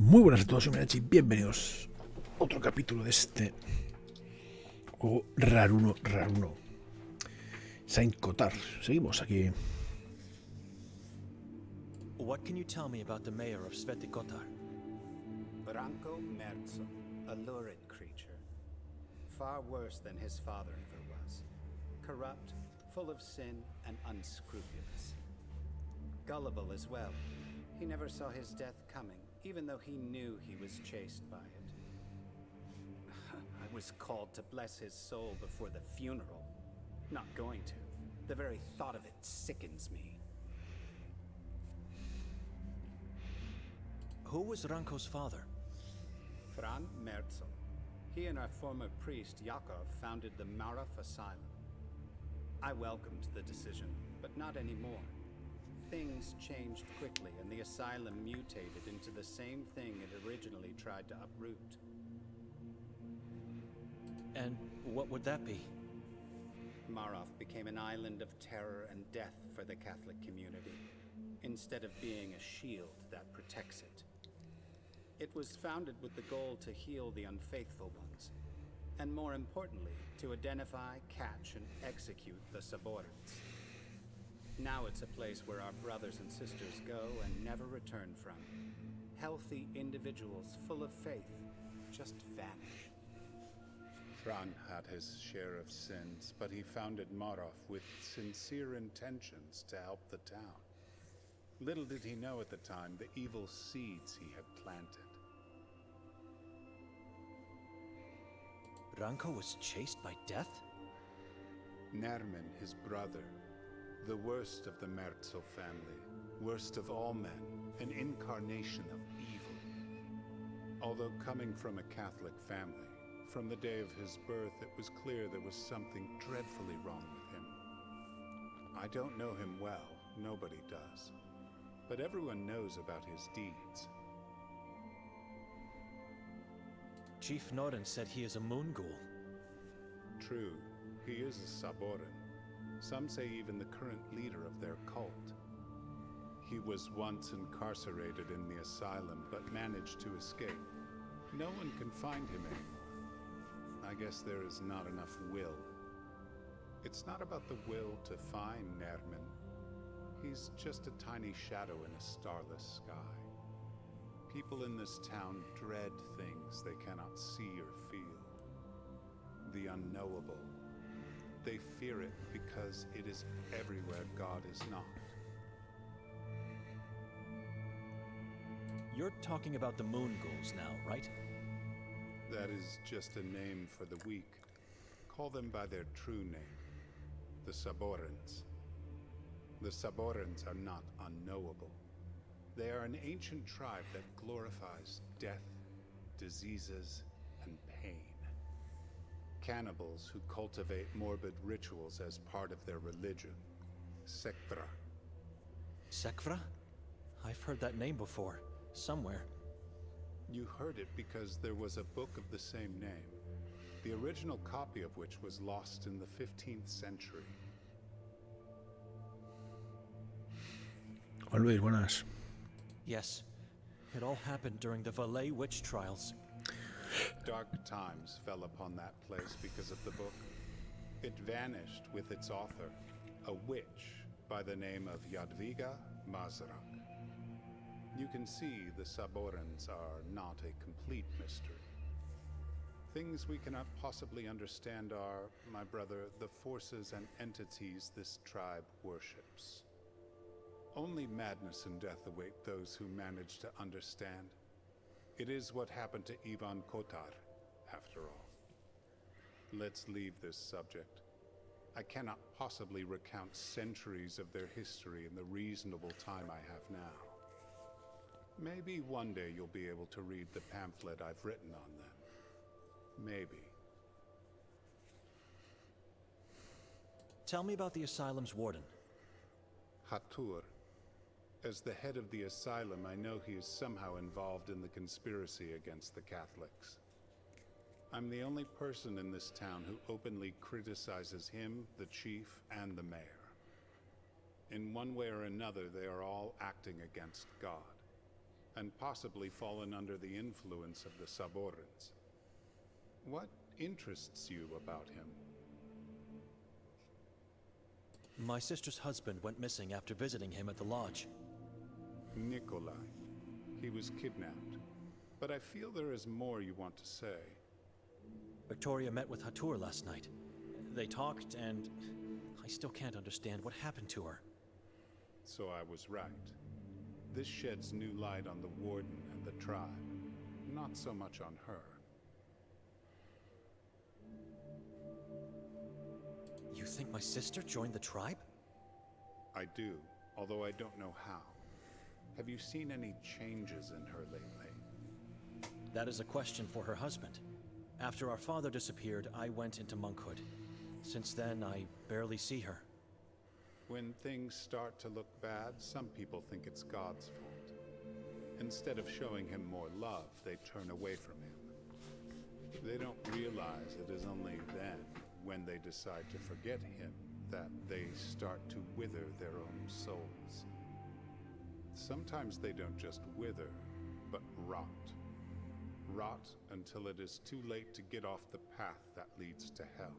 Muy buenas a todos, soy Mariatxi, bienvenidos a otro capítulo de este juego raruno. Saint Kotar. Seguimos aquí. What can you tell me about the mayor of Sveti Kotar? Branko Merzo, a lurid creature. Far worse than his father ever was. Corrupt, full of sin, and unscrupulous. Gullible as well. He never saw his death coming, even though he knew he was chased by it. I was called to bless his soul before the funeral. Not going to. The very thought of it sickens me. Who was Ranko's father? Fran Merzo. He and our former priest Yakov founded the Maraf Asylum. I welcomed the decision, but not anymore. Things changed quickly, and the asylum mutated into the same thing it originally tried to uproot. And what would that be? Maraf became an island of terror and death for the Catholic community, instead of being a shield that protects it. It was founded with the goal to heal the unfaithful ones, and more importantly, to identify, catch, and execute the subordinates. Now it's a place where our brothers and sisters go and never return from. Healthy individuals full of faith just vanish. Fran had his share of sins, but he founded Maraf with sincere intentions to help the town. Little did he know at the time the evil seeds he had planted. Ranko was chased by death? Nermin, his brother, the worst of the Merzo family, worst of all men, an incarnation of evil. Although coming from a Catholic family, from the day of his birth it was clear there was something dreadfully wrong with him. I don't know him well, nobody does, but everyone knows about his deeds. Chief Noren said he is a moon ghoul. True, he is a Saboran. Some say even the current leader of their cult. He was once incarcerated in the asylum, but managed to escape. No one can find him anymore. I guess there is not enough will. It's not about the will to find Nermin. He's just a tiny shadow in a starless sky. People in this town dread things they cannot see or feel. The unknowable. They fear it because it is everywhere God is not. You're talking about the moon ghouls now, right? That is just a name for the weak. Call them by their true name, the Saborans. The Saborans are not unknowable. They are an ancient tribe that glorifies death, diseases, and pain. Cannibals who cultivate morbid rituals as part of their religion. Sekvra. Sekvra? I've heard that name before, somewhere. You heard it because there was a book of the same name, the original copy of which was lost in the 15th century. Juan Luis, buenas. Yes, it all happened during the Valais witch trials. Dark times fell upon that place because of the book. It vanished with its author, a witch by the name of Jadwiga Mazrak. You can see the Saborans are not a complete mystery. Things we cannot possibly understand are, my brother, the forces and entities this tribe worships. Only madness and death await those who manage to understand. It is what happened to Ivan Kotar, after all. Let's leave this subject. I cannot possibly recount centuries of their history in the reasonable time I have now. Maybe one day you'll be able to read the pamphlet I've written on them. Maybe. Tell me about the asylum's warden. Hatur. As the head of the asylum, I know he is somehow involved in the conspiracy against the Catholics. I'm the only person in this town who openly criticizes him, the chief, and the mayor. In one way or another, they are all acting against God. and possibly fallen under the influence of the Saborans. What interests you about him? My sister's husband went missing after visiting him at the lodge. Nikolai. He was kidnapped. But I feel there is more you want to say. Victoria met with Hatur last night. They talked, and I still can't understand what happened to her. So I was right. This sheds new light on the Warden and the tribe, not so much on her. You think my sister joined the tribe? I do, although I don't know how. Have you seen any changes in her lately? That is a question for her husband. After our father disappeared, I went into monkhood. Since then, I barely see her. When things start to look bad, some people think it's God's fault. Instead of showing him more love, they turn away from him. They don't realize it is only then, when they decide to forget him, that they start to wither their own souls. Sometimes they don't just wither, but rot. Rot until it is too late to get off the path that leads to hell.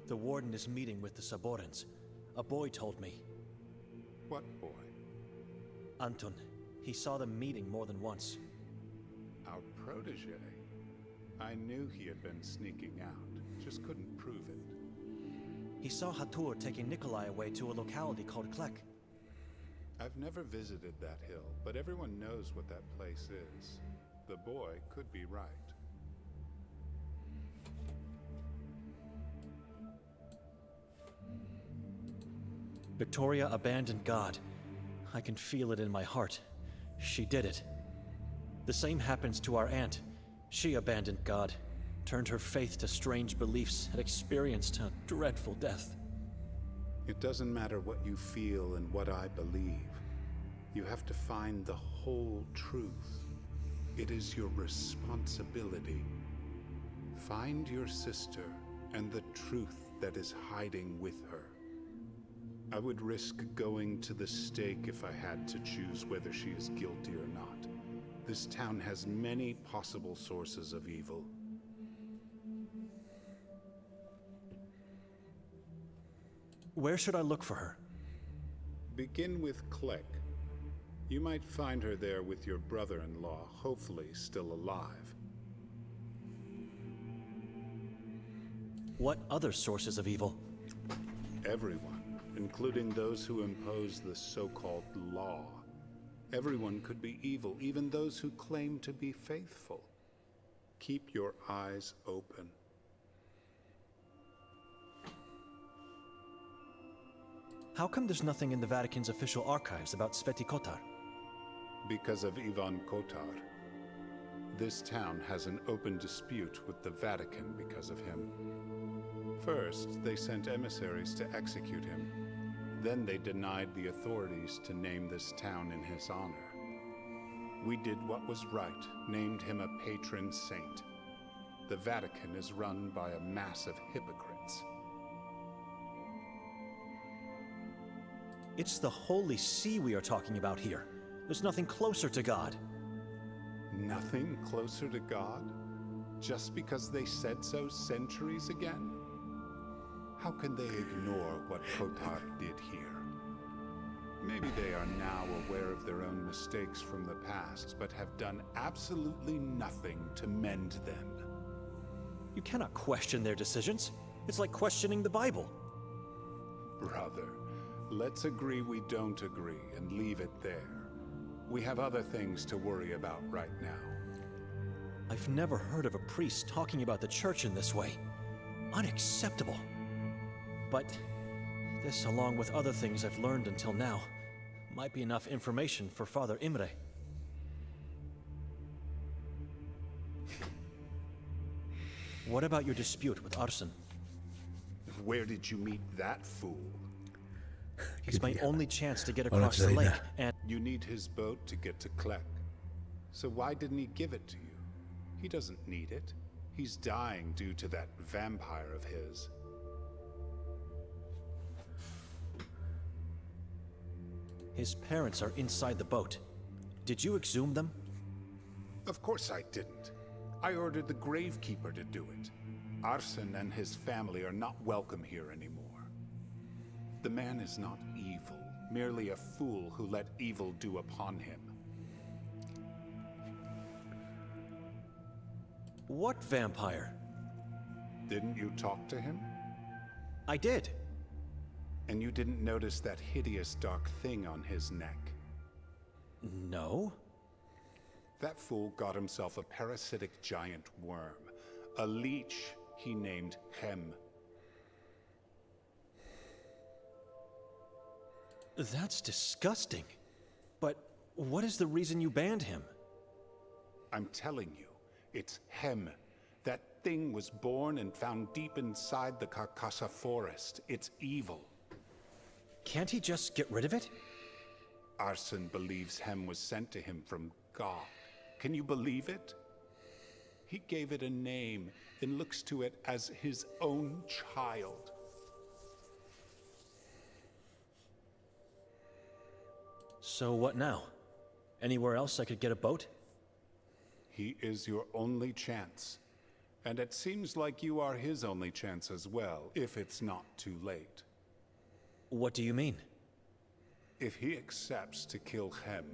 The Warden is meeting with the Saborans. A boy told me. What boy? Anton. He saw them meeting more than once. Our protege. I knew he had been sneaking out, just couldn't prove it. He saw Hatur taking Nikolai away to a locality called Klek. I've never visited that hill, but everyone knows what that place is. The boy could be right. Victoria abandoned God. I can feel it in my heart. She did it. The same happens to our aunt. She abandoned God, turned her faith to strange beliefs, and experienced a dreadful death. It doesn't matter what you feel and what I believe. You have to find the whole truth. It is your responsibility. Find your sister and the truth that is hiding with her. I would risk going to the stake if I had to choose whether she is guilty or not. This town has many possible sources of evil. Where should I look for her? Begin with Klek. You might find her there with your brother-in-law, hopefully still alive. What other sources of evil? Everyone, including those who impose the so-called law. Everyone could be evil, even those who claim to be faithful. Keep your eyes open. How come there's nothing in the Vatican's official archives about Sveti Kotar? Because of Ivan Kotar. This town has an open dispute with the Vatican because of him. First, they sent emissaries to execute him. Then they denied the authorities to name this town in his honor. We did what was right, named him a patron saint. The Vatican is run by a mass of hypocrites. It's the Holy See we are talking about here. There's nothing closer to God. Nothing closer to God? Just because they said so centuries again? How can they ignore what Kotar did here? Maybe they are now aware of their own mistakes from the past, but have done absolutely nothing to mend them. You cannot question their decisions. It's like questioning the Bible. Brother, let's agree we don't agree and leave it there. We have other things to worry about right now. I've never heard of a priest talking about the church in this way. Unacceptable. But this, along with other things I've learned until now, might be enough information for Father Imre. What about your dispute with Arsen? Where did you meet that fool? It's my only chance to get across the lake, and You need his boat to get to Klek. So why didn't he give it to you? He doesn't need it. He's dying due to that vampire of his. His parents are inside the boat. Did you exhume them? Of course I didn't. I ordered the gravekeeper to do it. Arsen and his family are not welcome here anymore. The man is not evil, merely a fool who let evil do upon him. What vampire? Didn't you talk to him? I did. And you didn't notice that hideous dark thing on his neck? No. That fool got himself a parasitic giant worm, a leech he named Hem. That's disgusting. But what is the reason you banned him? I'm telling you, it's Hem. That thing was born and found deep inside the Carcassa forest. It's evil. Can't he just get rid of it? Arsen believes Hem was sent to him from God. Can you believe it? He gave it a name and looks to it as his own child. So what now? Anywhere else I could get a boat? He is your only chance. And it seems like you are his only chance as well, if it's not too late. What do you mean? If he accepts to kill Hem,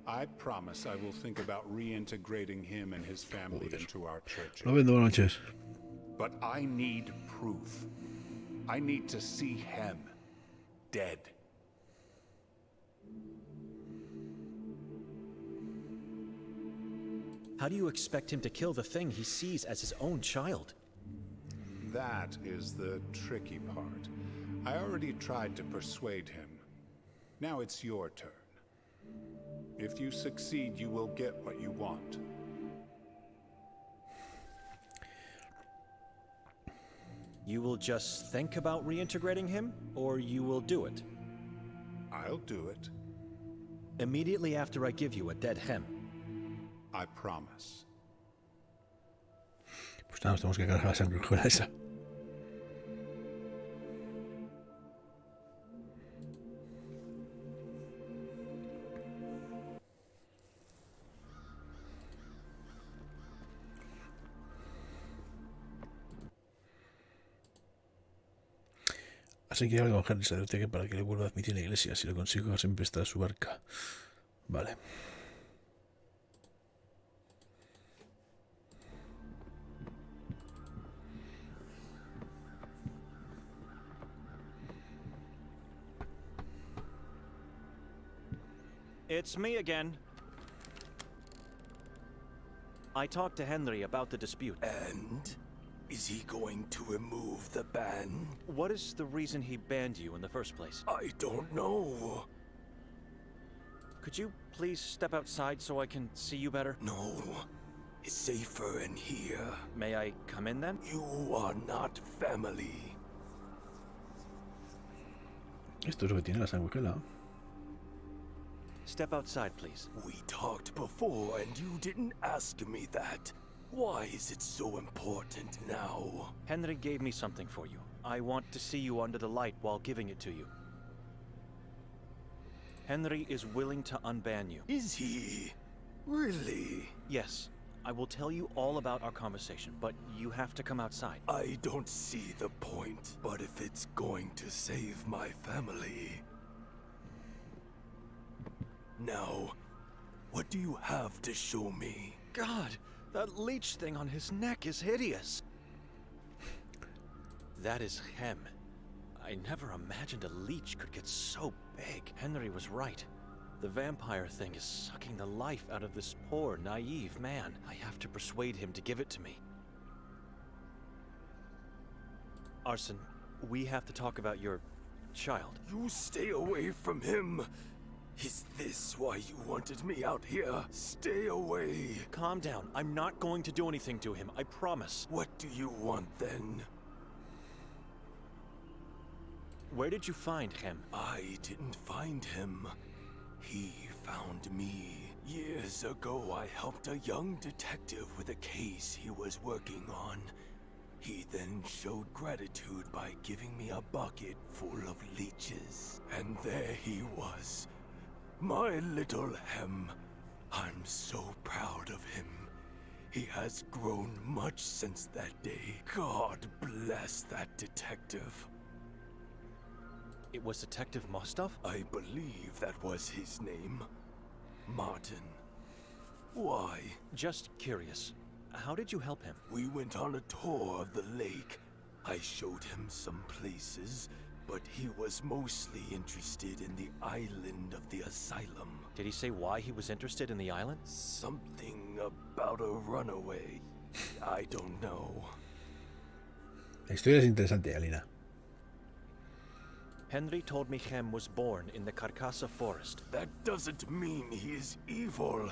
I promise I will think about reintegrating him and his family into our church. Lo vendo, buenas noches. But I need proof. I need to see Hem dead. How do you expect him to kill the thing he sees as his own child? That is the tricky part. I already tried to persuade him. Now it's your turn. If you succeed, you will get what you want. You will just think about reintegrating him, or you will do it? I'll do it. Immediately after I give you a dead Hem. I promise. Pues nada, nos tenemos que cargar la sanguijuela esa. Así que algo con Henry se debe para que le vuelva a admitir en la iglesia. Si lo consigo, siempre está en su barca. Vale. It's me again. I talked to Henry about the dispute. And? Is he going to remove the ban? What is the reason he banned you in the first place? I don't know. Could you please step outside so I can see you better? No. It's safer in here. May I come in then? You are not family. Esto es lo que tiene la sanguijuela. Step outside, please. We talked before and you didn't ask me that. Why is it so important now? Henry gave me something for you. I want to see you under the light while giving it to you. Henry is willing to unban you. Is he? Really? Yes. I will tell you all about our conversation, but you have to come outside. I don't see the point, but if it's going to save my family... Now, what do you have to show me? God, that leech thing on his neck is hideous. That is Hem. I never imagined a leech could get so big. Henry was right. The vampire thing is sucking the life out of this poor, naive man. I have to persuade him to give it to me. Arsen, we have to talk about your child. You stay away from him. Is this why you wanted me out here? Stay away. Calm down. I'm not going to do anything to him. I promise. What do you want then? Where did you find Hem? I didn't find him. He found me. Years ago, I helped a young detective with a case he was working on. He then showed gratitude by giving me a bucket full of leeches. And there he was, My little Hem. I'm so proud of him. He has grown much since that day. God bless that detective. It was Detective Mostov? I believe that was his name. Martin. Why? Just curious. How did you help him? We went on a tour of the lake. I showed him some places, but he was mostly interested in the island of the asylum. Did he say why he was interested in the island? Something about a runaway. I don't know. La historia es interesante, Alina. Henry told me Hem was born in the Carcassa forest. That doesn't mean he is evil.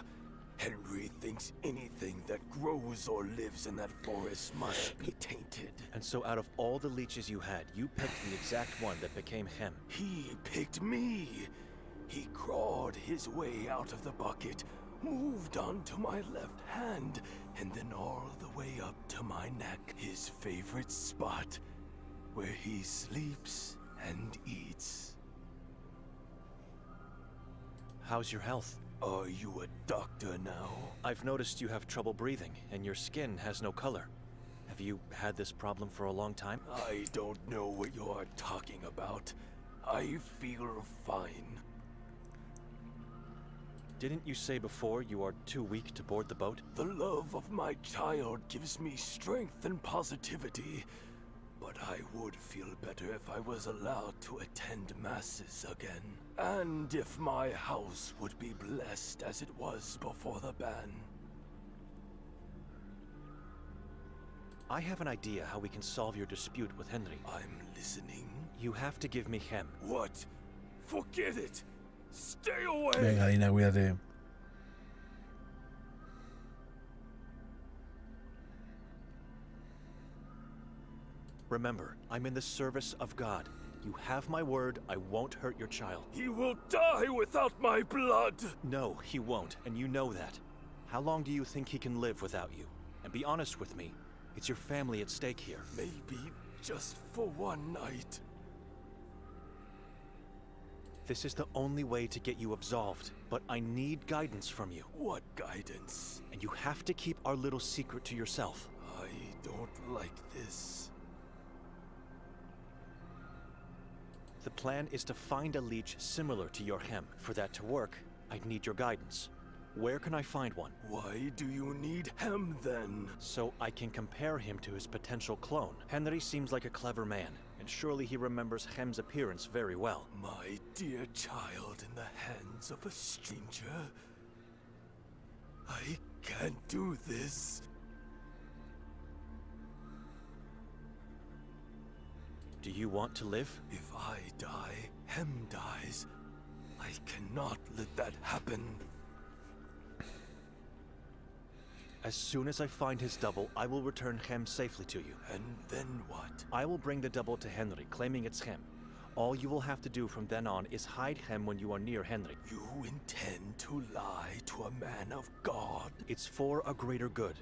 Henry thinks anything that grows or lives in that forest must be tainted. And so out of all the leeches you had, you picked the exact one that became Hem. He picked me. He crawled his way out of the bucket, moved onto my left hand, and then all the way up to my neck. His favorite spot, where he sleeps and eats. How's your health? Are you a doctor now? I've noticed you have trouble breathing, and your skin has no color. Have you had this problem for a long time? I don't know what you are talking about. I feel fine. Didn't you say before you are too weak to board the boat? The love of my child gives me strength and positivity. But I would feel better if I was allowed to attend masses again. And if my house would be blessed as it was before the ban. I have an idea how we can solve your dispute with Henry. I'm listening. You have to give me Hem. What? Forget it! Stay away! Venga, Alina, cuídate. Remember, I'm in the service of God. You have my word, I won't hurt your child. He will die without my blood! No, he won't, and you know that. How long do you think he can live without you? And be honest with me, it's your family at stake here. Maybe just for one night. This is the only way to get you absolved, but I need guidance from you. What guidance? And you have to keep our little secret to yourself. I don't like this. The plan is to find a leech similar to your Hem. For that to work, I'd need your guidance. Where can I find one? Why do you need Hem then? So I can compare him to his potential clone. Henry seems like a clever man, and surely he remembers Hem's appearance very well. My dear child in the hands of a stranger. I can't do this. Do you want to live? If I die, Hem dies. I cannot let that happen. As soon as I find his double, I will return Hem safely to you. And then what? I will bring the double to Henry, claiming it's Hem. All you will have to do from then on is hide Hem when you are near Henry. You intend to lie to a man of God? It's for a greater good.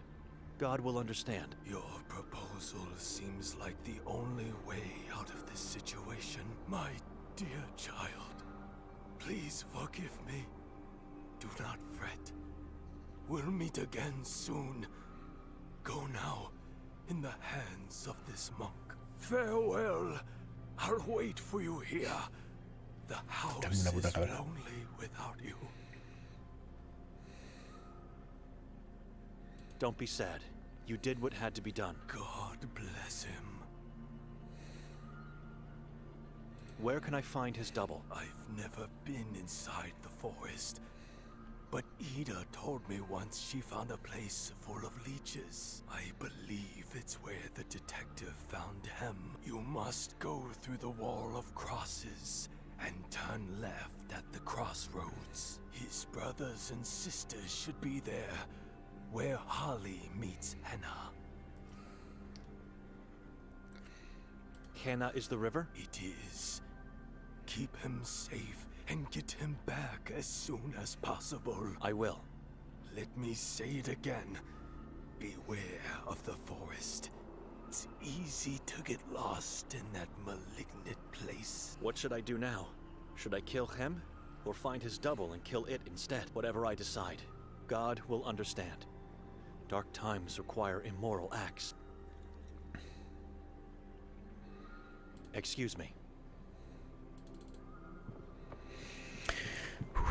God will understand. Your proposal seems like the only way out of this situation. My dear child, please forgive me. Do not fret. We'll meet again soon. Go now, in the hands of this monk. Farewell. I'll wait for you here. The house is lonely without you. Don't be sad. You did what had to be done. God bless him. Where can I find his double? I've never been inside the forest. But Ida told me once she found a place full of leeches. I believe it's where the detective found Hem. You must go through the wall of crosses and turn left at the crossroads. His brothers and sisters should be there, where Holly meets Hannah. Hannah is the river? It is. Keep him safe and get him back as soon as possible. I will. Let me say it again. Beware of the forest. It's easy to get lost in that malignant place. What should I do now? Should I kill Hem? or find his double and kill it instead. Whatever I decide, God will understand. Dark times require immoral acts. Excuse me.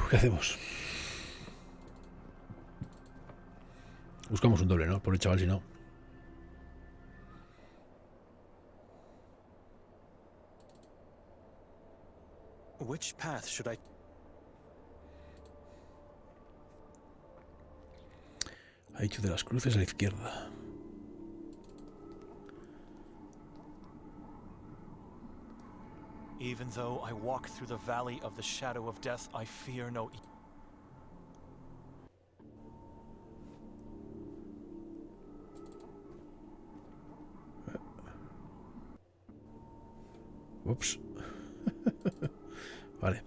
¿Qué hacemos? Buscamos un doble, ¿no? Pobre chaval, si no. Which path should I... Ha dicho de las cruces a la izquierda. Even though I walk through the valley of the shadow of death, I fear no evil. Ups. Vale.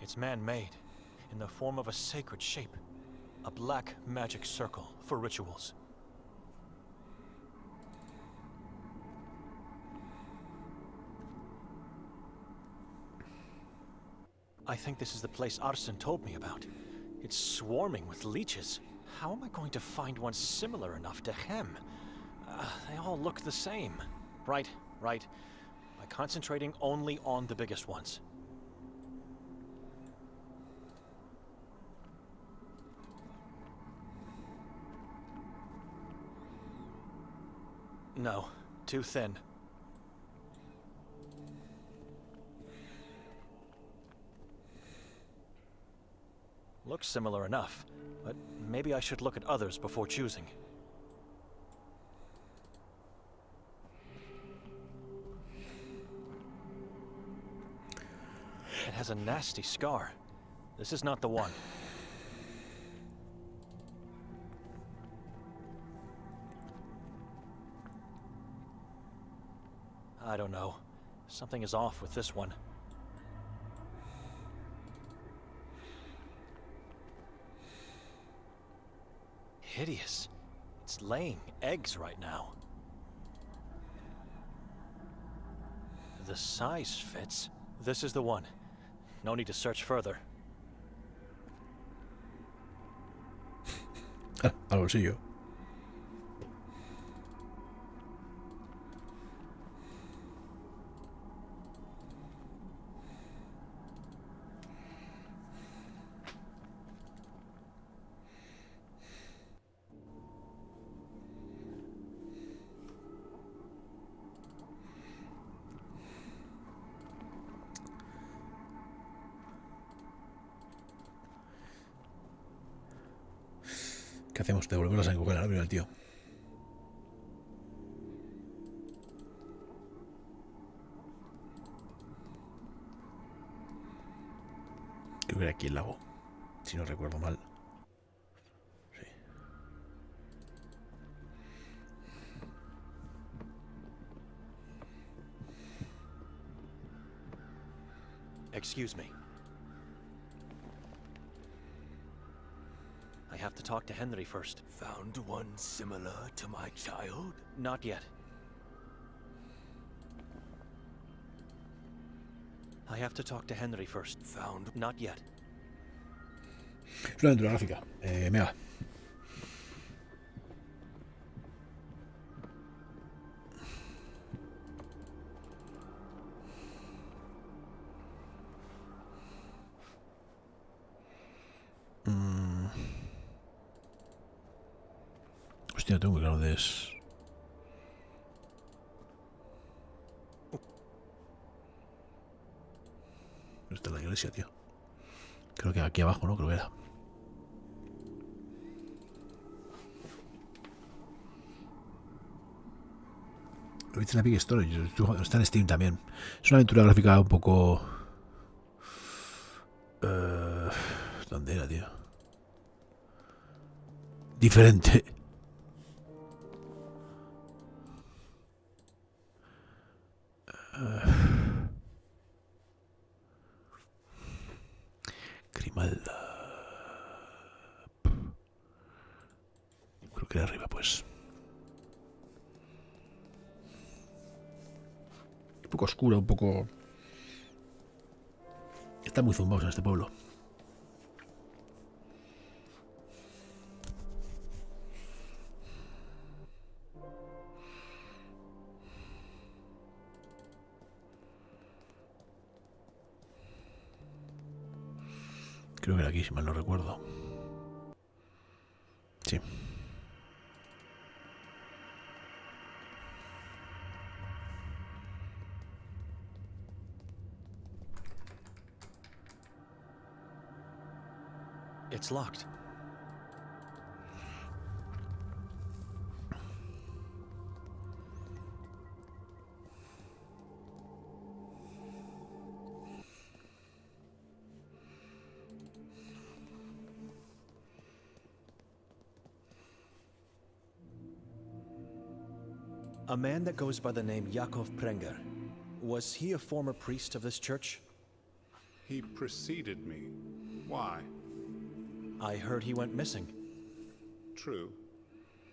It's man-made, in the form of a sacred shape. A black magic circle for rituals. I think this is the place Arsen told me about. It's swarming with leeches. How am I going to find one similar enough to hem? They all look the same. Right. By concentrating only on the biggest ones. No, too thin. Looks similar enough, but maybe I should look at others before choosing. It has a nasty scar. This is not the one. I don't know. Something is off with this one. Hideous. It's laying eggs right now. The size fits. This is the one. No need to search further. Al bolsillo. ¿Qué hacemos? Devolverlas a Google, ¿no? El tío. Creo que era aquí el lago, si no recuerdo mal. Sí. Excuse me. I have to talk to Henry first. Found one similar to my child? Not yet. I have to talk to Henry first. Found... Not yet. Es una aventura gráfica. Mega. Hostia, tengo que claro de es. Esta es la iglesia, tío. Creo que aquí abajo, ¿no? Creo que era. Lo viste en la Big Story. Está en Steam también. Es una aventura gráfica un poco... ¿Dónde era, tío? Diferente. Grimalda. que era arriba, pues. Un poco oscuro, un poco... Están muy zumbados en este pueblo. Creo que era aquí, si mal no recuerdo. Sí. It's locked. A man that goes by the name Jakov Prenger. Was he a former priest of this church? He preceded me. Why? I heard he went missing. True.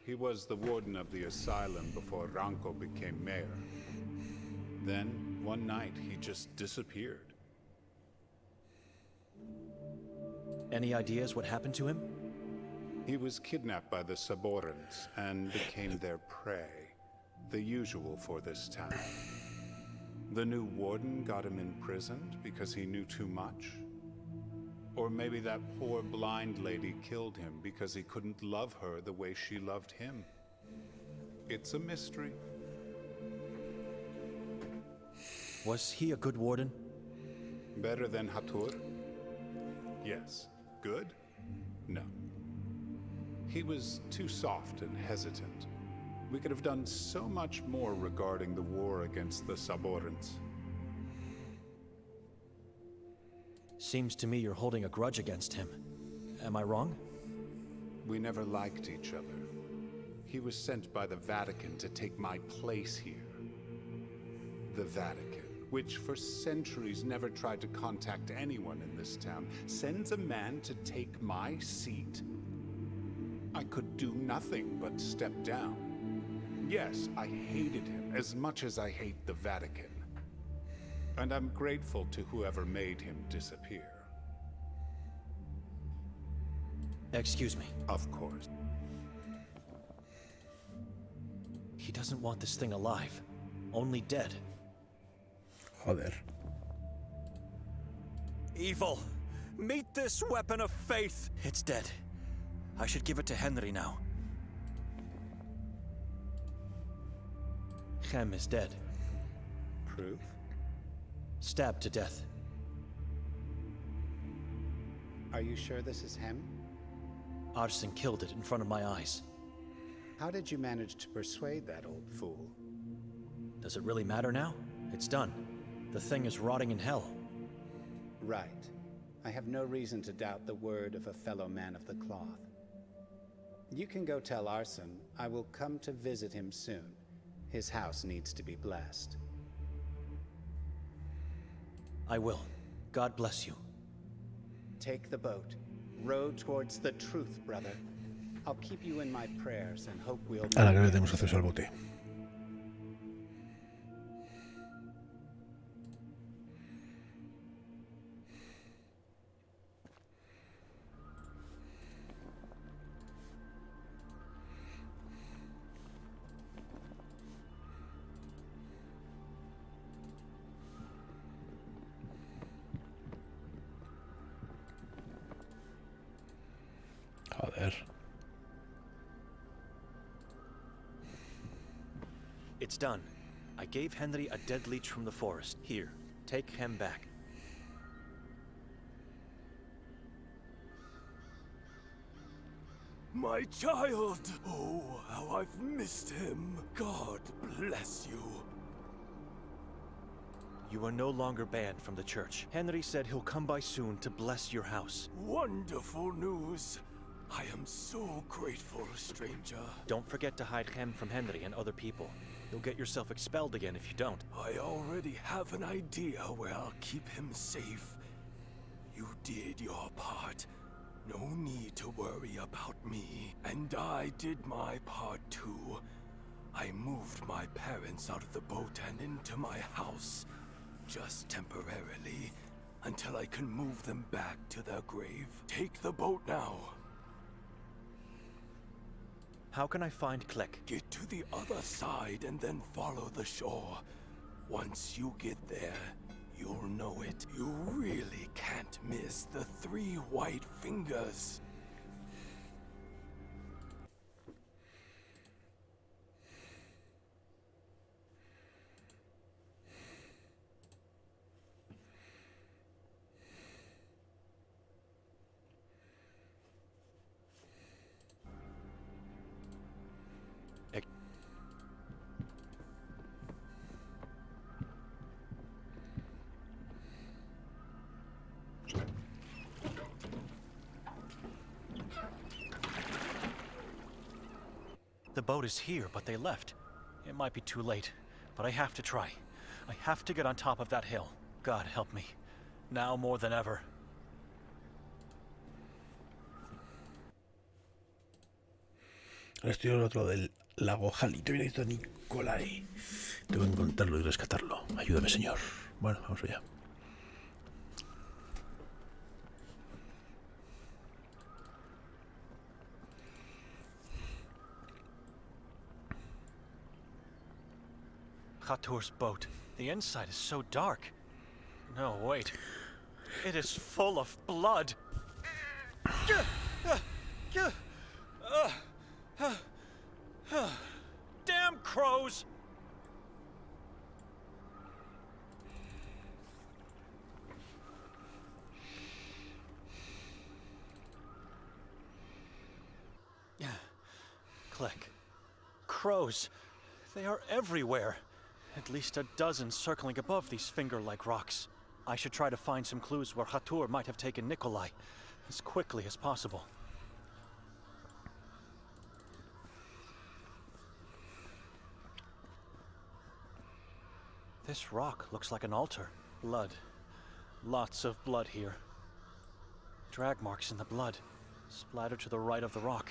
He was the warden of the asylum before Ranko became mayor. Then, one night, he just disappeared. Any ideas what happened to him? He was kidnapped by the Saborans and became their prey. The usual for this town. The new warden got him imprisoned because he knew too much? Or maybe that poor blind lady killed him because he couldn't love her the way she loved him. It's a mystery. Was he a good warden? Better than Hatur? Yes. Good? No. He was too soft and hesitant. We could have done so much more regarding the war against the Saborans. Seems to me you're holding a grudge against him. Am I wrong? We never liked each other. He was sent by the Vatican to take my place here. The Vatican, which for centuries never tried to contact anyone in this town, sends a man to take my seat. I could do nothing but step down. Yes, I hated him as much as I hate the Vatican. And I'm grateful to whoever made him disappear. Excuse me. Of course. He doesn't want this thing alive. Only dead. Joder. Evil! Meet this weapon of faith! It's dead. I should give it to Henry now. Hem is dead. Proof? Stabbed to death. Are you sure this is him? Arson killed it in front of my eyes. How did you manage to persuade that old fool? Does it really matter now? It's done. The thing is rotting in hell. Right. I have no reason to doubt the word of a fellow man of the cloth. You can go tell Arson I will come to visit him soon. His house needs to be blessed. I will. God bless you. Take the boat. Row towards the truth, brother. I'll keep you in my prayers and hope we'll... Ahora creo que tenemos acceso al bote. Joder. It's done. I gave Henry a dead leech from the forest. Here, take him back. My child! Oh, how I've missed him. God bless you. You are no longer banned from the church. Henry said he'll come by soon to bless your house. Wonderful news. I am so grateful, stranger. Don't forget to hide Hem from Henry and other people. You'll get yourself expelled again if you don't. I already have an idea where I'll keep him safe. You did your part. No need to worry about me. And I did my part too. I moved my parents out of the boat and into my house. Just temporarily. Until I can move them back to their grave. Take the boat now. How can I find Click? Get to the other side and then follow the shore. Once you get there, you'll know it. You really can't miss the 3 white fingers. The boat is here, but they left. It might be too late, but I have to try. I have to get on top of that hill. God help me. Now more than ever. Ahora estoy al otro lado del lago Halley. Te viene a Nicolai. Tengo que encontrarlo y rescatarlo. Ayúdame, señor. Bueno, vamos allá. Hathor's boat. The inside is so dark. No, wait. It is full of blood. Damn crows! Click. Crows. They are everywhere. At least a dozen circling above these finger-like rocks. I should try to find some clues where Hathor might have taken Nikolai as quickly as possible. This rock looks like an altar. Blood. Lots of blood here. Drag marks in the blood, splattered to the right of the rock.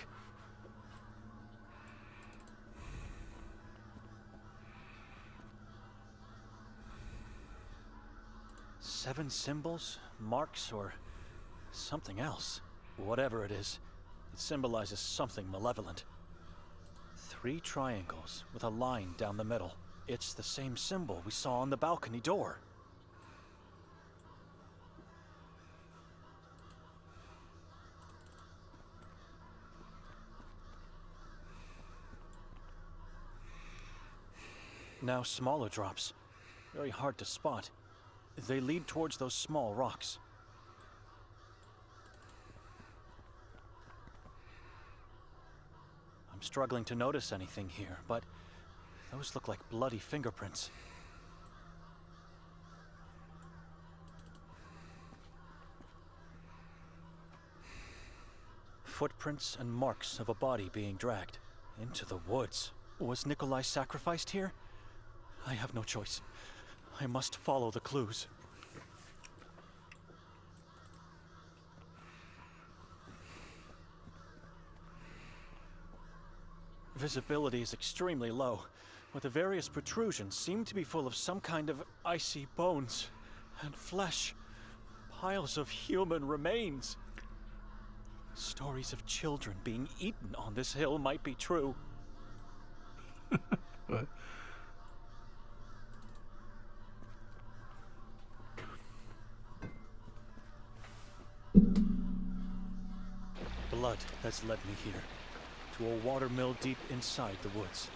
Seven symbols, marks, or something else. Whatever it is, it symbolizes something malevolent. 3 triangles with a line down the middle. It's the same symbol we saw on the balcony door. Now smaller drops. Very hard to spot. They lead towards those small rocks. I'm struggling to notice anything here, but those look like bloody fingerprints. Footprints and marks of a body being dragged into the woods. Was Nikolai sacrificed here? I have no choice. I must follow the clues. Visibility is extremely low, but the various protrusions seem to be full of some kind of icy bones and flesh. Piles of human remains. Stories of children being eaten on this hill might be true. What? Blood has led me here, to a watermill deep inside the woods.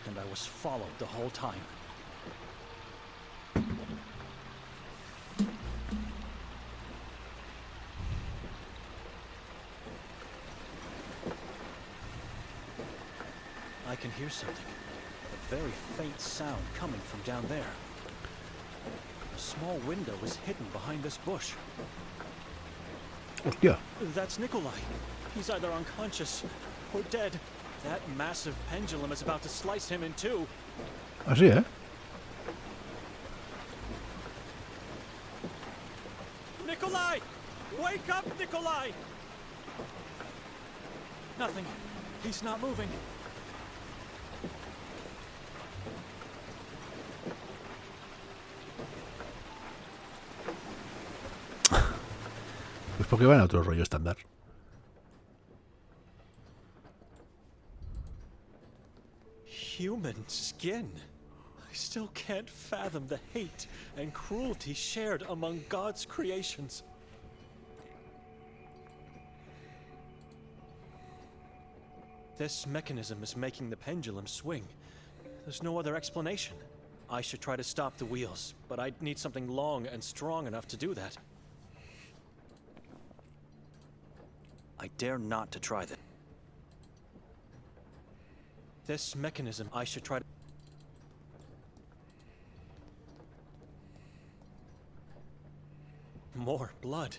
And I was followed the whole time. I can hear something. A very faint sound coming from down there. A small window is hidden behind this bush. Hostia. That's Nikolai. He's either unconscious or dead. That massive pendulum is about to slice him in two. Así, ¿eh? Nikolai! Wake up, Nikolai! Nothing. He's not moving. Pues porque van a otro rollo estándar. Human skin. I still can't fathom the hate and cruelty shared among God's creations. This mechanism is making the pendulum swing. There's no other explanation. I should try to stop the wheels, but I'd need something long and strong enough to do that. I dare not to try that. This mechanism, I should try to... More blood.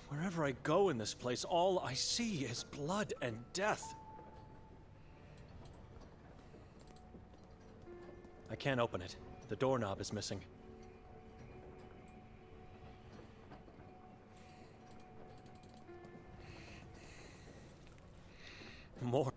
Wherever I go in this place, all I see is blood and death. I can't open it. The doorknob is missing. More.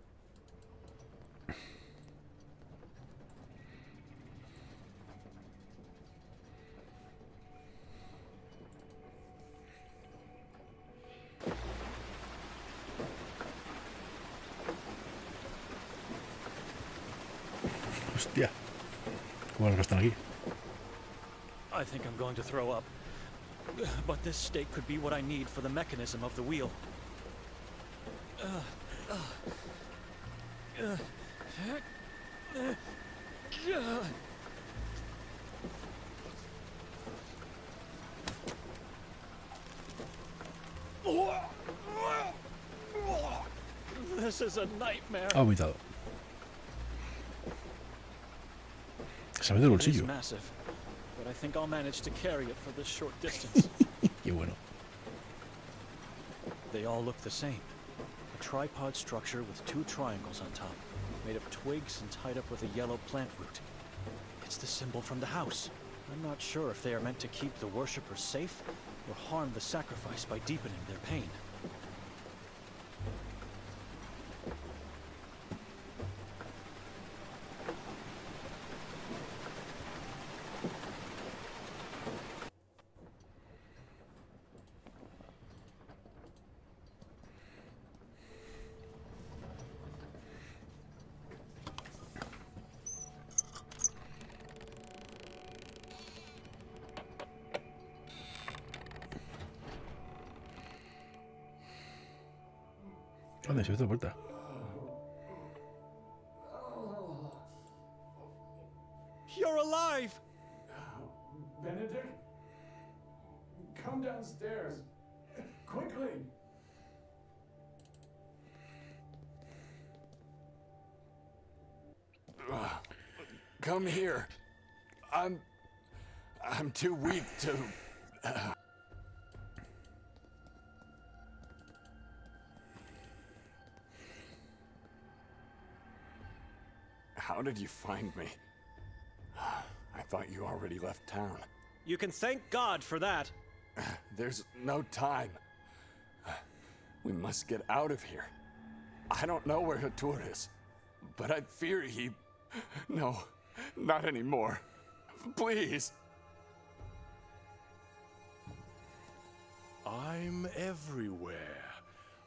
Hostia. ¿Cómo los que están aquí? I think I'm going to throw up. But this stake could be what I need for the mechanism of the wheel. This is a nightmare. Ha vomitado. Se mete el It is bolsillo. massive, but I think I'll manage to carry it for this short distance. Qué bueno. They all look the same. A tripod structure with two triangles on top, made of twigs and tied up with a yellow plant root. It's the symbol from the house. I'm not sure if they are meant to keep the worshippers safe or harm the sacrifice by deepening their pain. ¿Dónde se ve esta puerta? You're alive! Benedict? Come downstairs. Quickly! Come here. I'm too weak to... How did you find me? I thought you already left town. You can thank God for that. There's no time. We must get out of here. I don't know where Kotar is, but I fear he... No, not anymore. Please. I'm everywhere.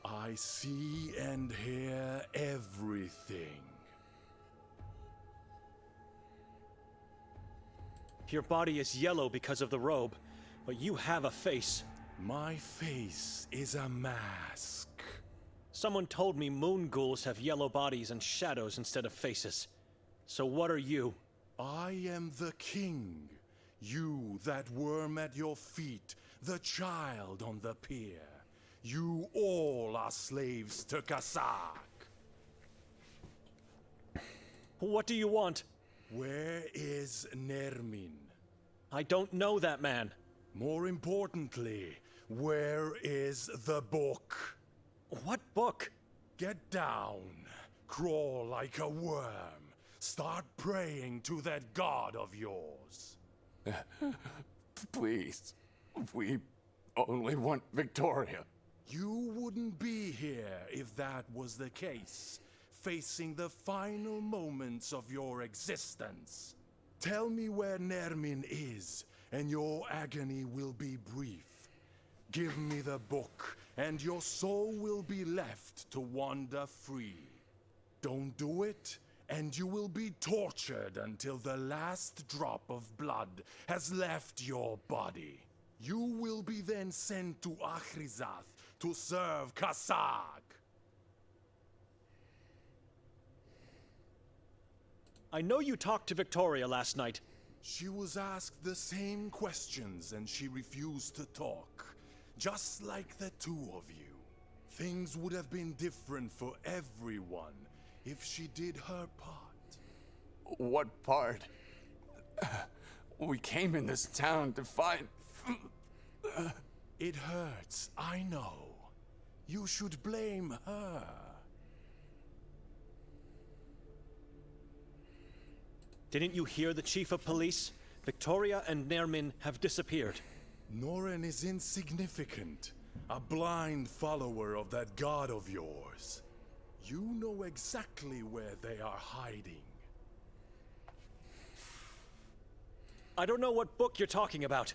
I see and hear everything. Your body is yellow because of the robe, but you have a face. My face is a mask. Someone told me moon ghouls have yellow bodies and shadows instead of faces. So what are you? I am the king. You, that worm at your feet, the child on the pier. You all are slaves to Kasak. What do you want? Where is Nermin? I don't know that man. More importantly, where is the book? What book? Get down. Crawl like a worm. Start praying to that god of yours. Please. We only want Victoria. You wouldn't be here if that was the case, facing the final moments of your existence. Tell me where Nermin is, and your agony will be brief. Give me the book, and your soul will be left to wander free. Don't do it, and you will be tortured until the last drop of blood has left your body. You will be then sent to Achrizath to serve Kasag. I know you talked to Victoria last night. She was asked the same questions and she refused to talk. Just like the two of you. Things would have been different for everyone if she did her part. What part? We came in this town to find... It hurts, I know. You should blame her. Didn't you hear the chief of police? Victoria and Nermin have disappeared. Noren is insignificant. A blind follower of that god of yours. You know exactly where they are hiding. I don't know what book you're talking about.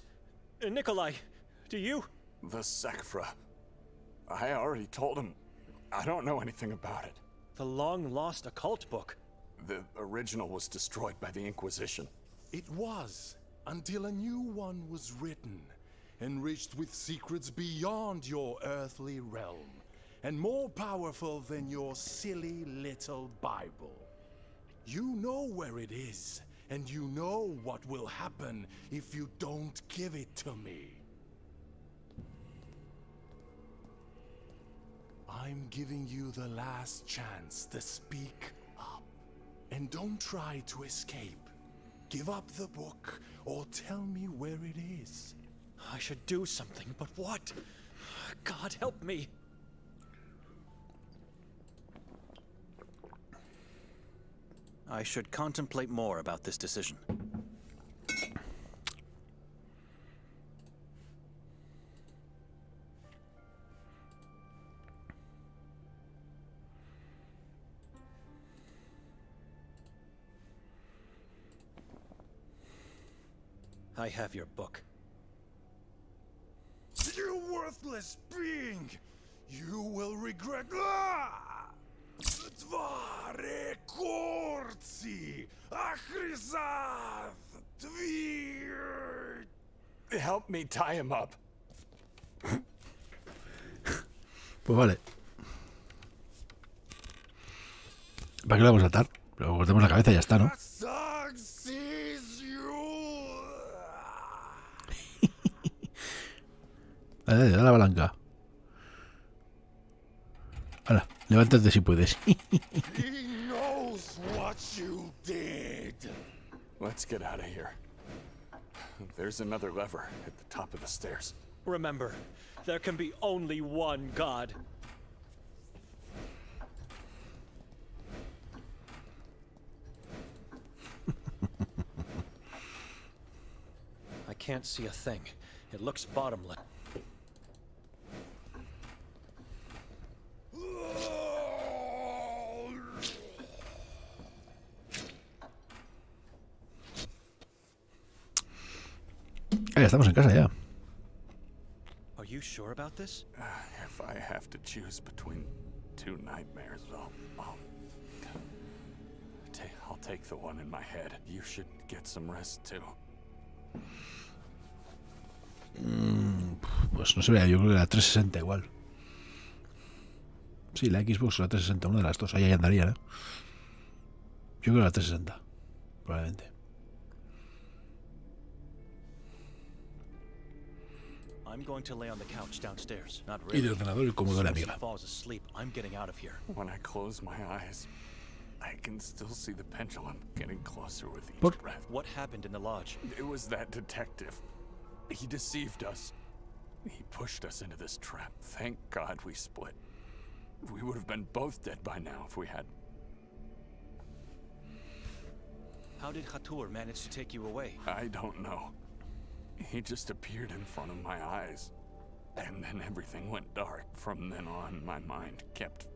Nikolai, do you? The Sekfra. I already told him. I don't know anything about it. The long-lost occult book. The original was destroyed by the Inquisition. It was, until a new one was written, enriched with secrets beyond your earthly realm, and more powerful than your silly little Bible. You know where it is, and you know what will happen if you don't give it to me. I'm giving you the last chance to speak up. And don't try to escape. Give up the book, or tell me where it is. I should do something, but what? God help me. I should contemplate more about this decision. I have your book. You worthless being! You will regret... Tvare korci! Achrizath! Tvir! Help me tie him up. Pues vale. ¿Para qué lo vamos a atar? Pero cortemos la cabeza y ya está, ¿no? Kasag sees you! Dale, dale la palanca. Hala, levántate si puedes. He knows what you did! Let's get out of here. There's another lever at the top of the stairs. Remember, there can be only one God. I can't see a thing. It looks bottomless. Ya estamos en casa ya. Are you sure about this? If I have to choose between two nightmares, I'll take the one in my head. You should get some rest too. Pues no se vea, yo creo que la 360 igual. Sí, la Xbox o la 360, una de las dos, ahí andaría, ¿no? Yo creo que la 360, probablemente. I'm going to lay on the couch downstairs. Not Y really. del ordenador y el comodoro, As soon as amiga. she falls asleep, I'm getting out of here. When I close my eyes, I can still see the pendulum getting closer with each Por- breath. What happened in the lodge? It was that detective. He deceived us. He pushed us into this trap. Thank God we split. We would have been both dead by now if we had. How did Khatur manage to take you away? I don't know. He just appeared in front of my eyes. And then everything went dark. From then on, my mind kept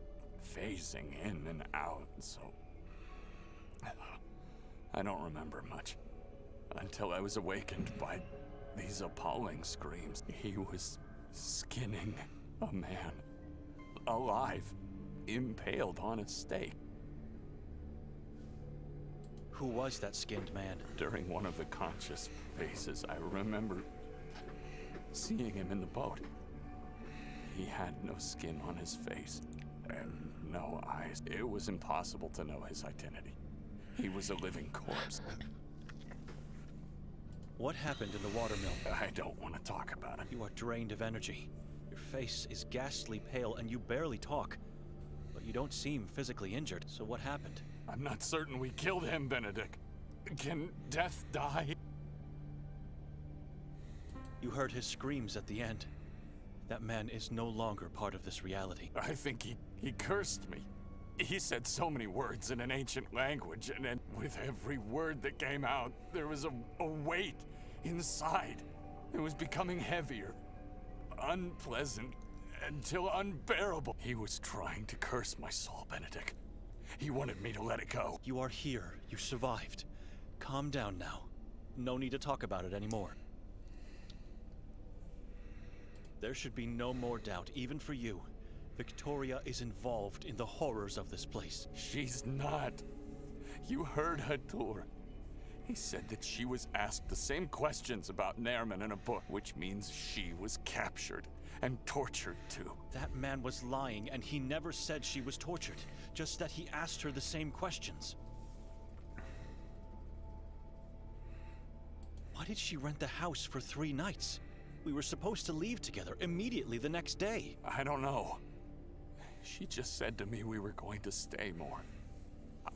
phasing in and out, so I don't remember much. Until I was awakened by these appalling screams. He was skinning a man, alive, impaled on a stake. Who was that skinned man? During one of the conscious phases, I remember seeing him in the boat. He had no skin on his face and no eyes. It was impossible to know his identity. He was a living corpse. What happened in the watermill? I don't want to talk about it. You are drained of energy. Your face is ghastly pale and you barely talk. But you don't seem physically injured, so what happened? I'm not certain we killed him, Benedict. Can death die? You heard his screams at the end. That man is no longer part of this reality. I think he cursed me. He said so many words in an ancient language, and then with every word that came out, there was a weight inside. It was becoming heavier, unpleasant, until unbearable. He was trying to curse my soul, Benedict. He wanted me to let it go. You are here. You survived. Calm down now. No need to talk about it anymore. There should be no more doubt, even for you. Victoria is involved in the horrors of this place. She's not. You heard Hatur. He said that she was asked the same questions about Nerman in a book, which means she was captured and tortured too. That man was lying, and he never said she was tortured, just that he asked her the same questions. Why did she rent the house for 3 nights? We were supposed to leave together immediately the next day. I don't know. She just said to me we were going to stay more.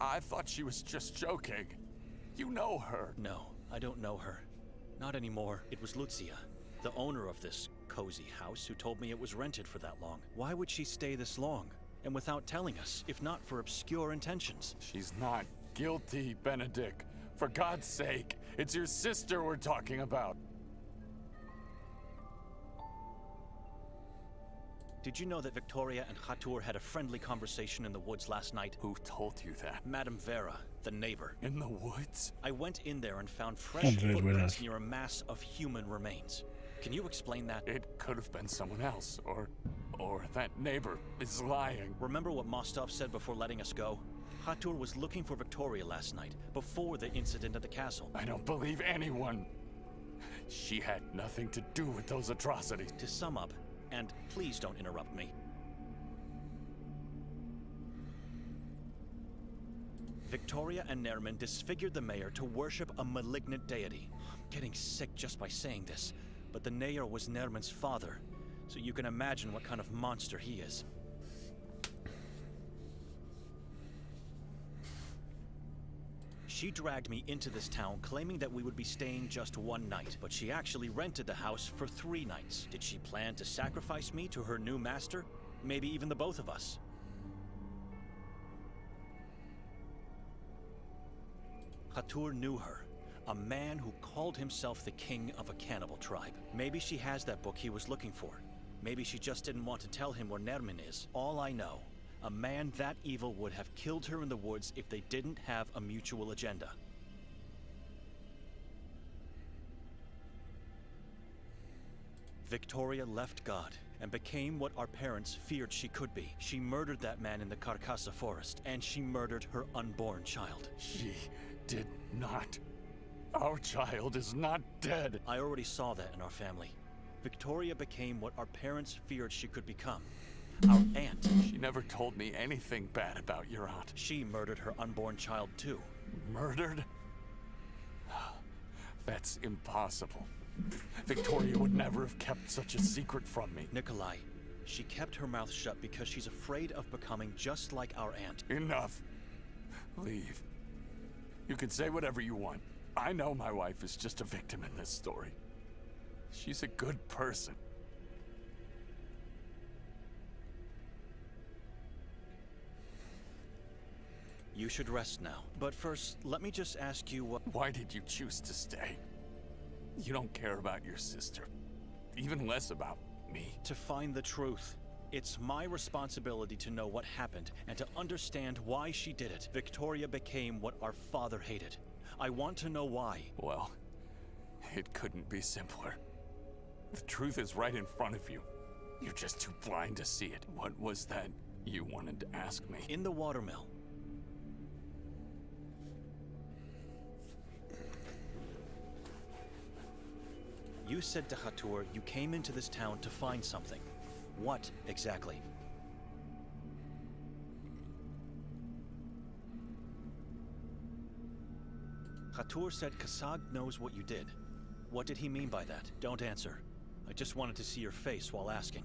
I thought she was just joking. You know her. No, I don't know her. Not anymore. It was Lucia, the owner of this cozy house, who told me it was rented for that long. Why would she stay this long? And without telling us, if not for obscure intentions? She's not guilty, Benedict. For God's sake, it's your sister we're talking about. Did you know that Victoria and Hatur had a friendly conversation in the woods last night? Who told you that? Madame Vera, the neighbor. In the woods? I went in there and found fresh footprints near a mass of human remains. Can you explain that? It could have been someone else, or that neighbor is lying. Remember what Mostov said before letting us go? Hatur was looking for Victoria last night, before the incident at the castle. I don't believe anyone. She had nothing to do with those atrocities. To sum up, and please don't interrupt me. Victoria and Nerman disfigured the mayor to worship a malignant deity. I'm getting sick just by saying this, but the mayor was Nerman's father, so you can imagine what kind of monster he is. She dragged me into this town claiming that we would be staying just 1 night, but she actually rented the house for 3 nights. Did she plan to sacrifice me to her new master? Maybe even the both of us. Hatur knew her, a man who called himself the king of a cannibal tribe. Maybe she has that book he was looking for. Maybe she just didn't want to tell him where Nerman is. All I know, a man that evil would have killed her in the woods if they didn't have a mutual agenda. Victoria left God and became what our parents feared she could be. She murdered that man in the Carcassa forest, and she murdered her unborn child. She did not. Our child is not dead. I already saw that in our family. Victoria became what our parents feared she could become. Our aunt. She never told me anything bad about your aunt. She murdered her unborn child too. Murdered? That's impossible. Victoria would never have kept such a secret from me. Nikolai, she kept her mouth shut because she's afraid of becoming just like our aunt. Enough. Leave. You can say whatever you want. I know my wife is just a victim in this story. She's a good person. You should rest now. But first, let me just ask you what... Why did you choose to stay? You don't care about your sister. Even less about me? To find the truth. It's my responsibility to know what happened and to understand why she did it. Victoria became what our father hated. I want to know why. Well, it couldn't be simpler. The truth is right in front of you. You're just too blind to see it. What was that you wanted to ask me? In the watermill. You said to Hatur you came into this town to find something. What exactly? Hatur said Kasag knows what you did. What did he mean by that? Don't answer. I just wanted to see your face while asking.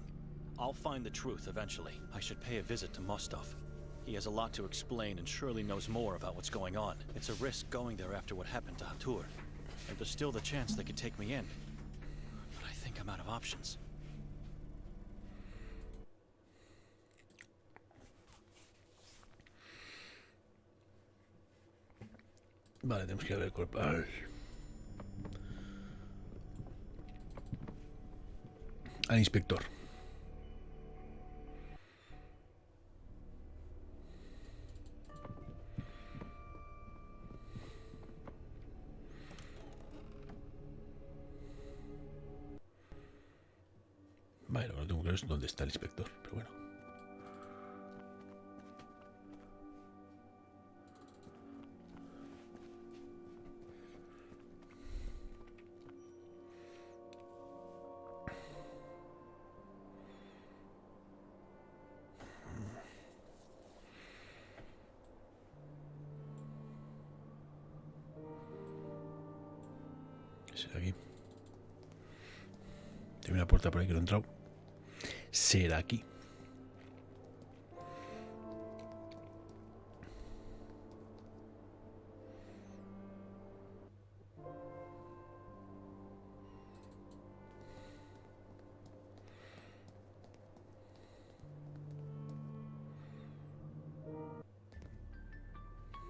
I'll find the truth eventually. I should pay a visit to Mostov. He has a lot to explain and surely knows more about what's going on. It's a risk going there after what happened to Hatur. And there's still the chance they could take me in. But I think I'm out of options. Vale, tenemos que ir a ver el cuerpo. Al inspector. Vale, lo que no tengo claro es dónde está el inspector, pero bueno. ¿Será aquí? Hay una puerta por ahí que no he entrado. ¿Será aquí?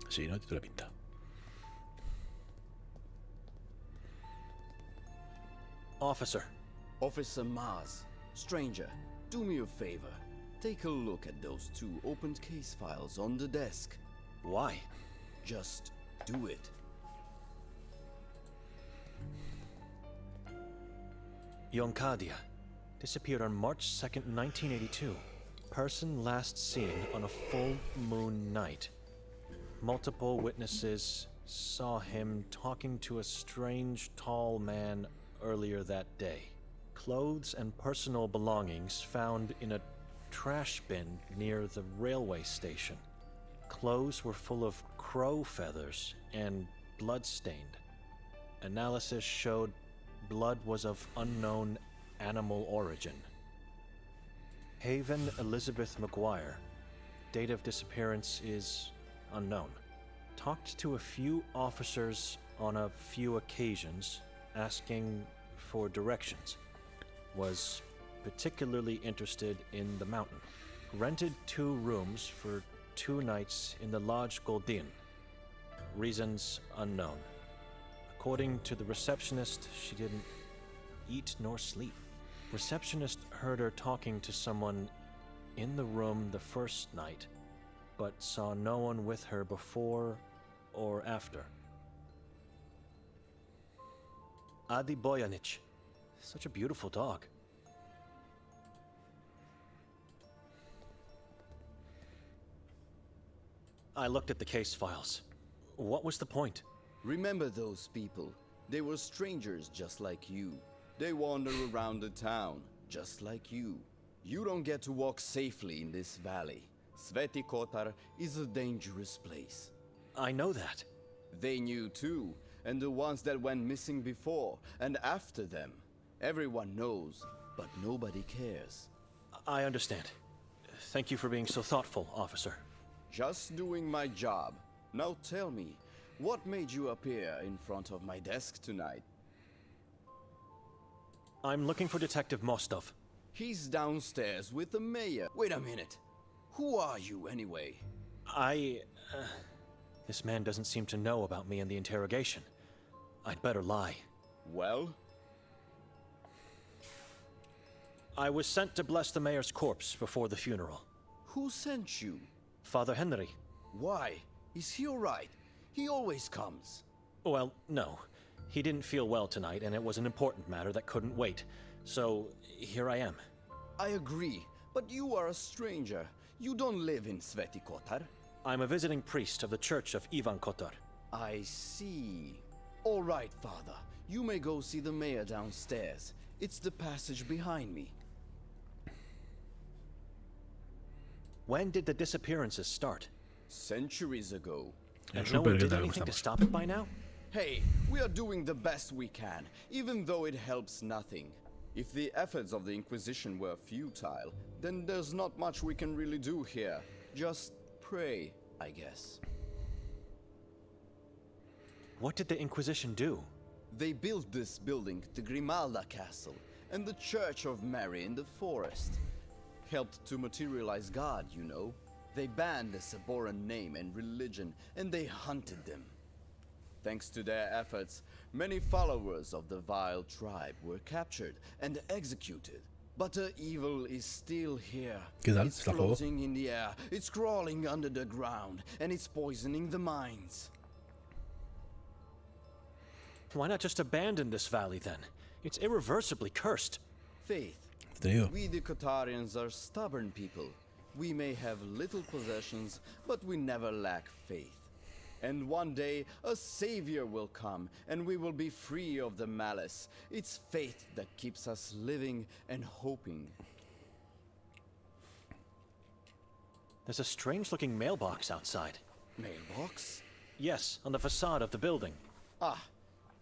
Sí, no, tiene la pinta. Officer. Officer Mars, stranger, do me a favor. Take a look at those 2 opened case files on the desk. Why? Just do it. Yonkadia. Disappeared on March 2nd, 1982. Person last seen on a full moon night. Multiple witnesses saw him talking to a strange, tall man earlier that day. Clothes and personal belongings found in a trash bin near the railway station. Clothes were full of crow feathers and blood-stained. Analysis showed blood was of unknown animal origin. Haven Elizabeth McGuire. Date of disappearance is unknown. Talked to a few officers on a few occasions, asking for directions. Was particularly interested in the mountain. Rented 2 rooms for 2 nights in the Lodge Goldin. Reasons unknown. According to the receptionist, she didn't eat nor sleep. Receptionist heard her talking to someone in the room the first night, but saw no one with her before or after. Adi Bojanich. Such a beautiful dog. I looked at the case files. What was the point? Remember those people. They were strangers just like you. They wander around the town, just like you. You don't get to walk safely in this valley. Sveti Kotar is a dangerous place. I know that. They knew too, and the ones that went missing before and after them. Everyone knows, but nobody cares. I understand. Thank you for being so thoughtful, officer. Just doing my job. Now tell me, what made you appear in front of my desk tonight? I'm looking for Detective Mostov. He's downstairs with the mayor. Wait a minute. Who are you anyway? This man doesn't seem to know about me and the interrogation. I'd better lie. Well? I was sent to bless the mayor's corpse before the funeral. Who sent you? Father Henry. Why? Is he alright? He always comes. Well, no. He didn't feel well tonight, and it was an important matter that couldn't wait. So, here I am. I agree, but you are a stranger. You don't live in Sveti Kotar. I'm a visiting priest of the Church of Ivan Kotar. I see. All right, Father. You may go see the mayor downstairs. It's the passage behind me. When did the disappearances start? Centuries ago. And no one did anything to stop it by now? Hey, we are doing the best we can, even though it helps nothing. If the efforts of the Inquisition were futile, then there's not much we can really do here. Just pray, I guess. What did the Inquisition do? They built this building, the Grimalda Castle, and the Church of Mary in the forest. Helped to materialize God, you know. They banned the Saboran name and religion, and they hunted them. Thanks to their efforts, many followers of the vile tribe were captured and executed. But the evil is still here. ¿Qué tal? It's ¿Está el juego? floating in the air, it's crawling under the ground, and it's poisoning the minds. Why not just abandon this valley then? It's irreversibly cursed. Faith. Tenido. We the Kotarians are stubborn people. We may have little possessions, but we never lack faith. And one day, a savior will come, and we will be free of the malice. It's faith that keeps us living and hoping. There's a strange-looking mailbox outside. Mailbox? Yes, on the facade of the building. Ah,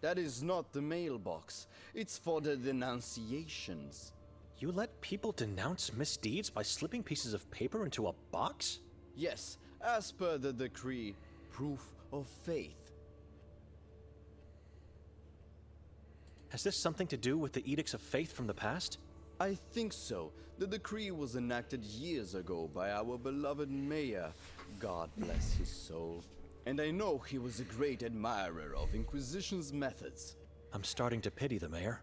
that is not the mailbox. It's for the denunciations. You let people denounce misdeeds by slipping pieces of paper into a box? Yes, as per the decree, proof of faith. Has this something to do with the edicts of faith from the past? I think so. The decree was enacted years ago by our beloved mayor. God bless his soul. And I know he was a great admirer of Inquisition's methods. I'm starting to pity the mayor.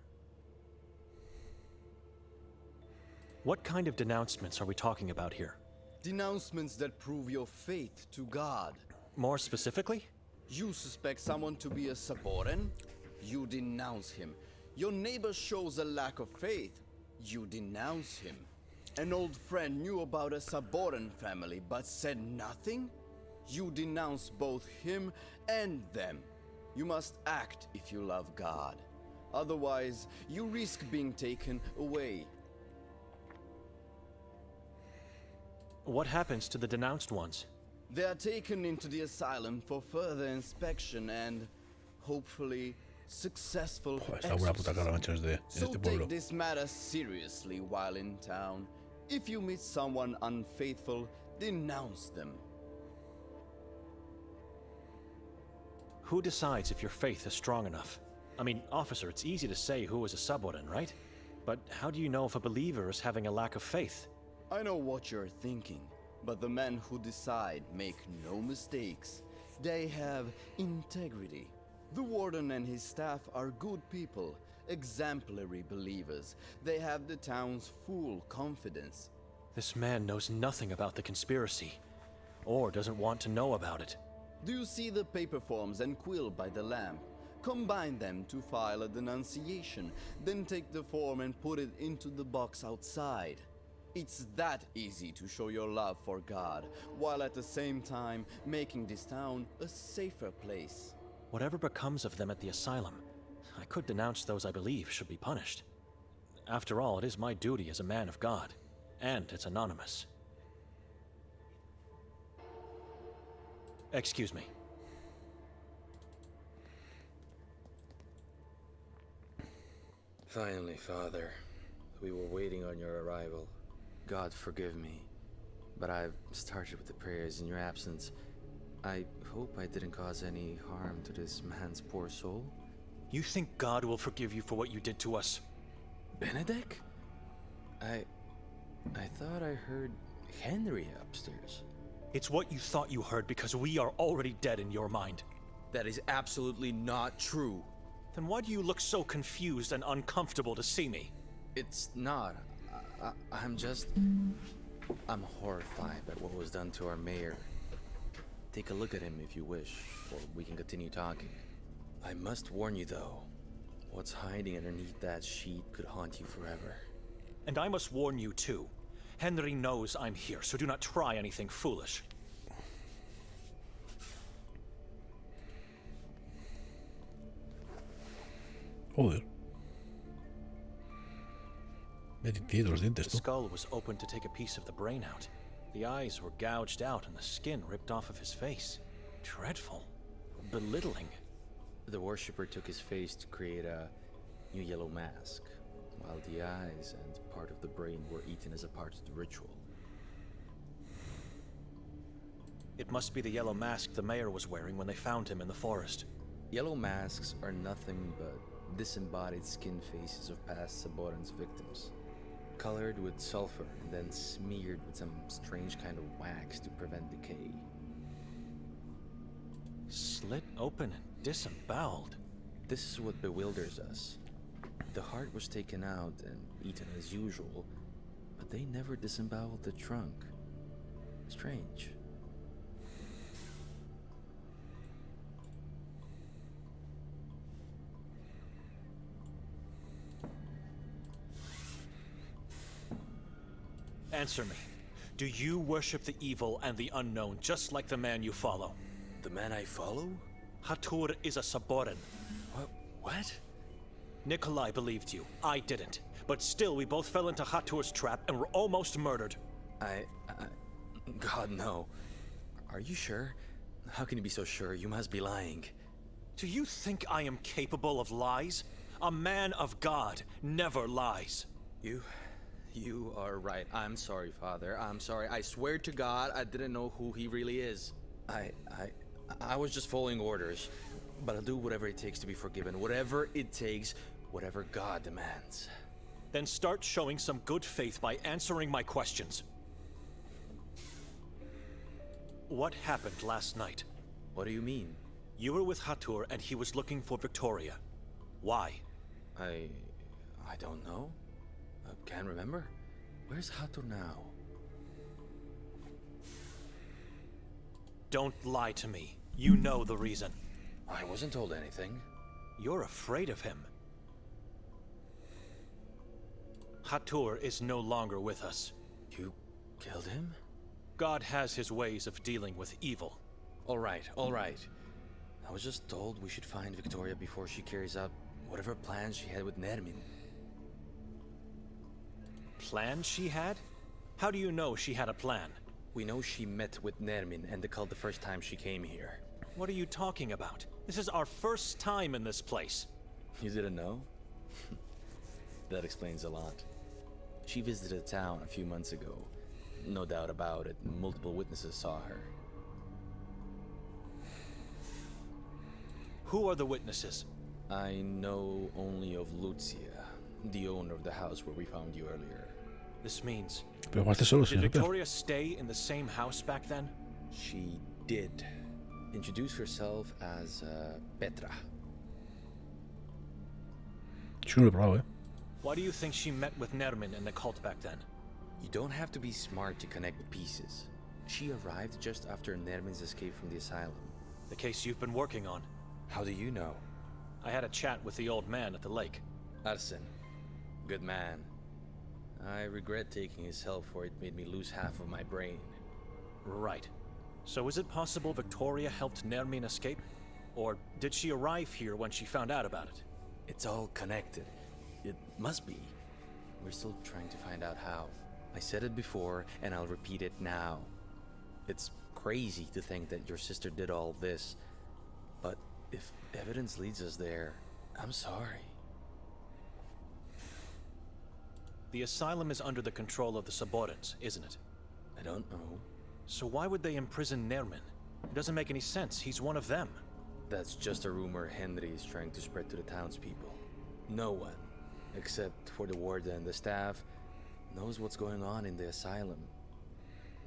What kind of denouncements are we talking about here? Denouncements that prove your faith to God. More specifically? You suspect someone to be a Saboran? You denounce him. Your neighbor shows a lack of faith. You denounce him. An old friend knew about a Saboran family but said nothing? You denounce both him and them. You must act if you love God. Otherwise, you risk being taken away. What happens to the denounced ones? They are taken into the asylum for further inspection and, hopefully, successful Joder, está buena puta cara, macho, en So este pueblo. take this matter seriously while in town. If you meet someone unfaithful, denounce them. Who decides if your faith is strong enough? I mean, officer, it's easy to say who is a Saboran, right? But how do you know if a believer is having a lack of faith? I know what you're thinking, but the men who decide make no mistakes. They have integrity. The warden and his staff are good people, exemplary believers. They have the town's full confidence. This man knows nothing about the conspiracy, or doesn't want to know about it. Do you see the paper forms and quill by the lamp? Combine them to file a denunciation, then take the form and put it into the box outside. It's that easy to show your love for God, while at the same time making this town a safer place. Whatever becomes of them at the asylum, I could denounce those I believe should be punished. After all, it is my duty as a man of God, and it's anonymous. Excuse me. Finally, Father. We were waiting on your arrival. God forgive me, but I've started with the prayers in your absence. I hope I didn't cause any harm to this man's poor soul. You think God will forgive you for what you did to us? Benedict? I thought I heard Henry upstairs. It's what you thought you heard because we are already dead in your mind. That is absolutely not true. Then why do you look so confused and uncomfortable to see me? It's not. I'm horrified at what was done to our mayor. Take a look at him if you wish, or we can continue talking. I must warn you though, what's hiding underneath that sheet could haunt you forever. And I must warn you too. Henry knows I'm here, so do not try anything foolish. Joder. Tiene los dientes, The tú. skull was opened to take a piece of the brain out. The eyes were gouged out and the skin ripped off of his face. Dreadful. Belittling. The worshipper took his face to create a new yellow mask, while the eyes and part of the brain were eaten as a part of the ritual. It must be the yellow mask the mayor was wearing when they found him in the forest. Yellow masks are nothing but disembodied skin faces of past Saboran's victims, colored with sulfur and then smeared with some strange kind of wax to prevent decay. Slit open and disemboweled. This is what bewilders us. The heart was taken out and eaten as usual, but they never disemboweled the trunk. Strange. Answer me. Do you worship the evil and the unknown just like the man you follow? The man I follow? Hatur is a Saboran. What? Nikolai believed you. I didn't. But still, we both fell into Hatur's trap and were almost murdered. God, no. Are you sure? How can you be so sure? You must be lying. Do you think I am capable of lies? A man of God never lies. You are right. I'm sorry, Father. I'm sorry. I swear to God, I didn't know who he really is. I was just following orders. But I'll do whatever it takes to be forgiven. Whatever it takes, whatever God demands. Then start showing some good faith by answering my questions. What happened last night? What do you mean? You were with Hatur and he was looking for Victoria. Why? I don't know. Can't remember. Where's Hatur now? Don't lie to me. You know the reason. I wasn't told anything. You're afraid of him. Hatur is no longer with us. You killed him? God has his ways of dealing with evil. All right. I was just told we should find Victoria before she carries out whatever plans she had with Nermin. Plans she had? How do you know she had a plan? We know she met with Nermin and the cult the first time she came here. What are you talking about? This is our first time in this place. You didn't know? That explains a lot. She visited town a few months ago. No doubt about it, multiple witnesses saw her. Who are the witnesses? I know only of Lucia, the owner of the house where we found you earlier. This means... Pero jugaste solo, Did señor. Victoria stay in the same house back then? She did. Introduce herself as Petra. Yo no lo he probado, Why do you think she met with Nermin and the cult back then? You don't have to be smart to connect the pieces. She arrived just after Nermin's escape from the asylum. The case you've been working on. How do you know? I had a chat with the old man at the lake. Arsen. Good man. I regret taking his help, for it made me lose half of my brain. Right. So is it possible Victoria helped Nermin escape? Or did she arrive here when she found out about it? It's all connected. It must be. We're still trying to find out how. I said it before, and I'll repeat it now. It's crazy to think that your sister did all this. But if evidence leads us there, I'm sorry. The asylum is under the control of the Saborans, isn't it? I don't know. So why would they imprison Nermin? It doesn't make any sense. He's one of them. That's just a rumor Henry is trying to spread to the townspeople. No one, except for the warden and the staff, knows what's going on in the asylum.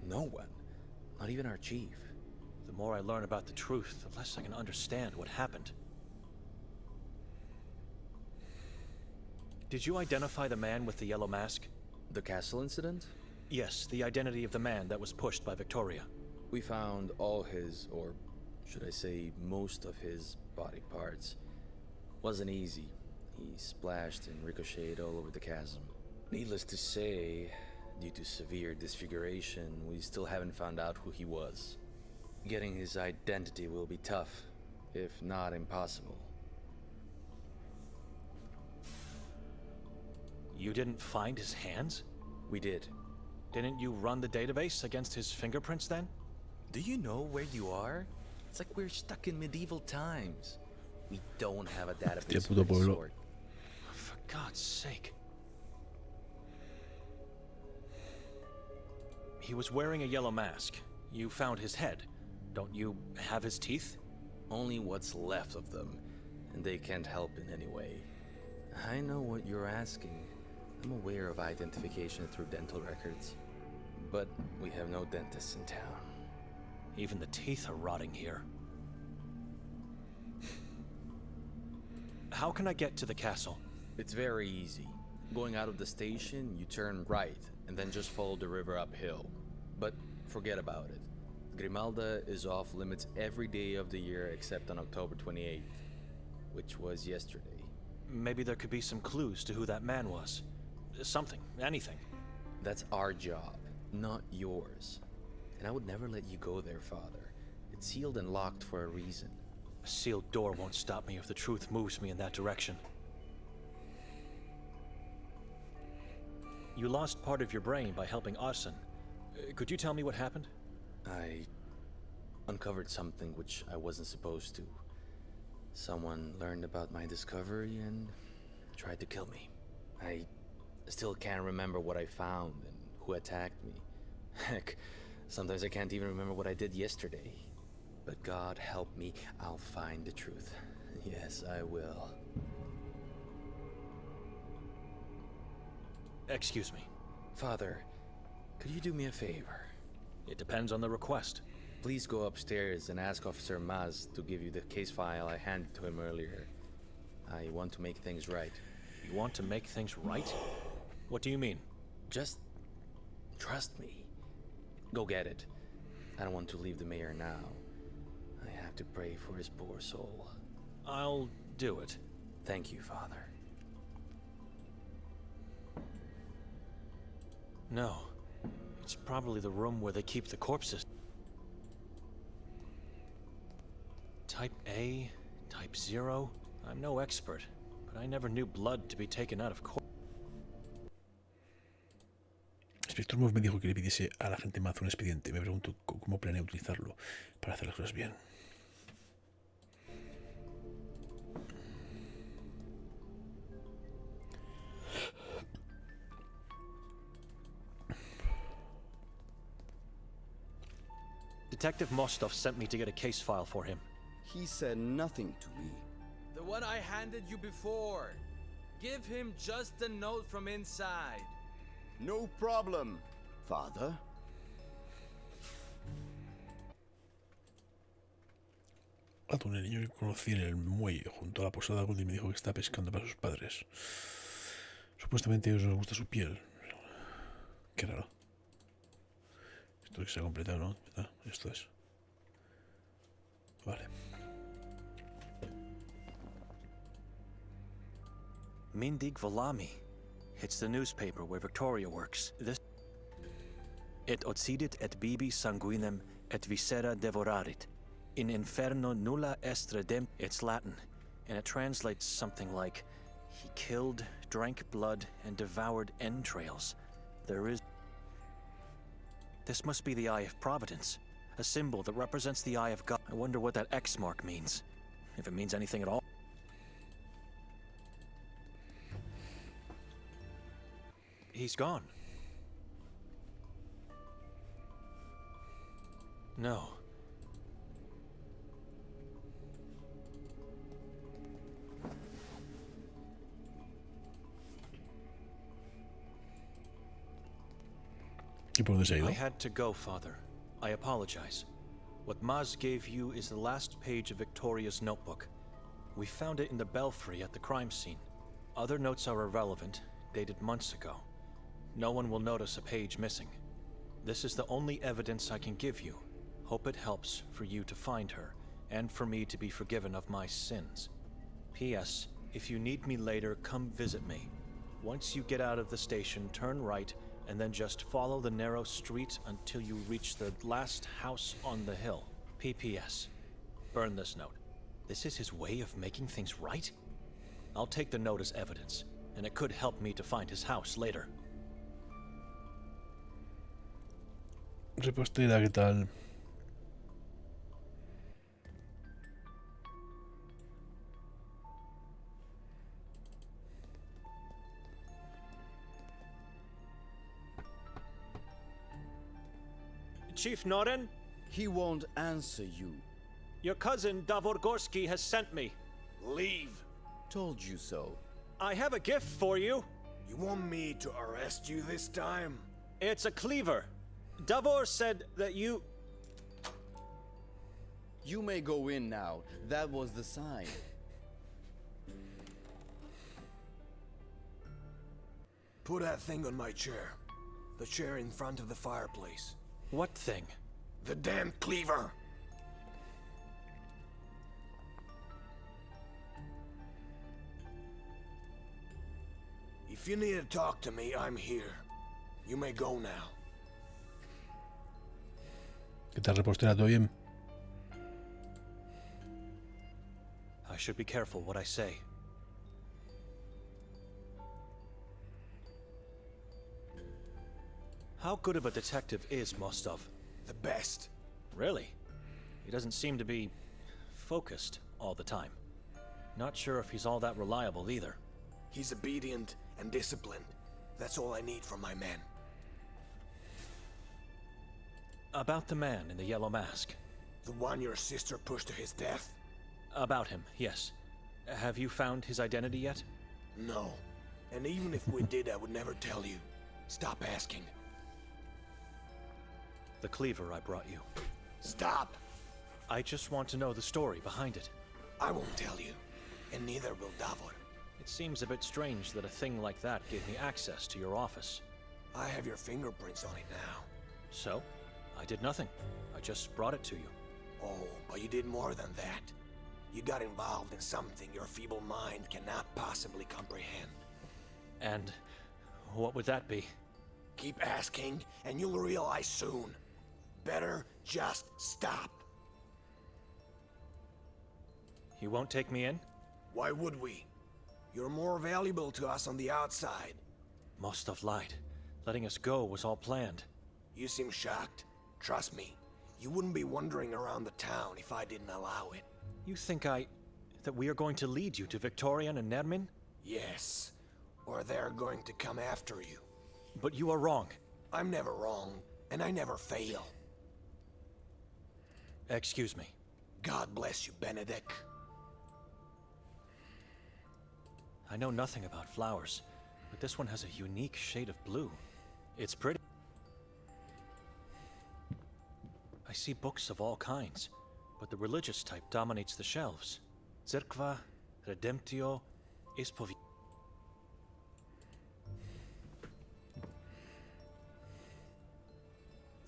No one. Not even our chief. The more I learn about the truth, the less I can understand what happened. Did you identify the man with the yellow mask? The castle incident? Yes, the identity of the man that was pushed by Victoria. We found all his, or should I say most of his, body parts. Wasn't easy. He splashed and ricocheted all over the chasm. Needless to say, due to severe disfiguration, we still haven't found out who he was. Getting his identity will be tough, if not impossible. You didn't find his hands? We did. Didn't you run the database against his fingerprints then? Do you know where you are? It's like we're stuck in medieval times. We don't have a database of any sort. For God's sake. He was wearing a yellow mask. You found his head. Don't you have his teeth? Only what's left of them, and they can't help in any way. I know what you're asking. I'm aware of identification through dental records, but we have no dentists in town. Even the teeth are rotting here. How can I get to the castle? It's very easy. Going out of the station, you turn right, and then just follow the river uphill. But forget about it. Grimalda is off limits every day of the year except on October 28th, which was yesterday. Maybe there could be some clues to who that man was. Something, anything. That's our job, not yours. And I would never let you go there, Father. It's sealed and locked for a reason. A sealed door won't stop me if the truth moves me in that direction. You lost part of your brain by helping Arsen. Could you tell me what happened? I uncovered something which I wasn't supposed to. Someone learned about my discovery and tried to kill me. I still can't remember what I found and who attacked me. Heck, sometimes I can't even remember what I did yesterday. But God help me, I'll find the truth. Yes, I will. Excuse me. Father, could you do me a favor? It depends on the request. Please go upstairs and ask Officer Maz to give you the case file I handed to him earlier. I want to make things right. You want to make things right? What do you mean? Just trust me. Go get it. I don't want to leave the mayor now. I have to pray for his poor soul. I'll do it. Thank you, Father. No. It's probably the room where they keep the corpses. Type A, type 0. I'm no expert, but I never knew blood to be taken out of corpse. Spectrumov me dijo que le pidiese a la gente más un expediente. Me pregunto cómo planea utilizarlo para hacer las cosas bien. Detective Mostov sent me to get a case file for him. He said nothing to me. The one I handed you before. Give him just a note from inside. No problem, Father. Un niño que conocí en el muelle junto a la posada Gold y me dijo que está pescando para sus padres. Supuestamente a ellos les gusta su piel. Qué raro. Esto que se ha completado, ¿no? Esto es. Vale. Mindig Volami. It's the newspaper where Victoria works. This... Et occidit et bibi sanguinem et viscera devorarit. In inferno nulla est redem. It's Latin, and it translates something like, he killed, drank blood, and devoured entrails. There is... This must be the Eye of Providence, a symbol that represents the Eye of God. I wonder what that X mark means, if it means anything at all. He's gone. No. ¿Y por dónde se ha ido? I had to go, Father. I apologize. What Maz gave you is the last page of Victoria's notebook. We found it in the belfry at the crime scene. Other notes are irrelevant, dated months ago. no one will notice a page missing. This is the only evidence I can give you. Hope it helps for you to find her, and for me to be forgiven of my sins. P.S. If you need me later, come visit me. Once you get out of the station, turn right, and then just follow the narrow street until you reach the last house on the hill. P.P.S. Burn this note. This is his way of making things right? I'll take the note as evidence, and it could help me to find his house later. Repostera, ¿qué tal? Chief Noren, He won't answer you. your cousin Davorgorsky has sent me. Leave. Told you so. I have a gift for you. You want me to arrest you this time? It's a cleaver. Davor said that you... You may go in now. That was the sign. Put that thing on my chair. The chair in front of the fireplace. What thing? The damn cleaver! If you need to talk to me, I'm here. You may go now. ¿Qué tal, repostera? ¿Todo bien? I should be careful what I say. How good of a detective is Mostov? The best. Really? He doesn't seem to be focused all the time. Not sure if he's all that reliable either. He's obedient and disciplined. That's all I need from my men. About the man in the yellow mask. The one your sister pushed to his death? About him, yes. Have you found his identity yet? No. And even if we did, I would never tell you. Stop asking. The cleaver I brought you. Stop! I just want to know the story behind it. I won't tell you. And neither will Davor. It seems a bit strange that a thing like that gave me access to your office. I have your fingerprints on it now. So, I did nothing. I just brought it to you. Oh, but you did more than that. You got involved in something your feeble mind cannot possibly comprehend. And what would that be? Keep asking, and you'll realize soon. Better just stop. You won't take me in? Why would we? You're more valuable to us on the outside. Mostov lied. Letting us go was all planned. You seem shocked. Trust me, you wouldn't be wandering around the town if I didn't allow it. You think that we are going to lead you to Victorian and Nermin? Yes, or they're going to come after you. But you are wrong. I'm never wrong, and I never fail. Excuse me. God bless you, Benedict. I know nothing about flowers, but this one has a unique shade of blue. It's pretty. I see books of all kinds, but the religious type dominates the shelves. Cerkva, Redemptio, Ispovi.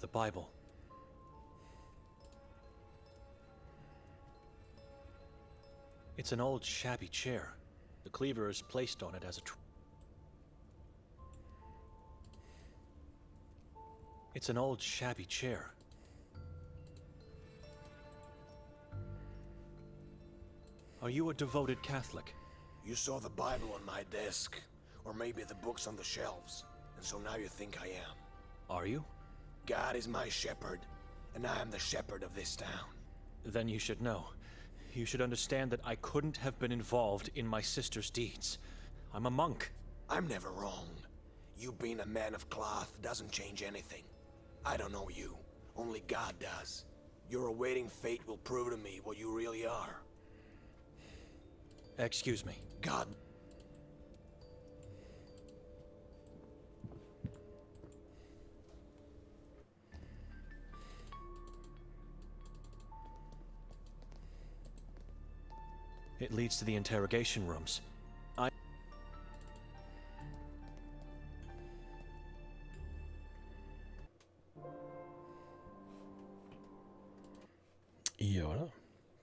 The Bible. It's an old shabby chair. The cleaver is placed on it as a It's an old shabby chair. Are you a devoted Catholic? You saw the Bible on my desk, or maybe the books on the shelves, and so now you think I am. Are you? God is my shepherd, and I am the shepherd of this town. Then you should know. You should understand that I couldn't have been involved in my sister's deeds. I'm a monk. I'm never wrong. You being a man of cloth doesn't change anything. I don't know you. Only God does. Your awaiting fate will prove to me what you really are. Excuse me. God. It leads to the interrogation rooms.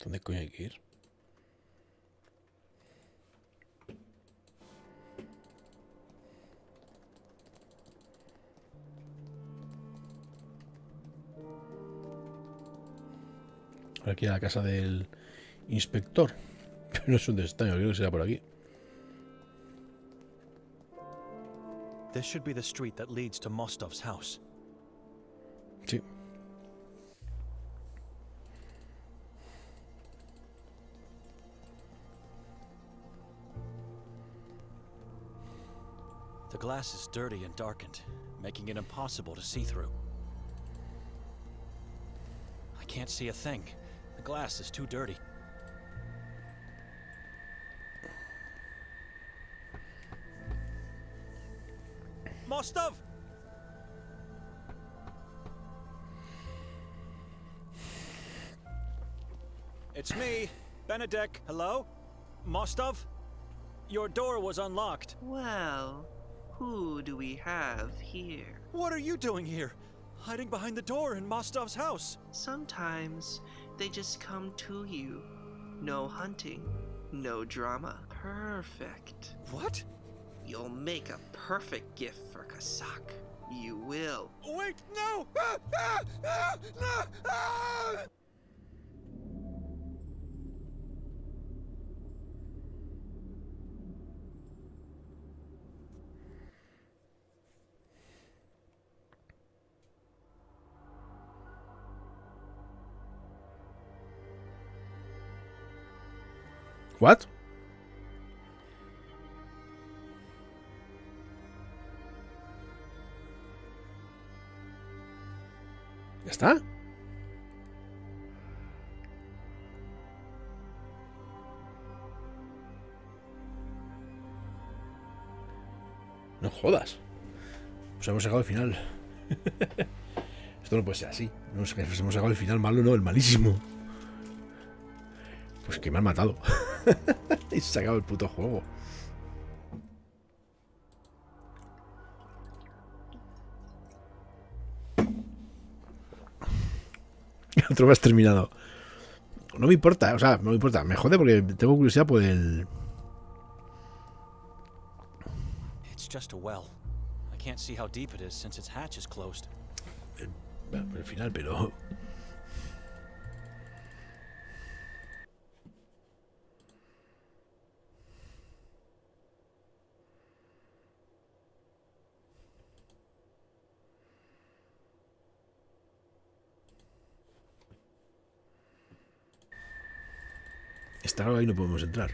¿Dónde coño hay que ir? Aquí a la casa del inspector. Pero no es un destaño, creo que será por aquí. This should be the street that leads to Mostov's house. Sí. The glass is dirty and darkened, making it impossible to see through. I can't see a thing. The glass is too dirty. Mostov! It's me, Benedek. Hello? Mostov? Your door was unlocked. Well, who do we have here? What are you doing here? Hiding behind the door in Mostov's house. Sometimes they just come to you. No hunting, no drama. Perfect. What? You'll make a perfect gift for Kasak. You will. Wait, no! No! ¿What? ¿Ya está? No jodas. Pues hemos llegado al final. Esto no puede ser así. No, es que hemos llegado al final malo, no, el malísimo. Pues que me han matado. Y se ha acabado el puto juego. Otro más terminado. No me importa, o sea, no me importa. Me jode porque tengo curiosidad por el... It's just a well. I can't see how deep it is since its hatch is closed. El final, pero... Está ahí, no podemos entrar.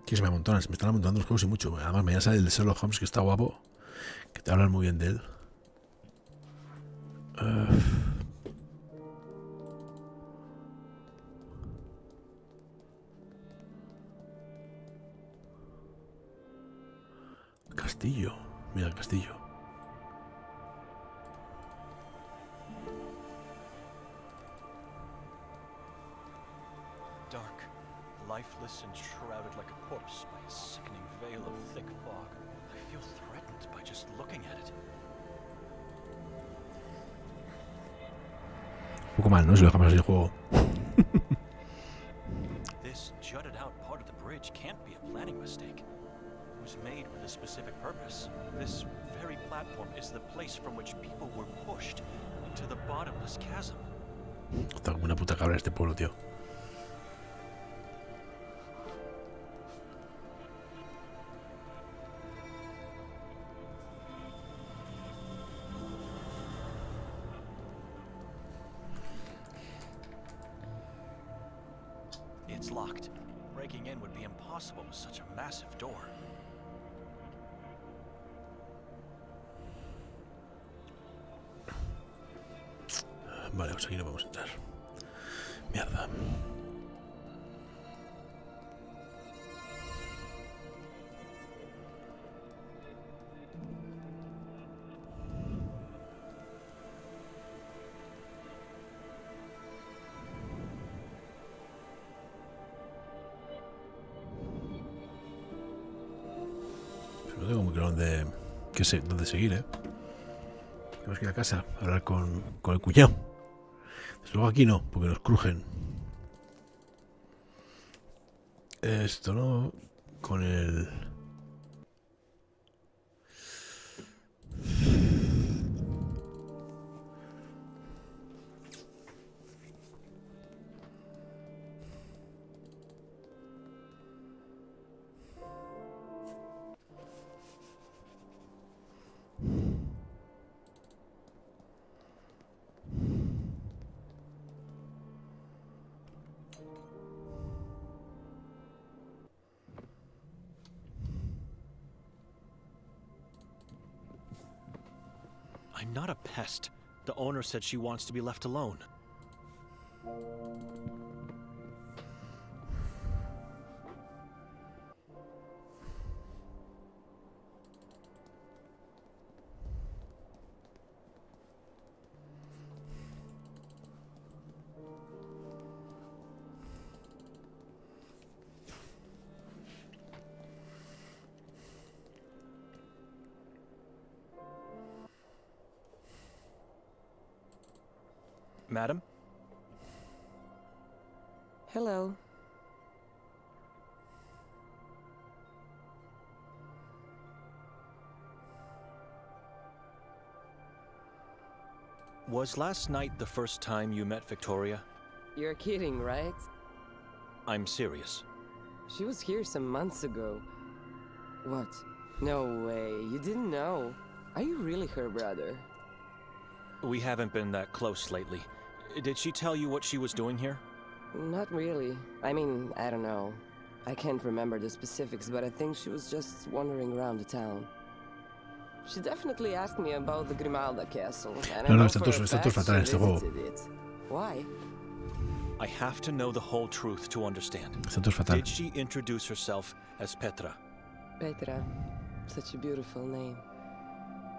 Que se me amontonan, se me están amontando los juegos y mucho. Además, mañana sale el de Sherlock Holmes, que está guapo. Que te hablan muy bien de él. Castillo. Mira el castillo. Dark, lifeless and shrouded like a corpse by a sickening veil of thick fog. I feel threatened by just looking at it. Un poco mal, ¿no? Si lo dejamos así el juego. This jutted out part of the bridge can't be a planning mistake. It was made with a specific purpose. This very platform is the place from which people were pushed into the bottomless chasm. Está como una puta cabra este pueblo, tío. It's locked. Breaking in would be impossible with such a massive door. Vale, pues aquí no podemos entrar. Mierda. Pero no tengo muy claro dónde seguir, Tenemos que ir a casa a hablar con el cuñado. Desde luego aquí no, porque nos crujen. Esto no. Con el... I'm not a pest. The owner said she wants to be left alone. Madam? Hello. Was last night the first time you met Victoria? You're kidding, right? I'm serious. She was here some months ago. What? No way, you didn't know. Are you really her brother? We haven't been that close lately. Did she tell you what she was doing here? Not really. I mean, I don't know. I can't remember the specifics, but I think she was just wandering around the town. She definitely asked me about the Grimalda castle, and I know for a fact she visited it. Why? I have to know the whole truth to understand. Did she introduce herself as Petra? Petra. Such a beautiful name.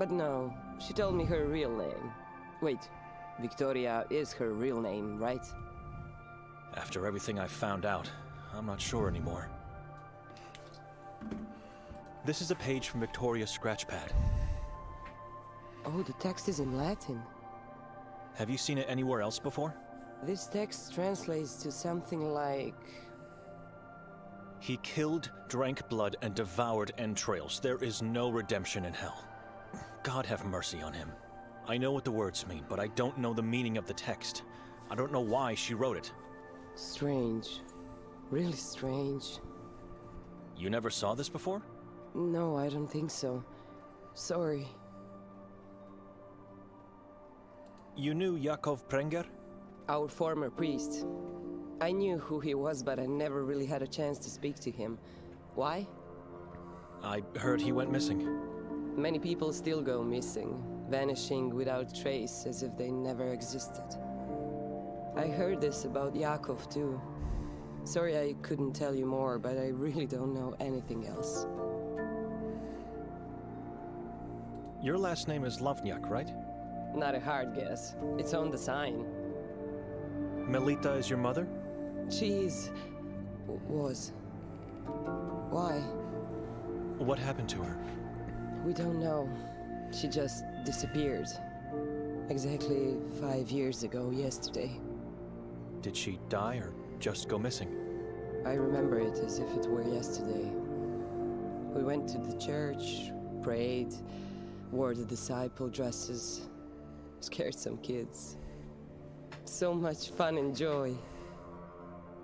But no, she told me her real name. Wait, Victoria is her real name, right? After everything I've found out, I'm not sure anymore. This is a page from Victoria's scratchpad. Oh, the text is in Latin. Have you seen it anywhere else before? This text translates to something like... He killed, drank blood, and devoured entrails. There is no redemption in hell. God have mercy on him. I know what the words mean, but I don't know the meaning of the text. I don't know why she wrote it. Strange. Really strange. You never saw this before? No, I don't think so. Sorry. You knew Jakov Prenger? Our former priest. I knew who he was, but I never really had a chance to speak to him. Why? I heard he went missing. Many people still go missing, vanishing without trace, as if they never existed. I heard this about Yakov too. Sorry I couldn't tell you more, but I really don't know anything else. Your last name is Lovnyak, right? Not a hard guess. It's on the sign. Melita is your mother? She is... was. Why? What happened to her? We don't know. She just disappeared. Exactly 5 years ago yesterday. Did she die or just go missing? I remember it as if it were yesterday. We went to the church, prayed, wore the disciple dresses, scared some kids. So much fun and joy.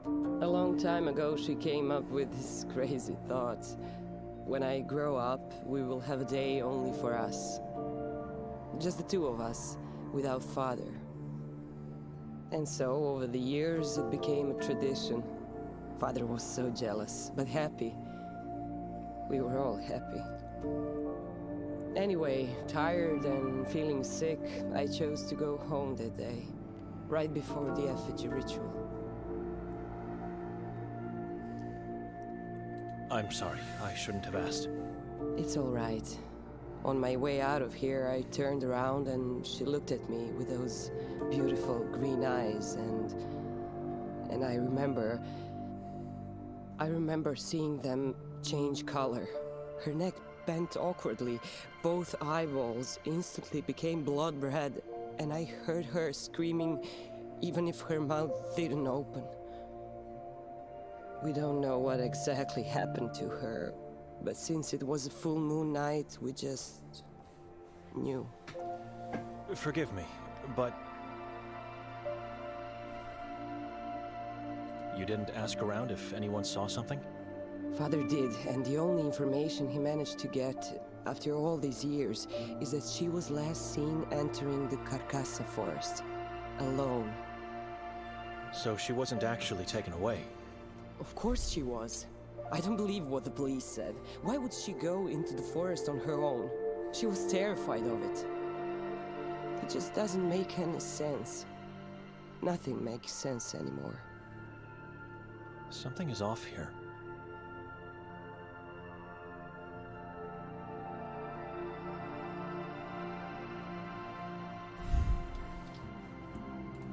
A long time ago she came up with this crazy thought. When I grow up, we will have a day only for us. Just the two of us, without father. And so, over the years, it became a tradition. Father was so jealous, but happy. We were all happy. Anyway, tired and feeling sick, I chose to go home that day, right before the effigy ritual. I'm sorry, I shouldn't have asked. It's all right. On my way out of here, I turned around and she looked at me with those beautiful green eyes, and I remember seeing them change color. Her neck bent awkwardly. Both eyeballs instantly became blood red, and I heard her screaming even if her mouth didn't open. We don't know what exactly happened to her, but since it was a full moon night, we just knew. Forgive me, but you didn't ask around if anyone saw something? Father did, and the only information he managed to get after all these years is that she was last seen entering the Carcassa forest, alone. So she wasn't actually taken away? Of course she was. I don't believe what the police said. Why would she go into the forest on her own? She was terrified of it. It just doesn't make any sense. Nothing makes sense anymore. Something is off here.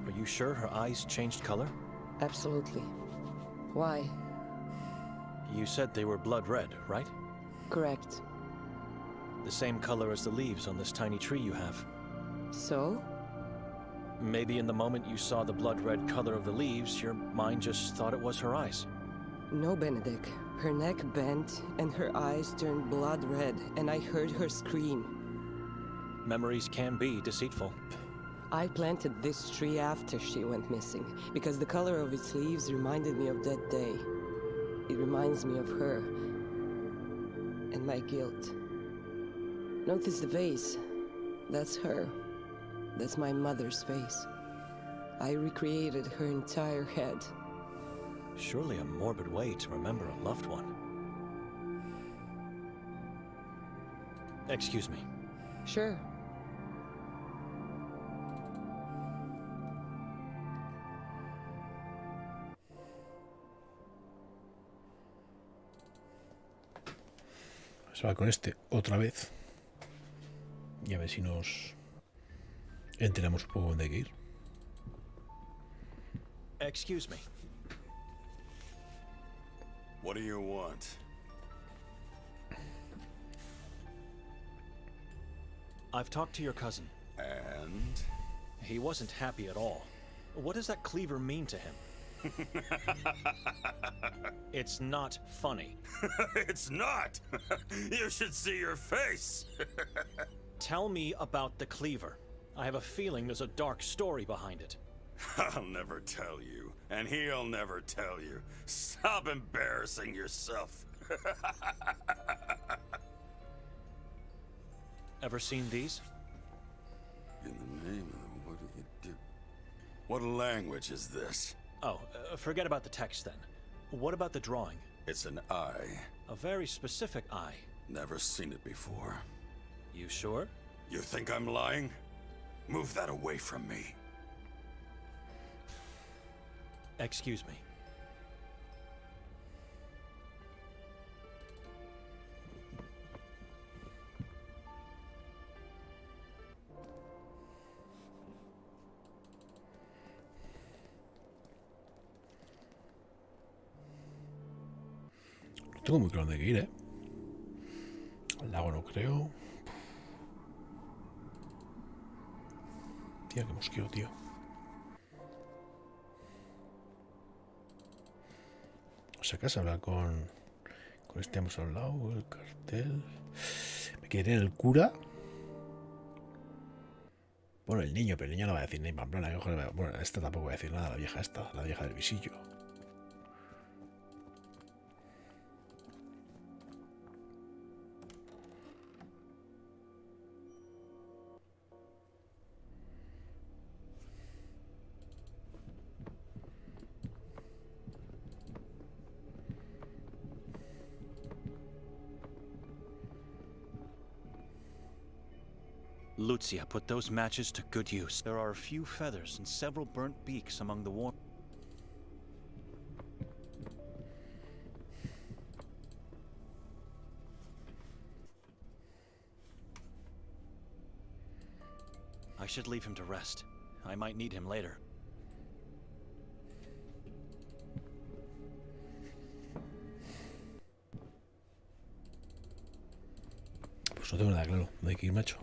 Are you sure her eyes changed color? Absolutely. Why? You said they were blood red, right? Correct. The same color as the leaves on this tiny tree you have. So? Maybe in the moment you saw the blood red color of the leaves, your mind just thought it was her eyes. No, Benedict. Her neck bent and her eyes turned blood red, and I heard her scream. Memories can be deceitful. I planted this tree after she went missing, because the color of its leaves reminded me of that day. It reminds me of her and my guilt. Notice the vase. That's her. That's my mother's face. I recreated her entire head. Surely a morbid way to remember a loved one. Excuse me. Sure. Se va con este otra vez. Y a ver si nos enteramos un poco dónde hay que ir. Excuse me. What do you want? I've talked to your cousin. And? He wasn't happy at all. What does that cleaver mean to him? It's not funny. It's not! You should see your face! Tell me about the cleaver. I have a feeling there's a dark story behind it. I'll never tell you, and he'll never tell you. Stop embarrassing yourself. Ever seen these? In the name of what do you do? What language is this? Oh, forget about the text then. What about the drawing? It's an eye. A very specific eye. Never seen it before. You sure? You think I'm lying? Move that away from me. Excuse me. No tengo muy claro dónde hay que ir, ¿eh? Al lago no creo. Tía, qué mosqueo, tío. O sea, acá se habla con este hemos hablado, el cartel. Me quiere el cura. Bueno, el niño, pero el niño no va a decir ni Pamplona. Bueno, esta tampoco va a decir nada, la vieja esta, la vieja del visillo. Lucia put those matches to good use. There are a few feathers and several burnt beaks among the warm... I should leave him to rest. I might need him later. Pues no tengo nada claro. ¿Dónde hay que ir, macho?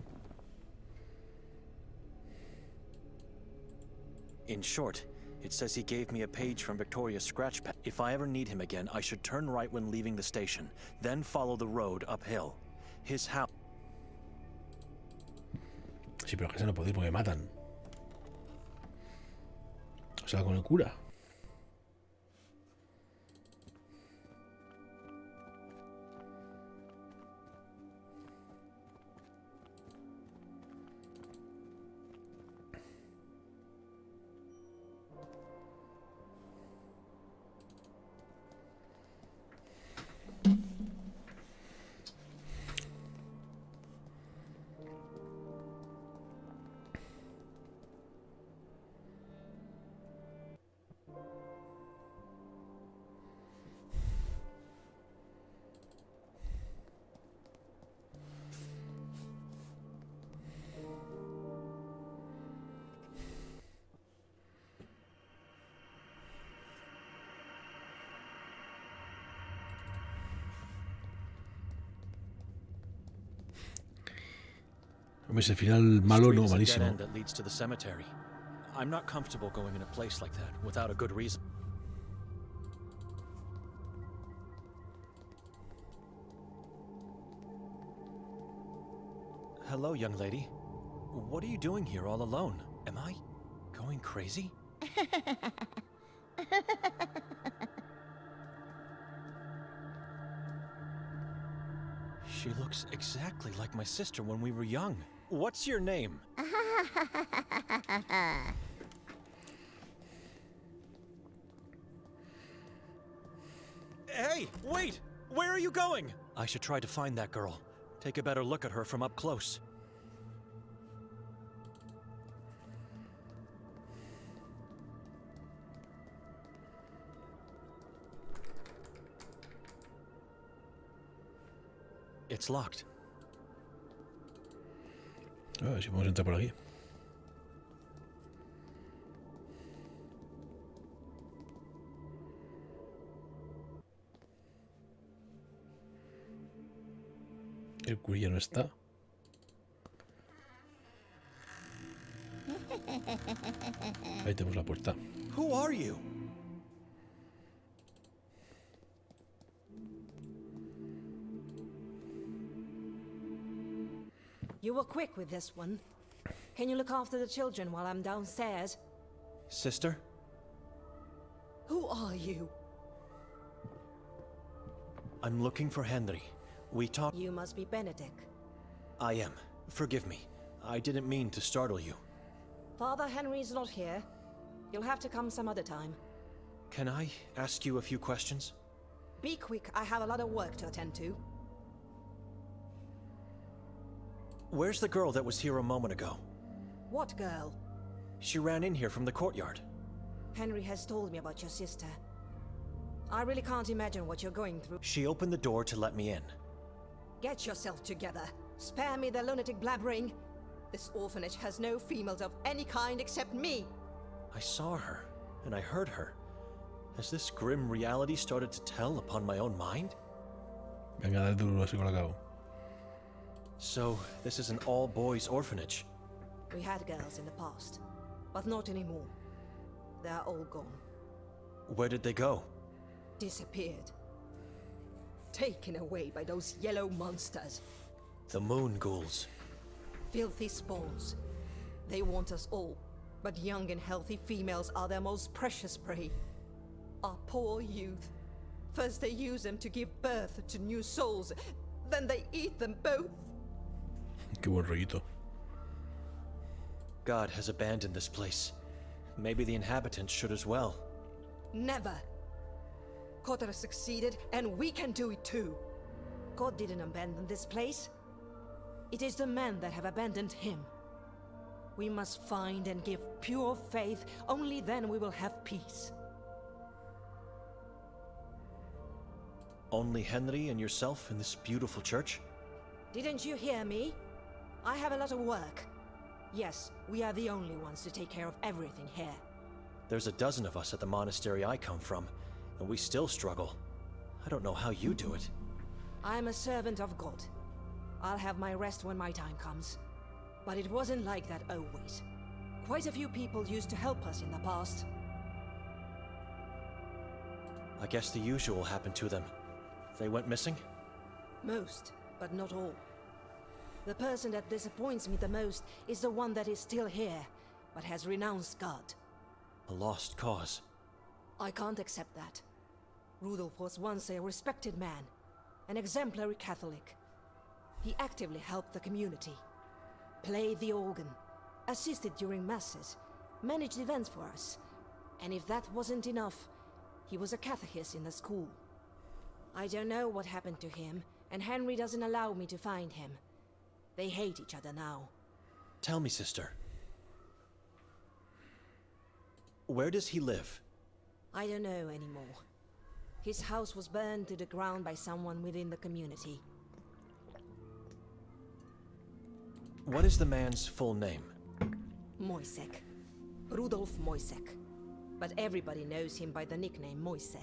In short, it says he gave me a page from Victoria's scratch pad. If I ever need him again, I should turn right when leaving the station, then follow the road uphill. His house. Sí, pero que se no puedo ir porque me matan. O sea, con el cura. Ese final malo, no, malísimo. That leads to the cemetery. I'm not comfortable going in a place like that without a good reason. Hello, young lady. What are you doing here all alone? Am I going crazy? She looks exactly like my sister when we were young. What's your name? Hey, wait! Where are you going? I should try to find that girl. Take a better look at her from up close. It's locked. A ver si podemos entrar por aquí. El curilla no está. Ahí tenemos la puerta. Who are you? You were quick with this one. Can you look after the children while I'm downstairs? Sister? Who are you? I'm looking for Henry. We talked. You must be Benedict. I am. Forgive me. I didn't mean to startle you. Father Henry's not here. You'll have to come some other time. Can I ask you a few questions? Be quick, I have a lot of work to attend to. Where's the girl that was here a moment ago? What girl? She ran in here from the courtyard. Henry has told me about your sister. I really can't imagine what you're going through. She opened the door to let me in. Get yourself together. Spare me the lunatic blabbering. This orphanage has no females of any kind except me. I saw her, and I heard her. Has this grim reality started to tell upon my own mind? Venga, dale duro así con la cabo. So, this is an all-boys orphanage. We had girls in the past, but not anymore. They're all gone. Where did they go? Disappeared. Taken away by those yellow monsters. The moon ghouls. Filthy spawns. They want us all, but young and healthy females are their most precious prey. Our poor youth. First they use them to give birth to new souls, then they eat them both. Qué buen rollito. God has abandoned this place. Maybe the inhabitants should as well. Never. Kotar succeeded, and we can do it too. God didn't abandon this place. It is the men that have abandoned him. We must find and give pure faith, only then we will have peace. Only Henry and yourself in this beautiful church? Didn't you hear me? I have a lot of work. Yes, we are the only ones to take care of everything here. There's a dozen of us at the monastery I come from, and we still struggle. I don't know how you do it. I am a servant of God. I'll have my rest when my time comes. But it wasn't like that always. Quite a few people used to help us in the past. I guess the usual happened to them. They went missing? Most, but not all. The person that disappoints me the most is the one that is still here, but has renounced God. A lost cause. I can't accept that. Rudolf was once a respected man, an exemplary Catholic. He actively helped the community, played the organ, assisted during masses, managed events for us. And if that wasn't enough, he was a catechist in the school. I don't know what happened to him, and Henry doesn't allow me to find him. They hate each other now. Tell me, sister. Where does he live? I don't know anymore. His house was burned to the ground by someone within the community. What is the man's full name? Moisek. Rudolf Moisek. But everybody knows him by the nickname Moise.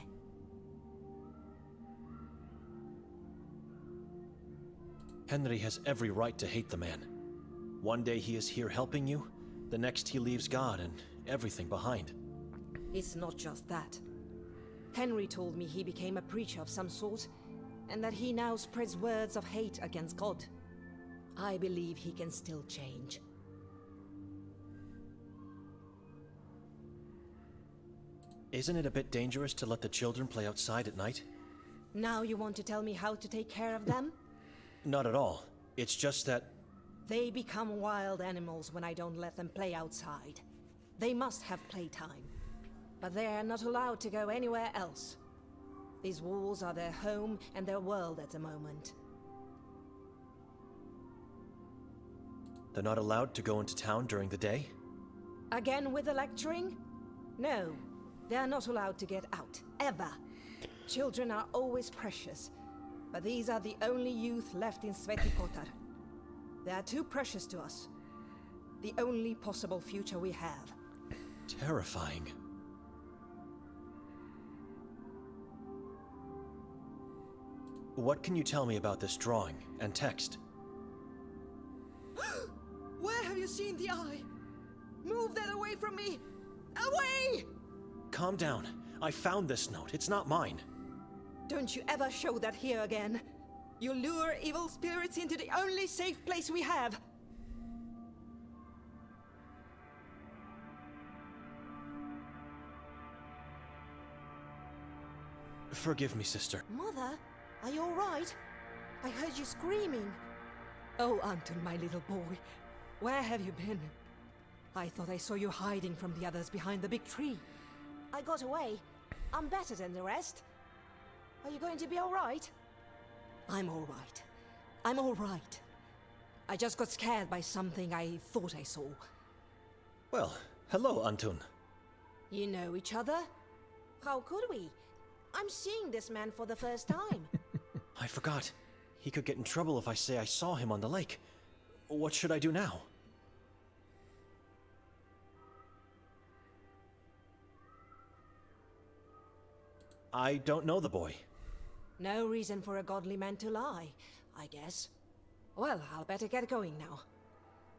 Henry has every right to hate the man. One day he is here helping you, the next he leaves God and everything behind. It's not just that. Henry told me he became a preacher of some sort, and that he now spreads words of hate against God. I believe he can still change. Isn't it a bit dangerous to let the children play outside at night? Now you want to tell me how to take care of them? Not at all. It's just that... They become wild animals when I don't let them play outside. They must have playtime. But they are not allowed to go anywhere else. These walls are their home and their world at the moment. They're not allowed to go into town during the day? Again with the lecturing? No, they are not allowed to get out, ever. Children are always precious, but these are the only youth left in Sveti Kotar. They are too precious to us. The only possible future we have. Terrifying. What can you tell me about this drawing and text? Where have you seen the eye? Move that away from me! Away! Calm down. I found this note. It's not mine. Don't you ever show that here again. You lure evil spirits into the only safe place we have. Forgive me, sister. Mother, are you all right? I heard you screaming. Oh, Anton, my little boy. Where have you been? I thought I saw you hiding from the others behind the big tree. I got away. I'm better than the rest. Are you going to be all right? I'm all right. I'm all right. I just got scared by something I thought I saw. Well, hello, Anton. You know each other? How could we? I'm seeing this man for the first time. I forgot. He could get in trouble if I say I saw him on the lake. What should I do now? I don't know the boy. No reason for a godly man to lie, I guess. Well, I'll better get going now.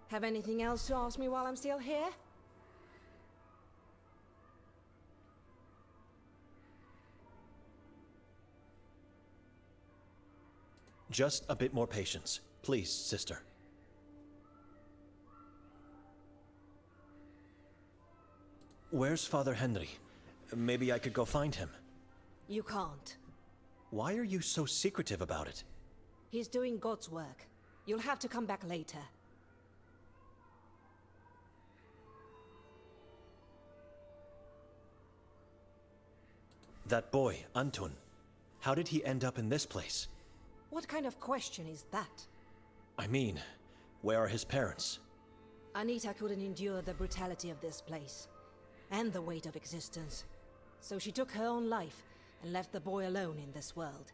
Have anything else to ask me while I'm still here? Just a bit more patience. Please, sister. Where's Father Henry? Maybe I could go find him. You can't. Why are you so secretive about it? He's doing God's work. You'll have to come back later. That boy, Anton. How did he end up in this place? What kind of question is that? I mean, where are his parents? Anita couldn't endure the brutality of this place, and the weight of existence. So she took her own life and left the boy alone in this world.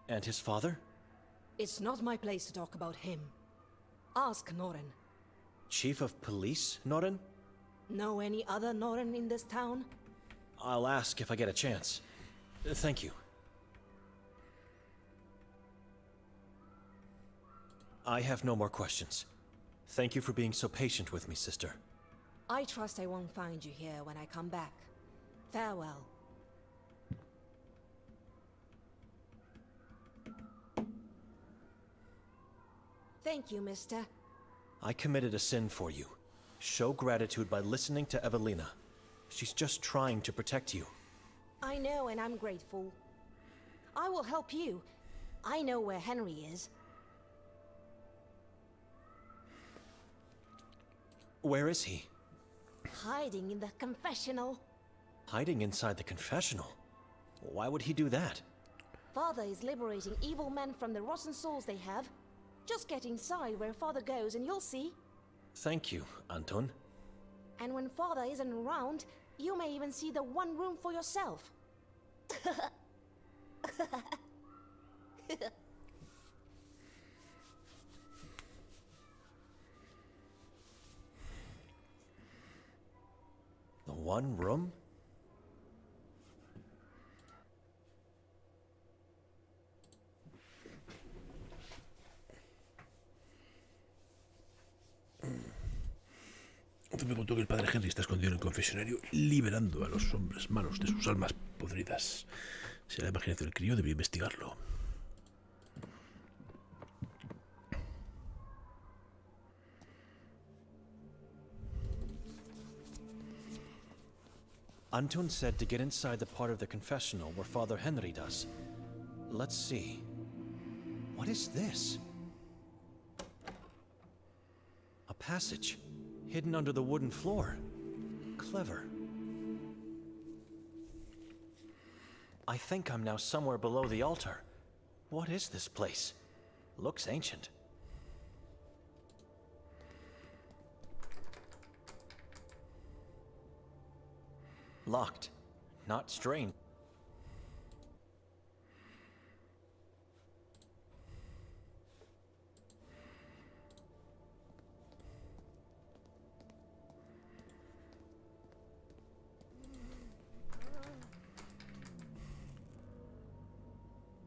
And his father? It's not my place to talk about him. Ask Noren. Chief of Police, Noren? Know any other Noren in this town? I'll ask if I get a chance. Thank you. I have no more questions. Thank you for being so patient with me, sister. I trust I won't find you here when I come back. Farewell. Thank you, mister. I committed a sin for you. Show gratitude by listening to Evelina. She's just trying to protect you. I know, and I'm grateful. I will help you. I know where Henry is. Where is he? Hiding in the confessional. Hiding inside the confessional? Why would he do that? Father is liberating evil men from the rotten souls they have. Just get inside where Father goes and you'll see. Thank you, Anton. And when Father isn't around, you may even see the one room for yourself. The one room? Entonces me contó que el padre Henry está escondido en el confesionario, liberando a los hombres malos de sus almas podridas. Si la imaginación del crío, debía investigarlo. Anton said to get inside the part of the confessional where Father Henry does. Let's see. What is this? A passage, hidden under the wooden floor. Clever. I think I'm now somewhere below the altar. What is this place? Looks ancient. Locked. Not strange.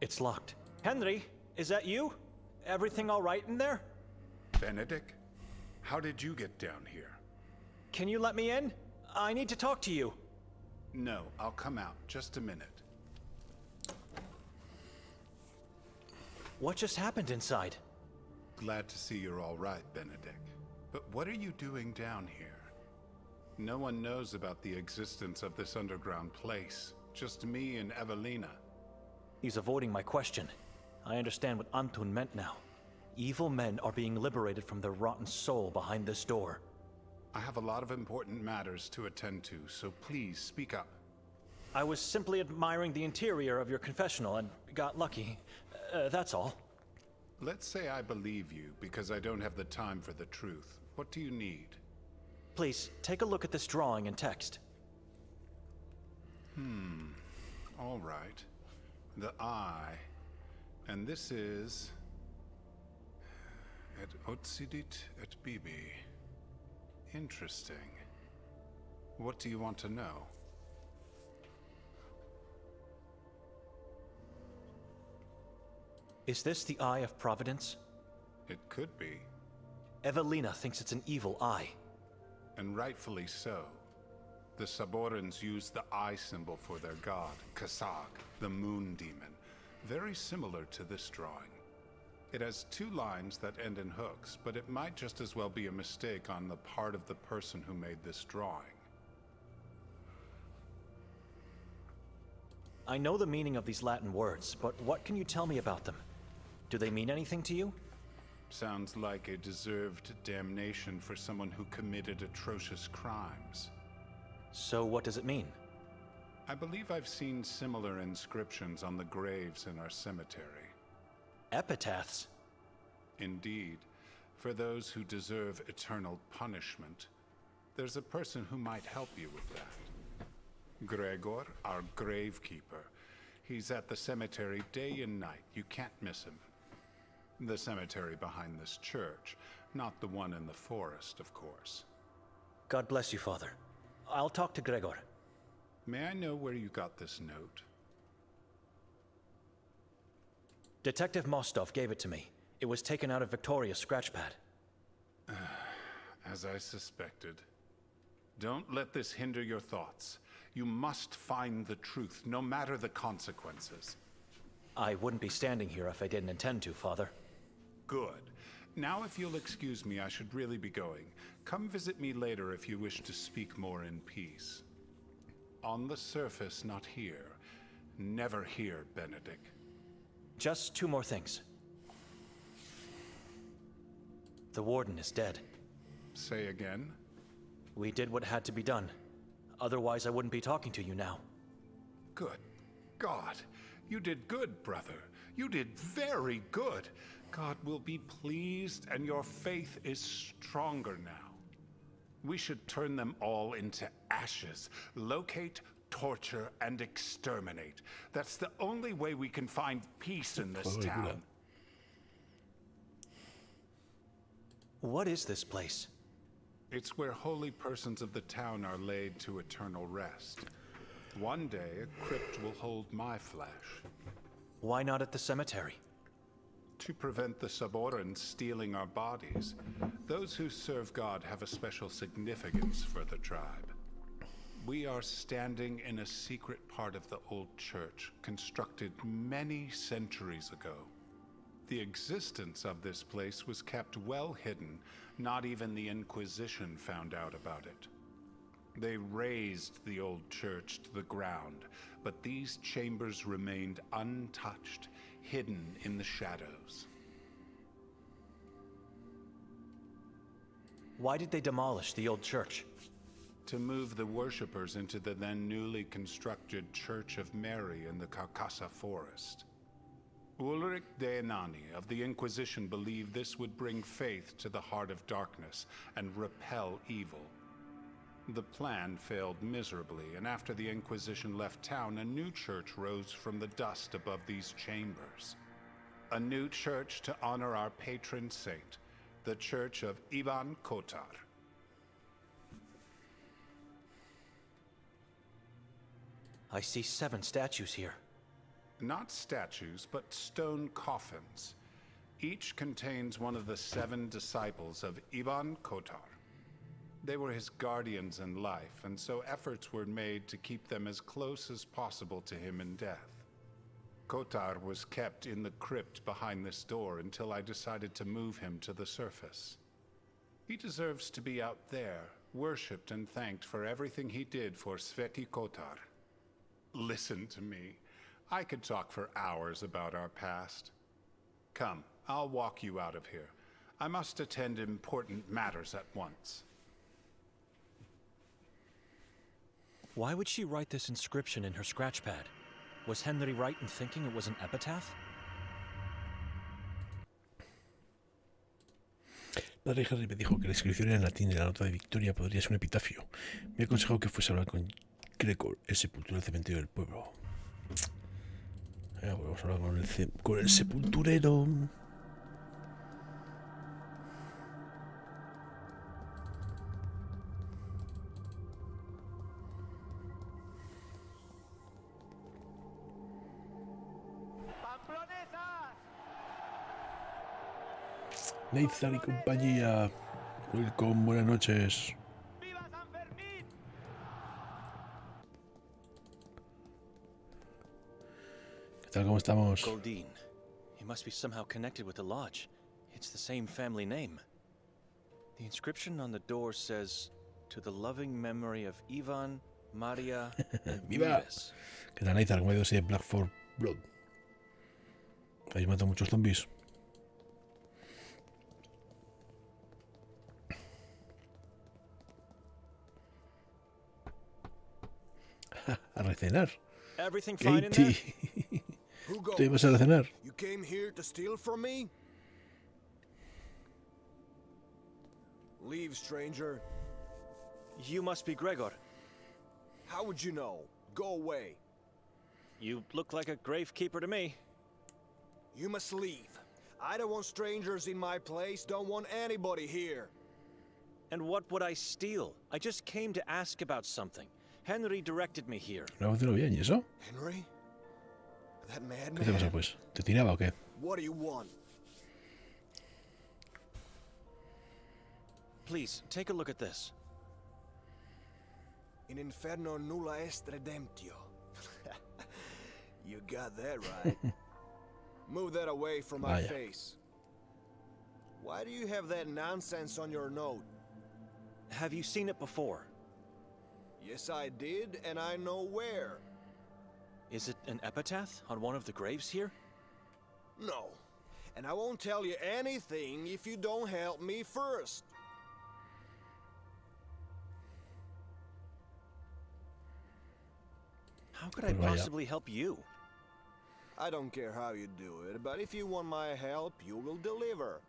It's locked. Henry, is that you? Everything all right in there? Benedict, how did you get down here? Can you let me in? I need to talk to you. No, I'll come out. Just a minute. What just happened inside? Glad to see you're all right, Benedict. But what are you doing down here? No one knows about the existence of this underground place. Just me and Evelina. He's avoiding my question. I understand what Anton meant now. Evil men are being liberated from their rotten soul behind this door. I have a lot of important matters to attend to, so please speak up. I was simply admiring the interior of your confessional and got lucky. That's all. Let's say I believe you because I don't have the time for the truth. What do you need? Please, take a look at this drawing and text. All right. The eye. And this is... Et occidit et bibi. Interesting. What do you want to know? Is this the Eye of Providence? It could be. Evelina thinks it's an evil eye. And rightfully so. The Saborans use the eye symbol for their god, Kasag, the moon demon. Very similar to this drawing. It has two lines that end in hooks, but it might just as well be a mistake on the part of the person who made this drawing. I know the meaning of these Latin words, but what can you tell me about them? Do they mean anything to you? Sounds like a deserved damnation for someone who committed atrocious crimes. So what does it mean? I believe I've seen similar inscriptions on the graves in our cemetery. Epitaphs? Indeed. For those who deserve eternal punishment. There's a person who might help you with that. Gregor, our gravekeeper. He's at the cemetery day and night. You can't miss him. The cemetery behind this church, not the one in the forest, of course. God bless you, Father. I'll talk to Gregor. May I know where you got this note? Detective Mostov gave it to me. It was taken out of Victoria's scratchpad. As I suspected. Don't let this hinder your thoughts. You must find the truth, no matter the consequences. I wouldn't be standing here if I didn't intend to, Father. Good. Now, if you'll excuse me, I should really be going. Come visit me later if you wish to speak more in peace. On the surface, not here. Never here, Benedict. Just 2 more things. The warden is dead. Say again? We did what had to be done. Otherwise, I wouldn't be talking to you now. Good God. You did good, brother. You did very good. God will be pleased, and your faith is stronger now. We should turn them all into ashes. Locate, torture, and exterminate. That's the only way we can find peace in this town. What is this place? It's where holy persons of the town are laid to eternal rest. One day, a crypt will hold my flesh. Why not at the cemetery? To prevent the Saborans stealing our bodies. Those who serve God have a special significance for the tribe. We are standing in a secret part of the old church, constructed many centuries ago. The existence of this place was kept well hidden. Not even the Inquisition found out about it. They razed the old church to the ground, but these chambers remained untouched, hidden in the shadows. Why did they demolish the old church? To move the worshippers into the then newly constructed Church of Mary in the Carcassa forest. Ulrich de Enani of the Inquisition believed this would bring faith to the heart of darkness and repel evil. The plan failed miserably, and after the Inquisition left town, a new church rose from the dust above these chambers. A new church to honor our patron saint, the Church of Ivan Kotar. I see 7 statues here. Not statues, but stone coffins. Each contains one of the 7 disciples of Ivan Kotar. They were his guardians in life, and so efforts were made to keep them as close as possible to him in death. Kotar was kept in the crypt behind this door until I decided to move him to the surface. He deserves to be out there, worshipped and thanked for everything he did for Sveti Kotar. Listen to me. I could talk for hours about our past. Come, I'll walk you out of here. I must attend important matters at once. Why would she write this inscription in her scratchpad? Was Henry right in thinking it was an epitaph? Padre Harry me dijo que la inscripción en latín de la nota de victoria podría ser un epitafio. Me ha aconsejado que fuese a hablar con Gregor, el sepulturero del cementerio del pueblo. Vamos a hablar con el sepulturero. Neizar y compañía. Welcome, buenas noches. ¿Qué tal? ¿Cómo estamos? Goldine. He must be somehow connected with the lodge. It's the same family name. The inscription on the door says, "To the loving memory of Ivan, Maria, and ¡Viva! Vives." ¿Qué tal, Neizar? ¿Cómo ha ido ese Black for Blood? ¿Habéis matado muchos zombies? A recenar. Everything fine in there? ¿Te ibas a recenar? You came here to steal from me? Leave, stranger. You must be Gregor. How would you know? Go away. You look like a gravekeeper to me. You must leave. I don't want strangers in my place, don't want anybody here. And what would I steal? I just came to ask about something. Henry directed me here. ¿No hacerlo bien y eso? Henry? That madman? ¿Qué te pasa pues? ¿Te tiraba o qué? What do you want? Please, take a look at this. In inferno nulla est redemptio. You got that right. Move that away from my Vaya. face. Why do you have that nonsense on your note? Have you seen it before? Yes, I did, and I know where. Is it an epitaph on one of the graves here? No. And I won't tell you anything if you don't help me first. How could I Vaya. possibly help you? I don't care how you do it, but if you want my help, you will deliver.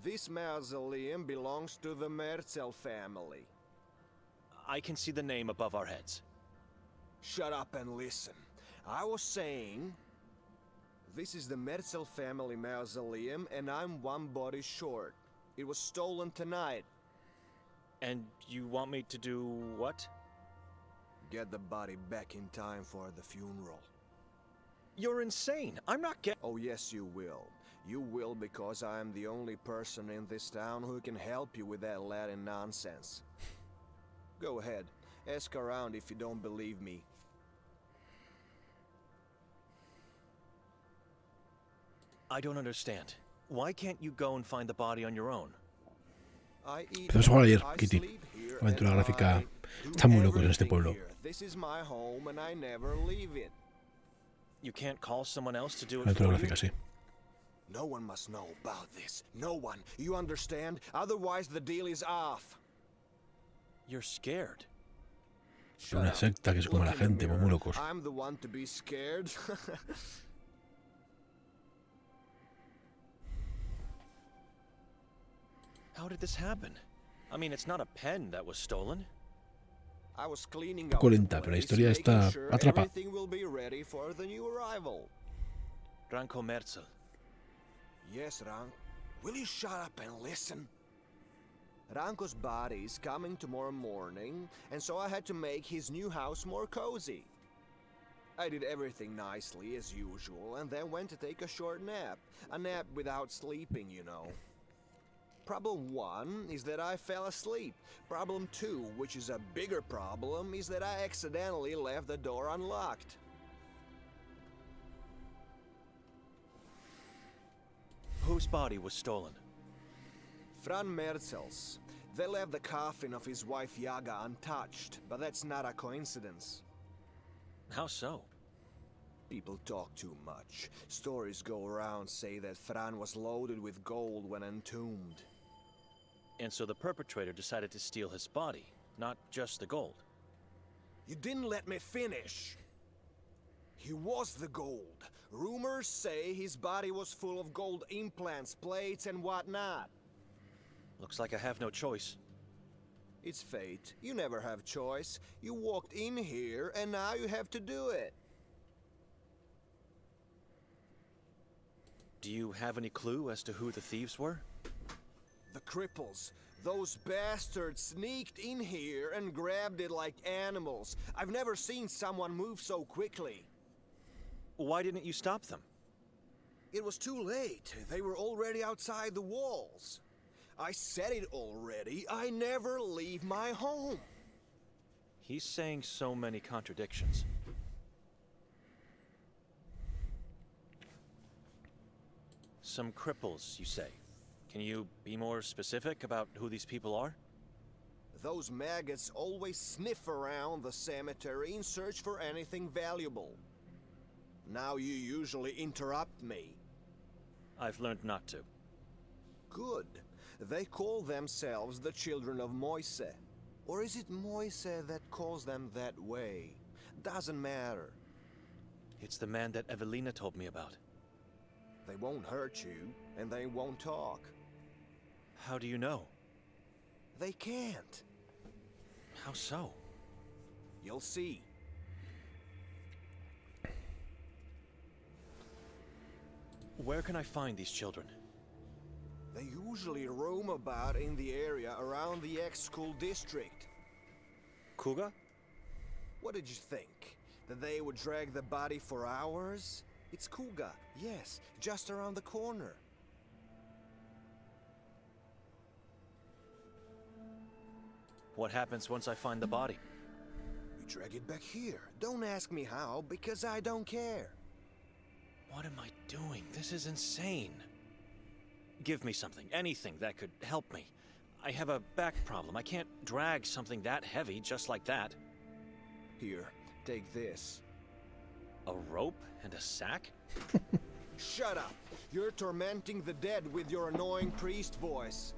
This mausoleum belongs to the Merzel family. I can see the name above our heads. Shut up and listen. I was saying, this is the Merzel family mausoleum, and I'm one body short. It was stolen tonight. And you want me to do what? Get the body back in time for the funeral. You're insane. I'm not Oh, yes, you will. You will because I am the only person in this town who can help you with that Latin nonsense. Go ahead. Ask around if you don't believe me. I don't understand. Why can't you go and find the body on your own? Empezamos a jugar ayer, Kitty. Aventura gráfica. Están muy locos en este pueblo. This is my home and I never leave it. You can't call someone else to do it Aventura for you? gráfica, sí. No one must know about this. No one. You understand? Otherwise the deal is off. You're scared. Una secta que se come a la gente, muy locos. I'm the one to be scared. How did this happen? I mean, it's not a pen that was stolen. I was cleaning Un poco up the lenta, pero la place, historia making está sure atrapa. everything will be ready for the new arrival. Ranko Merzel. Yes, Rank. Will you shut up and listen? Ranko's body is coming tomorrow morning, and so I had to make his new house more cozy. I did everything nicely, as usual, and then went to take a short nap. A nap without sleeping, you know. Problem 1 is that I fell asleep. Problem 2, which is a bigger problem, is that I accidentally left the door unlocked. Whose body was stolen? Fran Merzel's. They left the coffin of his wife Yaga untouched, but that's not a coincidence. How so? People talk too much. Stories go around say that Fran was loaded with gold when entombed. And so the perpetrator decided to steal his body, not just the gold. You didn't let me finish. He was the gold. Rumors say his body was full of gold implants, plates, and whatnot. Looks like I have no choice. It's fate. You never have choice. You walked in here, and now you have to do it. Do you have any clue as to who the thieves were? The cripples. Those bastards sneaked in here and grabbed it like animals. I've never seen someone move so quickly. Why didn't you stop them? It was too late. They were already outside the walls. I said it already. I never leave my home. He's saying so many contradictions. Some cripples, you say. Can you be more specific about who these people are? Those maggots always sniff around the cemetery in search for anything valuable. Now you usually interrupt me. I've learned not to. Good. They call themselves the children of Moise. Or is it Moise that calls them that way? Doesn't matter. It's the man that Evelina told me about. They won't hurt you, and they won't talk. How do you know? They can't. How so? You'll see. Where can I find these children? They usually roam about in the area around the ex-school district. Kuga? What did you think? That they would drag the body for hours? It's Kuga, yes, just around the corner. What happens once I find the body? You drag it back here. Don't ask me how, because I don't care. What am I doing? This is insane. Give me something, anything that could help me. I have a back problem. I can't drag something that heavy just like that. Here, take this. A rope and a sack? Shut up! You're tormenting the dead with your annoying priest voice.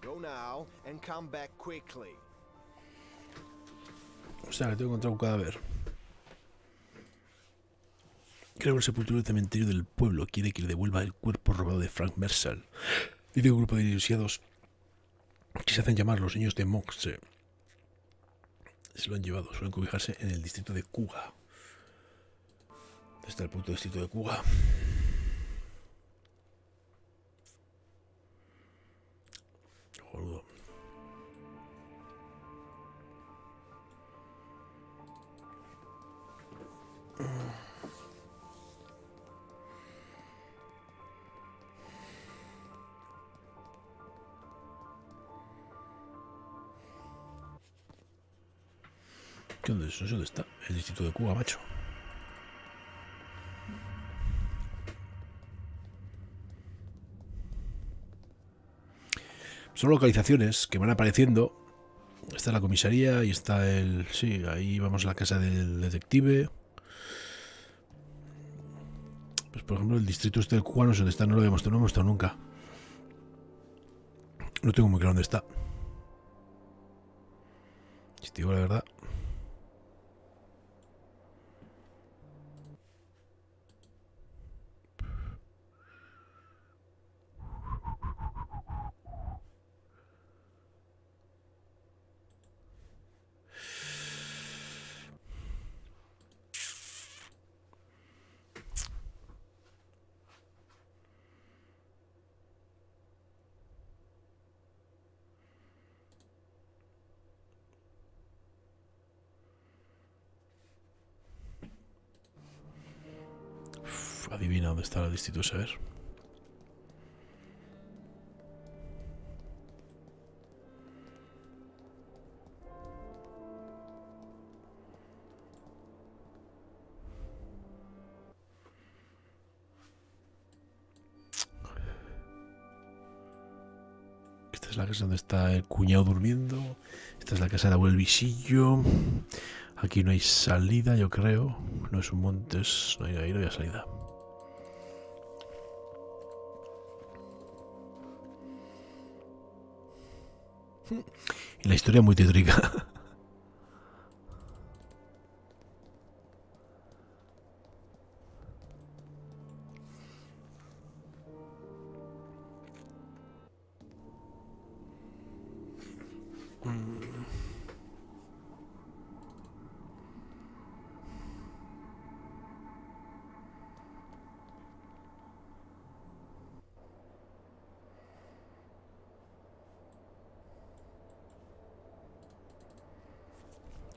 Go now and come back quickly. O sea, que tengo que encontrar un cadáver. Creo que el sepulturero del cementerio del pueblo quiere que le devuelva el cuerpo robado de Frank Mersal. Dice que un grupo de iniciados que se hacen llamar los niños de Moxe se lo han llevado. Suelen cobijarse en el distrito de Kuga. Está el punto distrito de Kuga. Joder. ¿Dónde es? No sé dónde está. El distrito de Kuga, macho. Son localizaciones que van apareciendo. Está la comisaría y está el... Sí, ahí vamos a la casa del detective. Pues por ejemplo el distrito este del Kuga no sé dónde está, no lo hemos mostrado nunca. No tengo muy claro dónde está. Si te digo la verdad. Adivina dónde está el distrito ese, a ver. Esta es la casa donde está el cuñado durmiendo. Esta es la casa del abuelo visillo. Aquí no hay salida, yo creo. No es un monte, no hay, ahí no hay salida. Y la historia muy tétrica.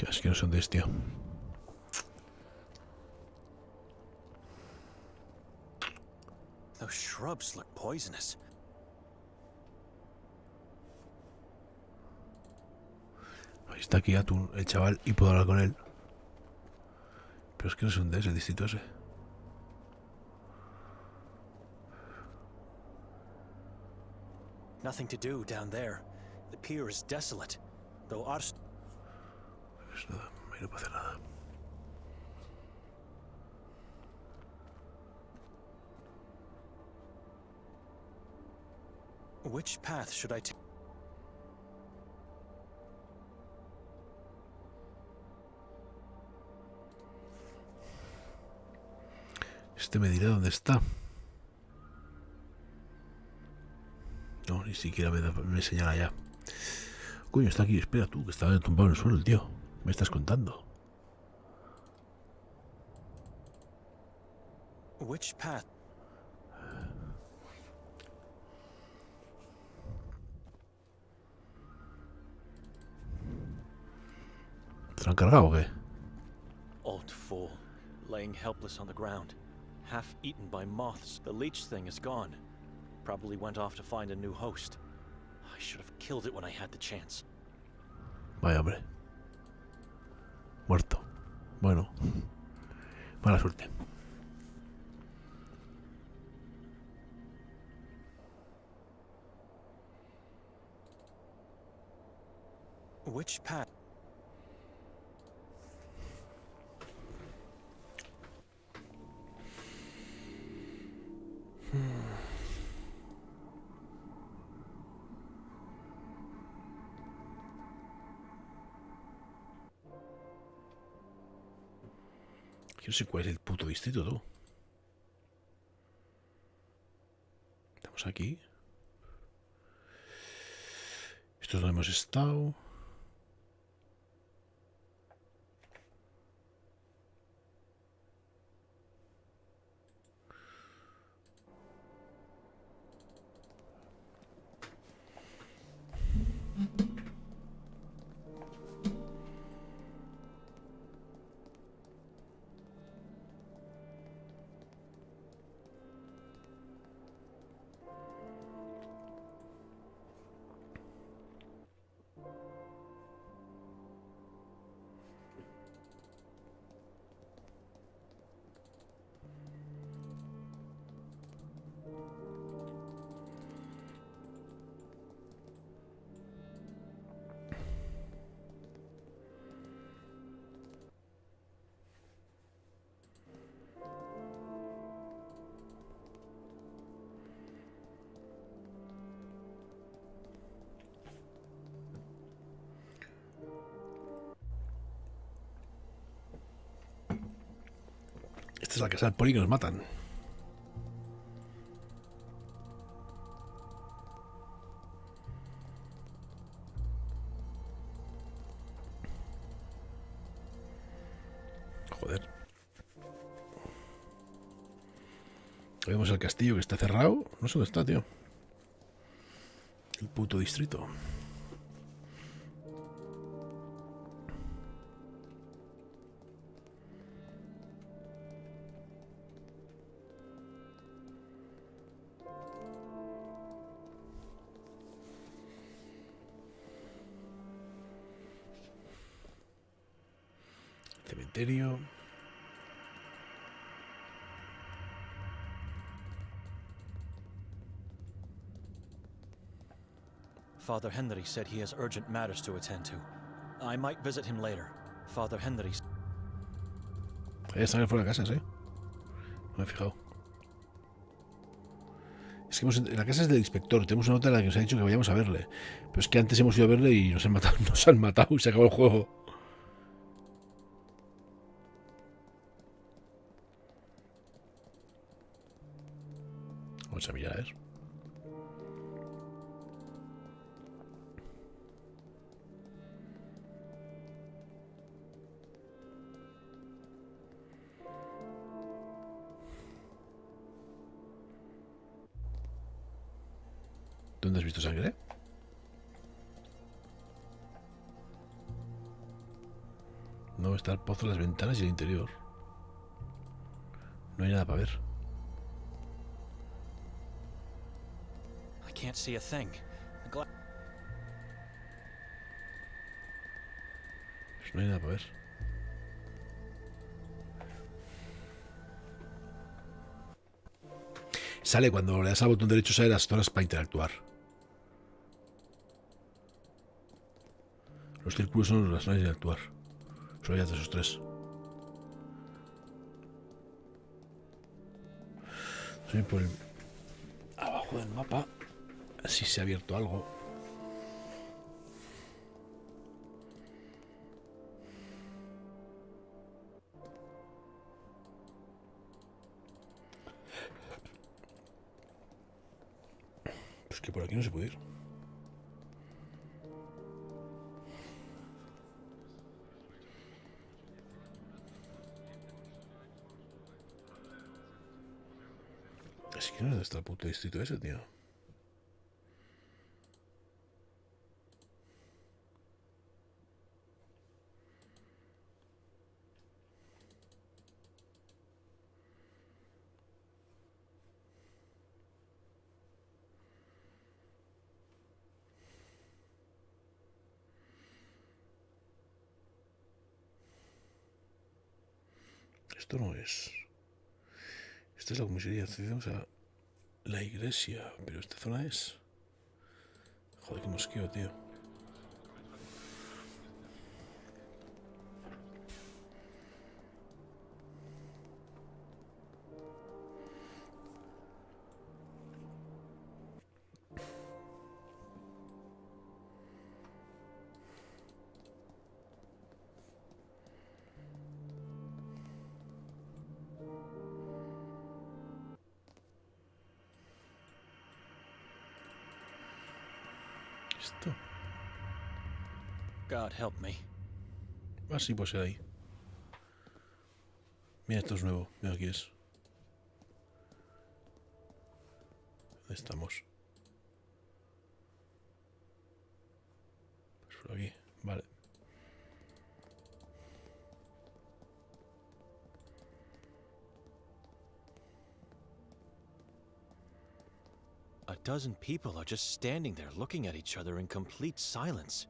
Es que no son de este, tío. Those shrubs look poisonous. Ahí está aquí Atún, el chaval, y puedo hablar con él. Pero es que no son de ese distrito ese. Nothing to do down there. The pier is desolate. Though Ars... Pues nada, ahí no puedo hacer nada. Which path should I take? Este me dirá dónde está. No, ni siquiera me señala ya. Coño, está aquí, espera tú, que estaba tumbado en el suelo el tío. Me estás contando. Which path? ¿Te lo han cargado o qué? Old fool, laying helpless on the ground, half eaten by moths. The leech thing is gone. Probably went off to find a new host. I should have killed it when I had the chance. Vaya, hombre. Muerto. Bueno. Mala suerte. Which path? Yo no sé cuál es el puto distrito, tú. Estamos aquí. Esto es donde hemos estado. Esta es la casa del poli que nos matan. Joder. Vemos el castillo que está cerrado. No sé dónde está, tío. El puto distrito. Cementerio. Father Henry said he has urgent matters to attend to. I might visit him later. Father Henry. Ahí están fuera de casa, ¿sí? No me he fijado. Es que en la casa es del inspector. Tenemos una nota en la que nos ha dicho que vayamos a verle. Pero es que antes hemos ido a verle y nos han matado, y se acabó el juego. Vamos a mirar, a ver. ¿Dónde has visto sangre? No, está el pozo, las ventanas y el interior. No hay nada para ver. I can't see a thing. Pues no hay nada para ver. Sale cuando le das al botón derecho, sale las zonas para interactuar. Los círculos son las zonas de interactuar. Solo hay de esos tres. Soy por el... abajo del mapa. Si se ha abierto algo. Pues que por aquí no se puede ir. Es que no sé dónde está el puto distrito ese, tío. Esto no es. Esta es la comisaría. Accedemos a la iglesia. Pero esta zona es. Joder, qué mosqueo, tío. Esto. God help me. Ah, sí, pues ahí. Mira, esto es nuevo. Mira, aquí es. ¿Dónde estamos? Pues por aquí. Vale. A dozen people are just standing there looking at each other in complete silence.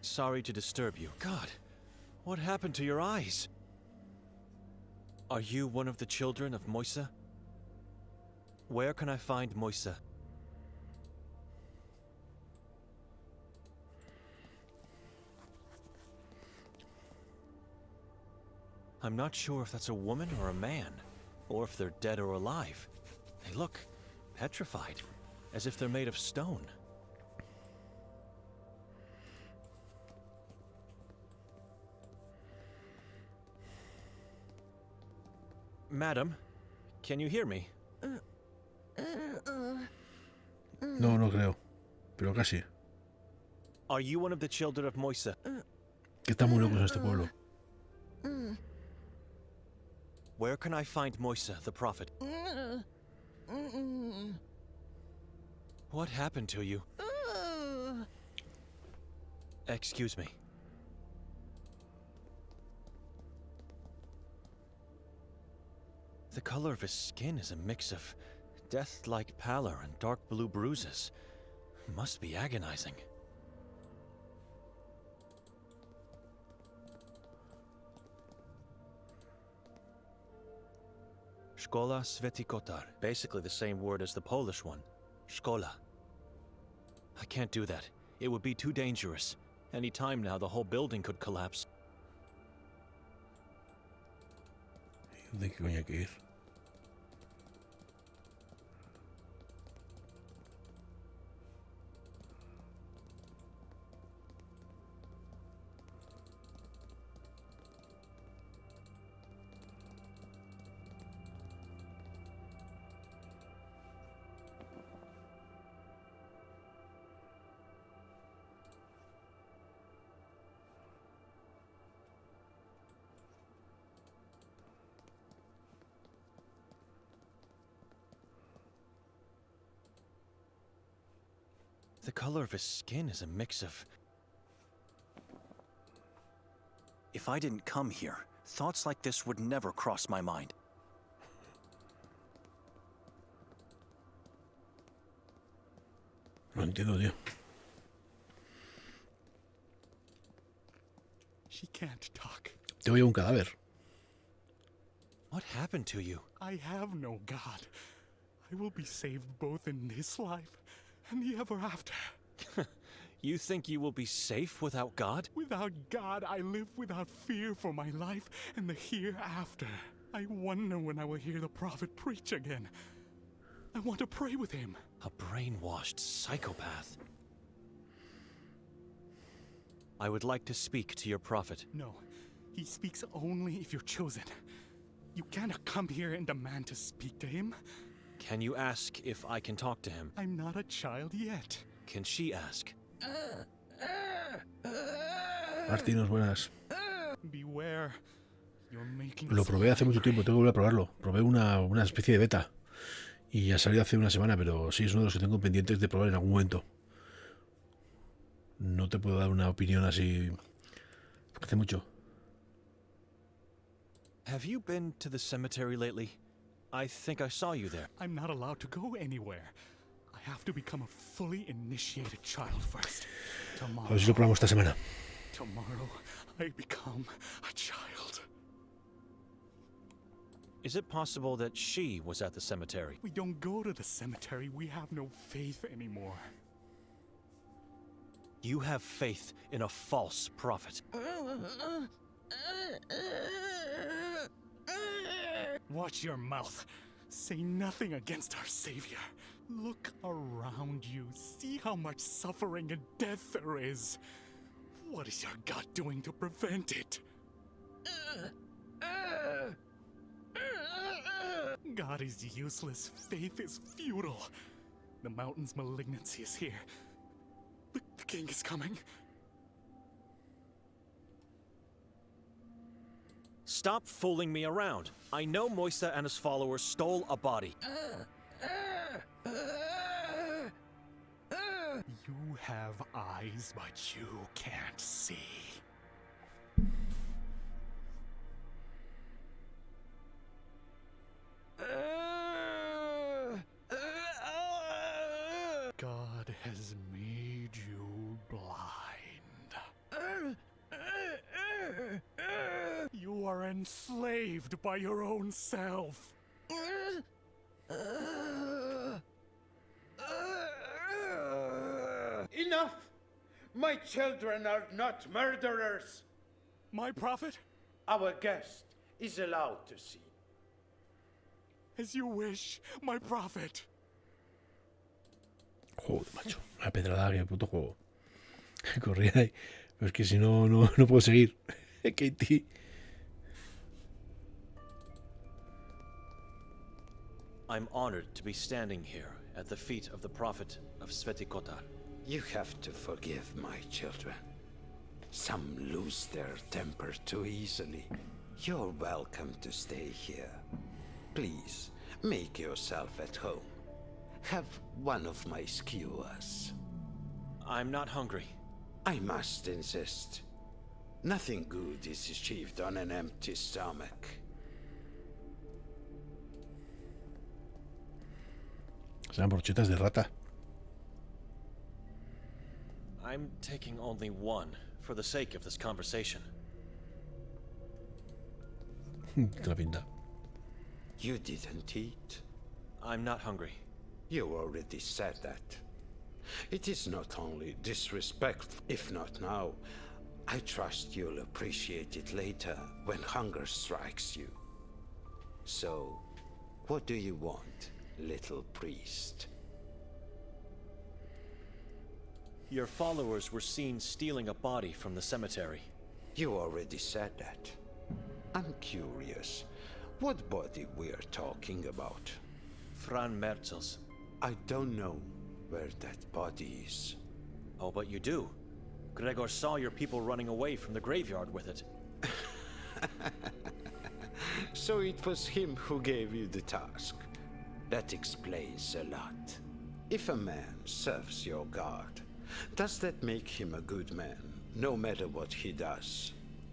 Sorry to disturb you. God, what happened to your eyes? Are you one of the children of Moisa? Where can I find Moisa? I'm not sure if that's a woman or a man, or if they're dead or alive. They look petrified, as if they're made of stone. Madam, can you hear me? No, no creo. Pero casi. Are you one of the children of Moisa? Que está muy locos en este pueblo. Where can I find Moisa, the prophet? What happened to you? Excuse me. The color of his skin is a mix of death-like pallor and dark blue bruises. Must be agonizing. Szkola Sveti Kotar. Basically the same word as the Polish one. Szkola. I can't do that. It would be too dangerous. Any time now, the whole building could collapse. ¿De qué coño hay que ir? The color of his skin is a mix of... If I didn't come here, thoughts like this would never cross my mind. No entiendo, tío. She can't talk. Te oye un cadáver. What happened to you? I have no God. I will be saved both in this life and the ever after. You think you will be safe without God? Without God, I live without fear for my life and the hereafter. I wonder when I will hear the prophet preach again. I want to pray with him. A brainwashed psychopath. I would like to speak to your prophet. No, he speaks only if you're chosen. You cannot come here and demand to speak to him. Can you ask if I can talk to him? I'm not a child yet. Can she ask? Martinos, buenas. Beware. You're making Lo probé hace mucho tiempo, tengo que volver a probarlo. Probé una especie de beta. Y ya salió hace una semana, pero sí es uno de los que tengo pendientes de probar en algún momento. No te puedo dar una opinión así. Porque hace mucho. Have you been to the cemetery lately? I think I saw you there. I'm not allowed to go anywhere. I I have to become a fully initiated child first. A ver si lo probamos esta semana. Tomorrow, I become a child. Is it possible that she was at the cemetery? We don't go to the cemetery. We have no faith anymore. You have faith in a false prophet. Watch your mouth. Say nothing against our Savior. Look around you. See how much suffering and death there is. What is your God doing to prevent it? God is useless. Faith is futile. The mountain's malignancy is here. The king is coming. Stop fooling me around. I know Moisa and his followers stole a body. You have eyes, but you can't see. God has made you blind. You are enslaved by your own self. Enough! My children are not murderers! My prophet? Our guest is allowed to see. As you wish, my prophet. Joder, macho. La pedrada, que puto juego. Corría ahí. Pero es que si no, no puedo seguir. Katie. I'm honored to be standing here at the feet of the prophet of Kotar. You have to forgive my children. Some lose their temper too easily. You're welcome to stay here. Please, make yourself at home. Have one of my skewers. I'm not hungry. I must insist. Nothing good is achieved on an empty stomach. Serán brochetas de rata. I'm taking only one for the sake of this conversation. La pinta. You didn't eat? I'm not hungry. You already said that. It is not only disrespectful, if not now. I trust you'll appreciate it later when hunger strikes you. So, what do you want, little priest? Your followers were seen stealing a body from the cemetery. You already said that. I'm curious. What body we're talking about? Fran Merzel's. I don't know where that body is. Oh, but you do. Gregor saw your people running away from the graveyard with it. So it was him who gave you the task. That explains a lot. If a man serves your god, does that make him a good man, no matter what he does?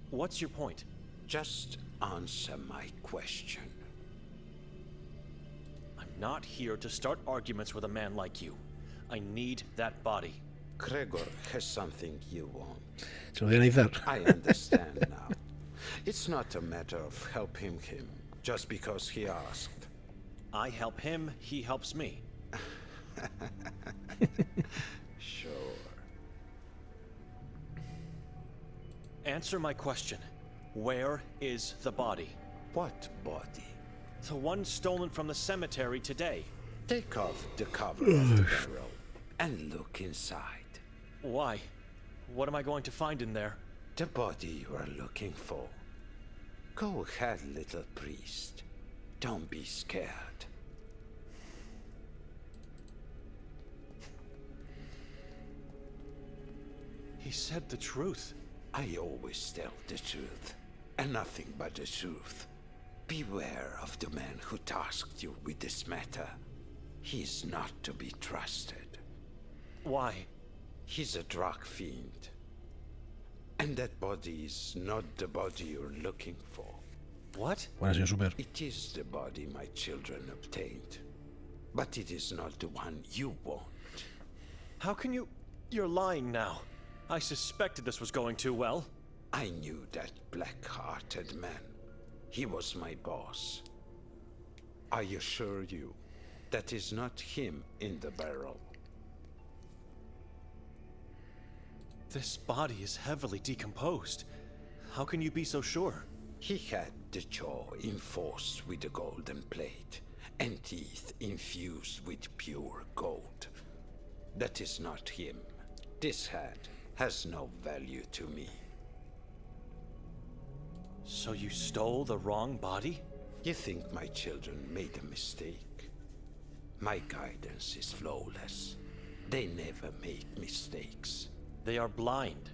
What's your point? Just answer my question. I'm not here to start arguments with a man like you. I need that body. Gregor has something you want. Se lo voy a analizar. I understand now. It's not a matter of helping him, just because he asked. I help him, he helps me. Sure. Answer my question. Where is the body? What body? The one stolen from the cemetery today. Take off the cover of the barrel and look inside. Why? What am I going to find in there? The body you are looking for. Go ahead, little priest. Don't be scared. He said the truth. I always tell the truth, and nothing but the truth. Beware of the man who tasked you with this matter. He is not to be trusted. Why? He's a drug fiend. And that body is not the body you're looking for. What? Bueno, señor Super. It is the body my children obtained. but it is not the one you want. How can you... You're lying now. I suspected this was going too well. I knew that black-hearted man. He was my boss. I assure you, that is not him in the barrel. This body is heavily decomposed. How can you be so sure? He had the jaw enforced with a golden plate, and teeth infused with pure gold. That is not him. This head has no value to me. So you stole the wrong body? You think my children made a mistake? My guidance is flawless. They never make mistakes. They are blind.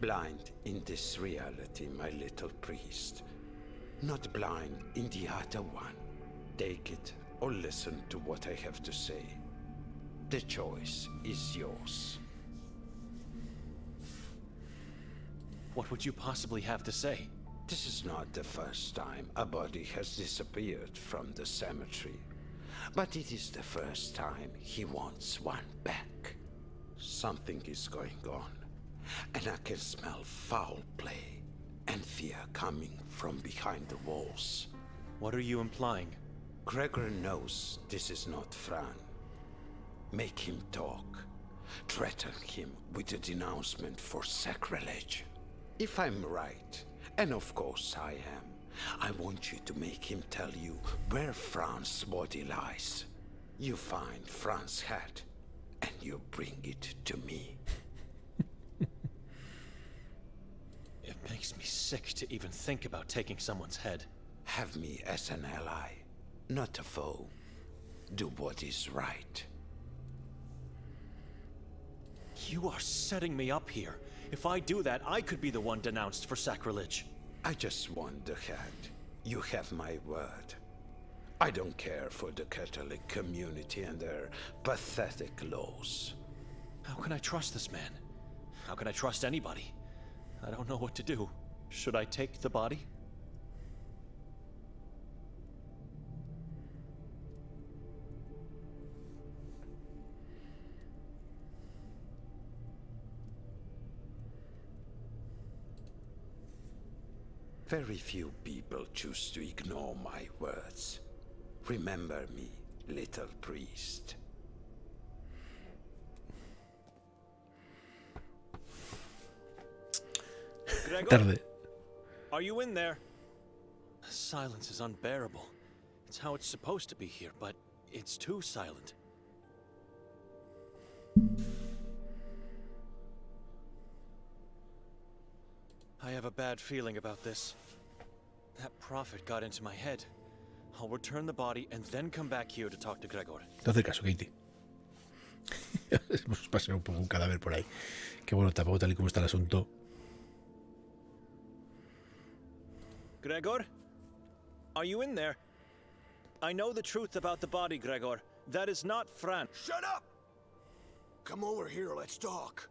Blind in this reality, my little priest. Not blind in the other one. Take it or listen to what I have to say. The choice is yours. What would you possibly have to say? This is not the first time a body has disappeared from the cemetery. But it is the first time he wants one back. Something is going on, and I can smell foul play and fear coming from behind the walls. What are you implying? Gregor knows this is not Fran. Make him talk. Threaten him with a denouncement for sacrilege. If I'm right, and of course I am, I want you to make him tell you where Fran's body lies. You find Fran's head, and you bring it to me. It makes me sick to even think about taking someone's head. Have me as an ally, not a foe. Do what is right. You are setting me up here. If I do that, I could be the one denounced for sacrilege. I just want the head. You have my word. I don't care for the Catholic community and their pathetic laws. How can I trust this man? How can I trust anybody? I don't know what to do. Should I take the body? Very few people choose to ignore my words. Remember me, little priest. Gregor? Tarde. Are you in there? Silence is unbearable. It's how it's supposed to be here, but it's too silent. I have a bad feeling about this. That prophet got into my head. I'll return the body and then come back here to talk to Gregor. No hace caso, Katie. Vamos a pasar un poco un cadáver por ahí. Que bueno, tampoco tal y como está el asunto. Gregor? Are you in there? I know the truth about the body, Gregor. That is not Fran. Shut up! Come over here, let's talk.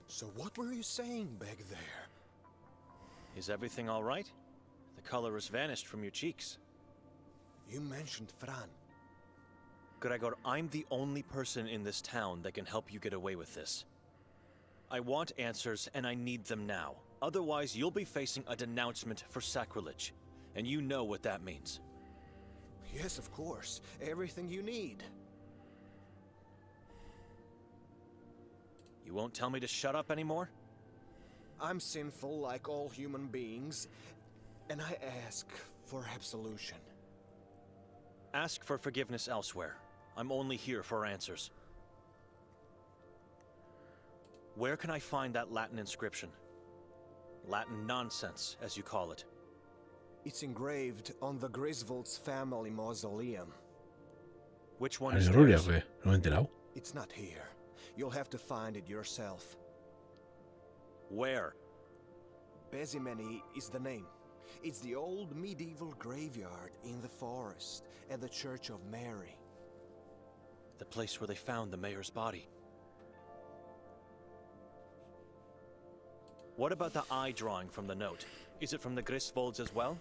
So what were you saying back there? Is everything all right? The color has vanished from your cheeks. You mentioned Fran. Gregor, I'm the only person in this town that can help you get away with this. I want answers, and I need them now. Otherwise, you'll be facing a denouncement for sacrilege. And you know what that means. Yes, of course. Everything you need. You won't tell me to shut up anymore? I'm sinful like all human beings, and I ask for absolution. Ask for forgiveness elsewhere. I'm only here for answers. Where can I find that Latin inscription? Latin nonsense, as you call it. It's engraved on the Griswold's family mausoleum. Which one ¿Es is Ruria theirs? o qué? No me he enterado. It's not here. You'll have to find it yourself. Where? Bezimeni is the name. It's the old medieval graveyard in the forest at the Church of Mary. The place where they found the mayor's body. What about the eye drawing from the note? Is it from the Griswolds as well?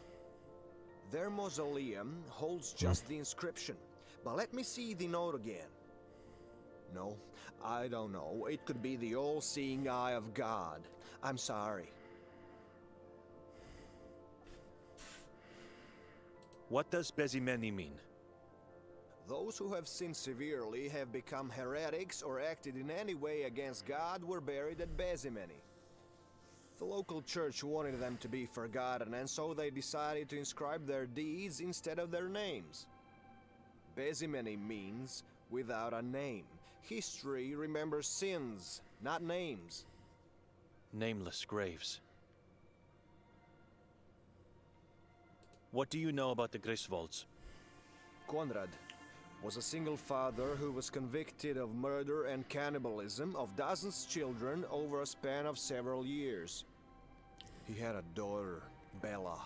Their mausoleum holds just the inscription, but let me see the note again. No, I don't know. It could be the all-seeing eye of God. I'm sorry. What does Bezimeni mean? Those who have sinned severely, have become heretics, or acted in any way against God were buried at Bezimeni. The local church wanted them to be forgotten, and so they decided to inscribe their deeds instead of their names. Bezimeni means without a name. History remembers sins, not names. Nameless graves. What do you know about the Griswolds? Konrad was a single father who was convicted of murder and cannibalism of dozens of children over a span of several years. He had a daughter, Bella,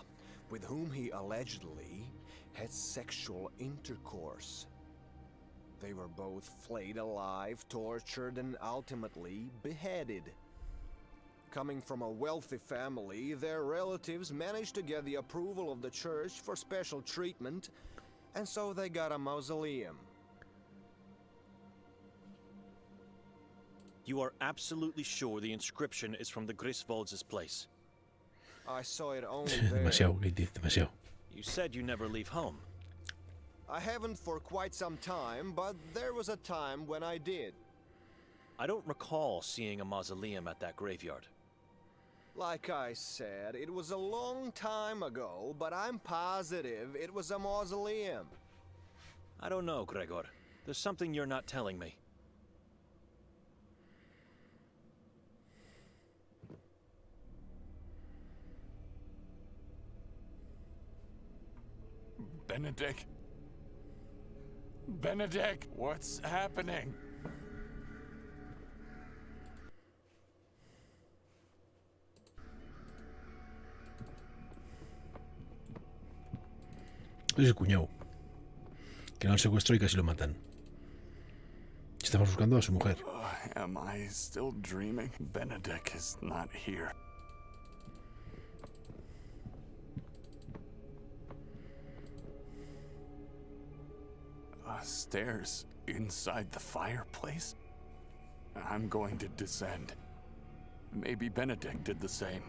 with whom he allegedly had sexual intercourse. They were both flayed alive, tortured, and ultimately beheaded. Coming from a wealthy family, their relatives managed to get the approval of the church for special treatment, and so they got a mausoleum. You are absolutely sure the inscription is from the Griswolds' place? I saw it only there. Demasiado. You said you never leave home. I haven't for quite some time, but there was a time when I did. I don't recall seeing a mausoleum at that graveyard. Like I said, it was a long time ago, but I'm positive it was a mausoleum. I don't know, Gregor. There's something you're not telling me. Benedict? Benedict, what's happening? Es el cuñado, que no lo secuestró y casi lo matan. Estamos buscando a su mujer. Am I still dreaming? Benedict is not here. Stairs inside the fireplace? I'm going to descend. Maybe Benedict did the same.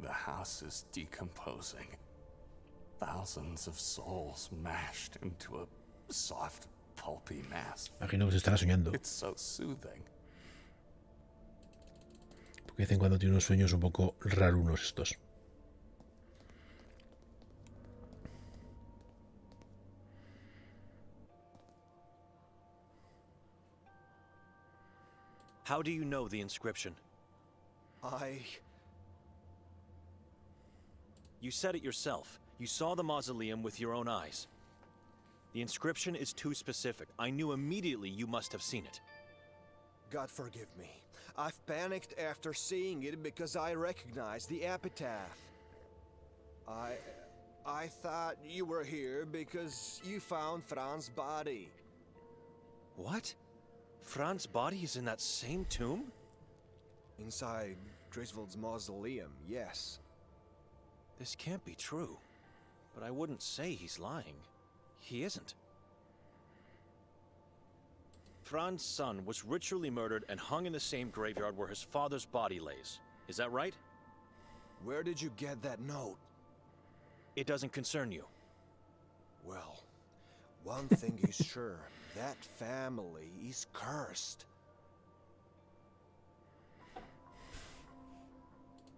The house is decomposing. Thousands of souls mashed into a soft, pulpy mass. Imagino que se estará soñando. It's so soothing. Porque de vez en cuando tiene unos sueños un poco rarunos estos. How do you know the inscription? You said it yourself. You saw the mausoleum with your own eyes. The inscription is too specific. I knew immediately you must have seen it. God forgive me. I've panicked after seeing it because I recognized the epitaph. I thought you were here because you found Fran's body. What? Fran's body is in that same tomb? Inside Griswold's mausoleum, yes. This can't be true. But I wouldn't say he's lying. He isn't. Fran's son was ritually murdered and hung in the same graveyard where his father's body lays. Is that right? Where did you get that note? It doesn't concern you. Well, one thing is sure. That family is cursed.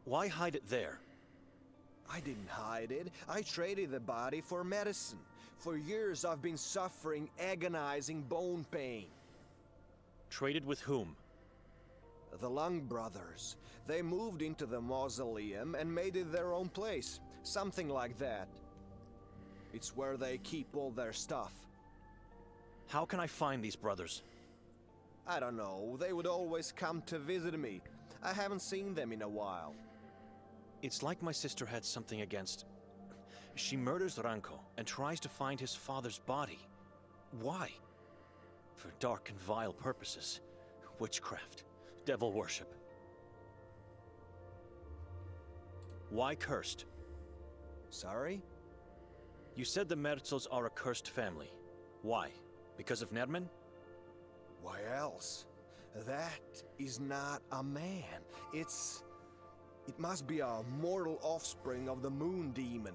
Why hide it there? I didn't hide it. I traded the body for medicine. For years I've been suffering agonizing bone pain. Traded with whom? The Lung brothers. They moved into the mausoleum and made it their own place. Something like that. It's where they keep all their stuff. How can I find these brothers? I don't know. They would always come to visit me. I haven't seen them in a while. It's like my sister had something against... She murders Ranko and tries to find his father's body. Why? For dark and vile purposes. Witchcraft. Devil worship. Why cursed? Sorry? You said the Merzels are a cursed family. Why? Because of Nermin? Why else? That is not a man. It must be a mortal offspring of the moon demon.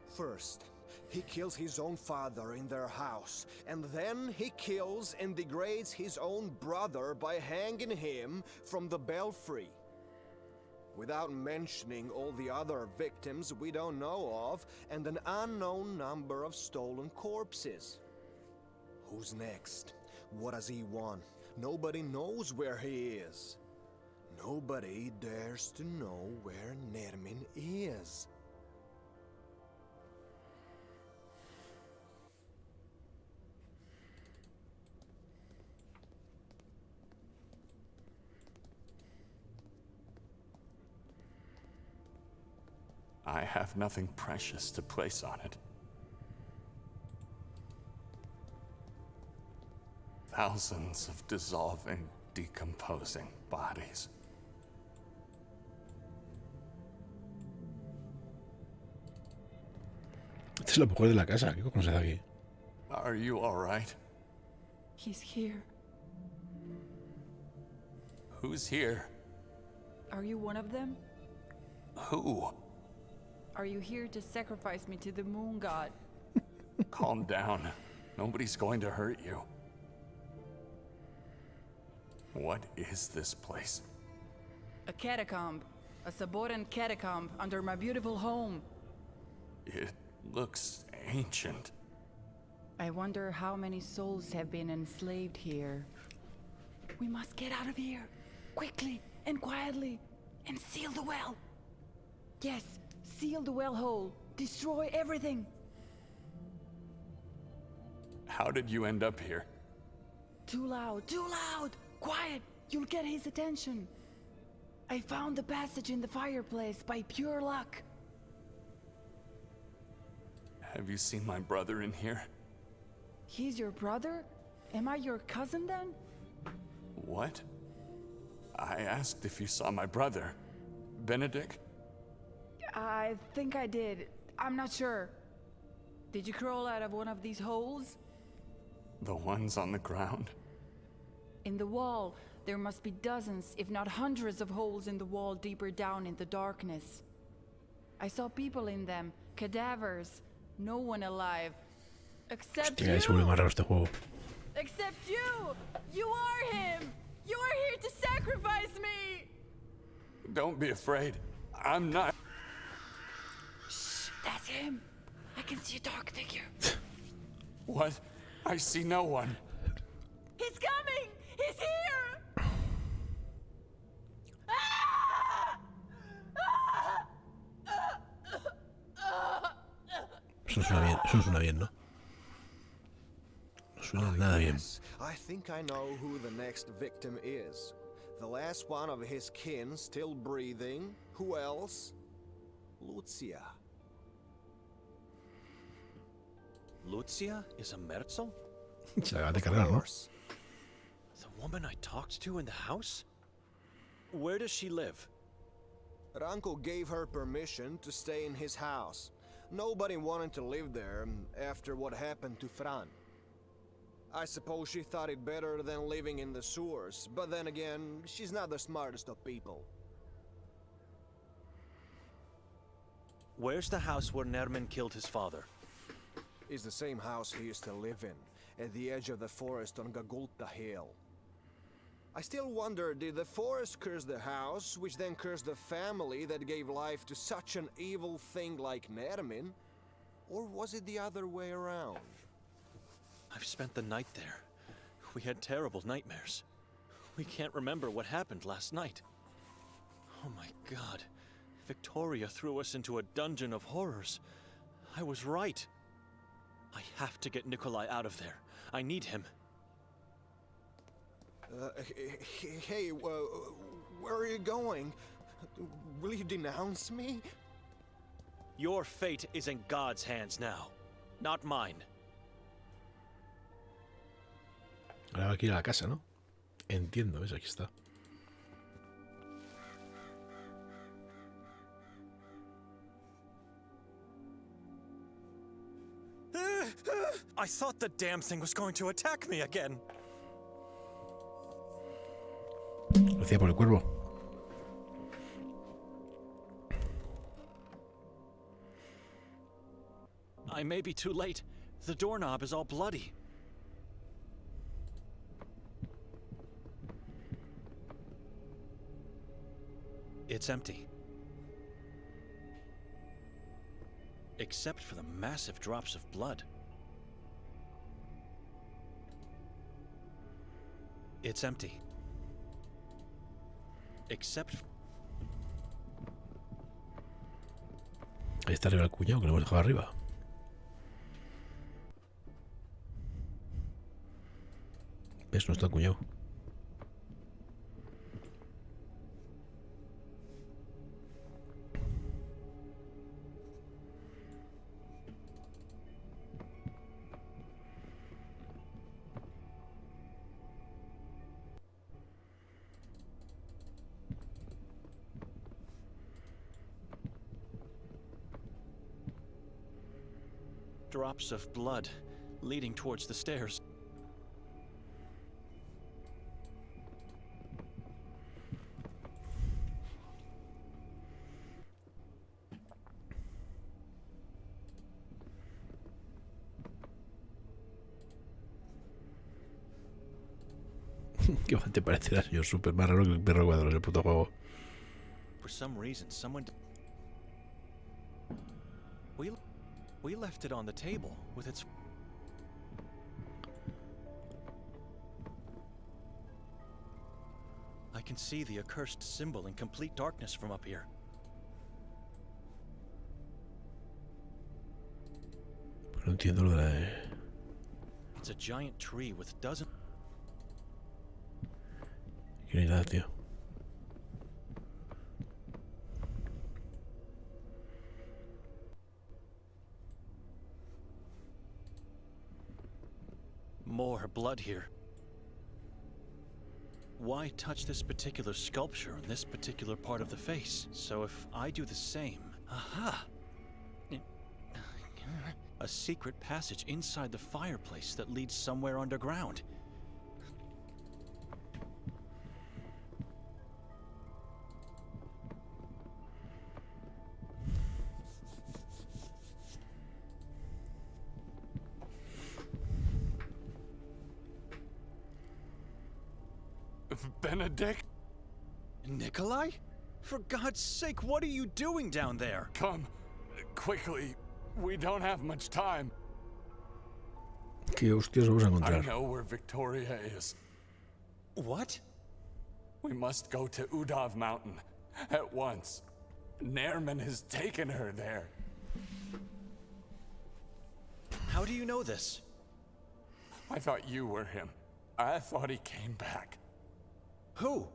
First, he kills his own father in their house, and then he kills and degrades his own brother by hanging him from the belfry. Without mentioning all the other victims we don't know of, and an unknown number of stolen corpses. Who's next? What does he want? Nobody knows where he is. Nobody dares to know where Nermin is. I have nothing precious to place on it. Thousands of dissolving, decomposing bodies. Esta es la mujer de la casa. ¿Qué cojones hace aquí? Are you all right? He's here. Who's here? Are you one of them? Who? Are you here to sacrifice me to the moon god? Calm down. Nobody's going to hurt you. What is this place? A catacomb. A Saboran catacomb under my beautiful home. It looks ancient. I wonder how many souls have been enslaved here. We must get out of here. Quickly and quietly. And seal the well. Yes, seal the well hole. Destroy everything. How did you end up here? Too loud, too loud! Quiet! You'll get his attention. I found the passage in the fireplace by pure luck. Have you seen my brother in here? He's your brother? Am I your cousin then? What? I asked if you saw my brother. Benedict? I think I did. I'm not sure. Did you crawl out of one of these holes? The ones on the ground? In the wall, there must be dozens, if not hundreds of holes in the wall deeper down in the darkness. I saw people in them, cadavers, no one alive. Except Hostia, you! se vuelve más raro este juego. Except you! You are him! You are here to sacrifice me! Don't be afraid. I'm not... Shh, that's him! I can see a dark figure. What? I see no one. He's coming! He's here! Eso suena bien, ¿no? No suena nada bien. I think I know who the next victim is. The last one of his kin still breathing. Who else? Lucia. Lucia is a Merzel? Se la acaba de cargar, ¿no? The woman I talked to in the house? Where does she live? Ranko gave her permission to stay in his house. Nobody wanted to live there after what happened to Fran. I suppose she thought it better than living in the sewers, but then again, she's not the smartest of people. Where's the house where Nermin killed his father? It's the same house he used to live in, at the edge of the forest on Gagulta Hill. I still wonder, did the forest curse the house, which then cursed the family that gave life to such an evil thing like Nermin? Or was it the other way around? I've spent the night there. We had terrible nightmares. We can't remember what happened last night. Oh my god. Victoria threw us into a dungeon of horrors. I was right. I have to get Nikolai out of there. I need him. Hey, where are you going? Will you denounce me? Your fate is in God's hands now, not mine. Ahora aquí a la casa, ¿no? Entiendo, ¿ves? Aquí está. I thought the damn thing was going to attack me again. Lo hacía por el cuervo. I may be too late. The doorknob is all bloody. It's empty. Except for the massive drops of blood. It's empty. Except... Ahí está arriba el cuñado, que lo hemos dejado arriba. ¿Ves? No está el cuñado. Drops of blood leading towards the stairs. ¿Qué te parecerá, señor Super? Más raro que el perro cuadro en el puto juego. For some reason, someone... We left it on the table with its... I can see the accursed symbol in complete darkness from up here. Pero no entiendo lo de la... It's a giant tree with dozens... ¿Qué unidad, tío? More blood here. Why touch this particular sculpture in this particular part of the face? So if I do the same... Aha! A secret passage inside the fireplace that leads somewhere underground. Benedict? Nikolai? For God's sake, what are you doing down there? Come, quickly. We don't have much time. ¿Qué hostias vamos a encontrar? I know where Victoria is. What? We must go to Udav Mountain at once. Nerman has taken her there. How do you know this? I thought you were him. I thought he came back. Who?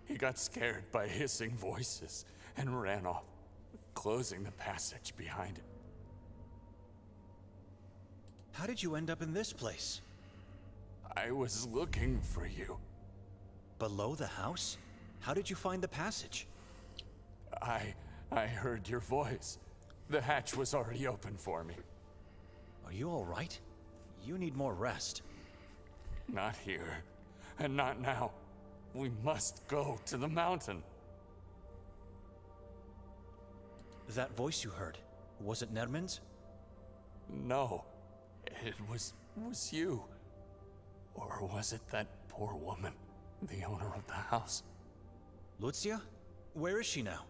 He got scared by hissing voices and ran off, closing the passage behind him. How did you end up in this place? I was looking for you. Below the house? How did you find the passage? I heard your voice. The hatch was already open for me. Are you all right? You need more rest. Not here, and not now. We must go to the mountain. That voice you heard, was it Nerman's? No, it was you. Or was it that poor woman, the owner of the house? Lucia? Where is she now?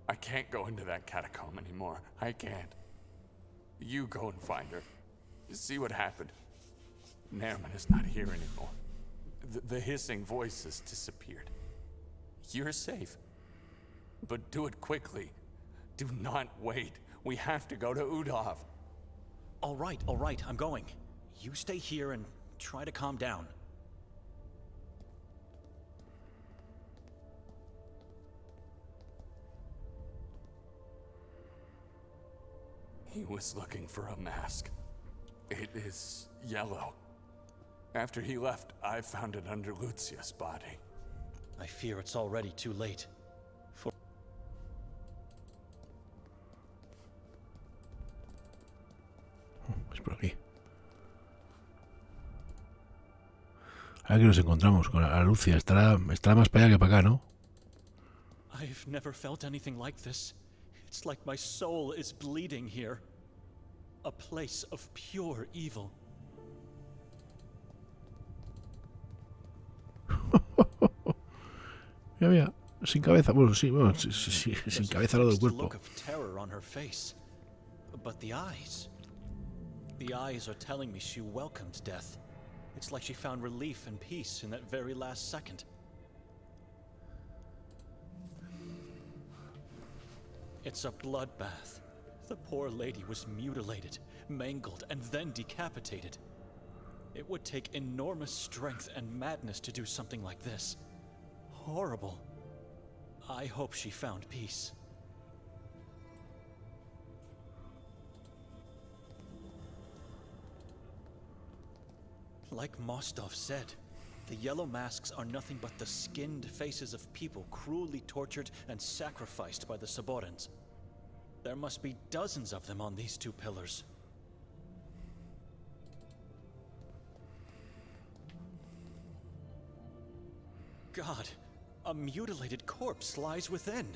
I can't go into that catacomb anymore. I can't. You go and find her. See what happened. Nerman is not here anymore. The hissing voice has disappeared. You're safe. But do it quickly. Do not wait. We have to go to Udov. All right, I'm going. You stay here and try to calm down. He was looking for a mask. It is yellow. After he left, I found it under Lucia's body. I fear it's already too late. Es por aquí. Aquí nos encontramos con a Lucia. Estará más para allá que para acá, ¿no? I've never felt anything like this. It's like my soul is bleeding here. A place of pure evil. Mira, sin cabeza. Bueno, sí, sin cabeza lo del cuerpo. Look of terror on her face. But the eyes are telling me she welcomed death. It's like she found relief and peace in that very last second. It's a bloodbath. The poor lady was mutilated, mangled, and then decapitated. It would take enormous strength and madness to do something like this. Horrible. I hope she found peace. Like Mostov said, the yellow masks are nothing but the skinned faces of people cruelly tortured and sacrificed by the Saborans. There must be dozens of them on these two pillars. God, a mutilated corpse lies within.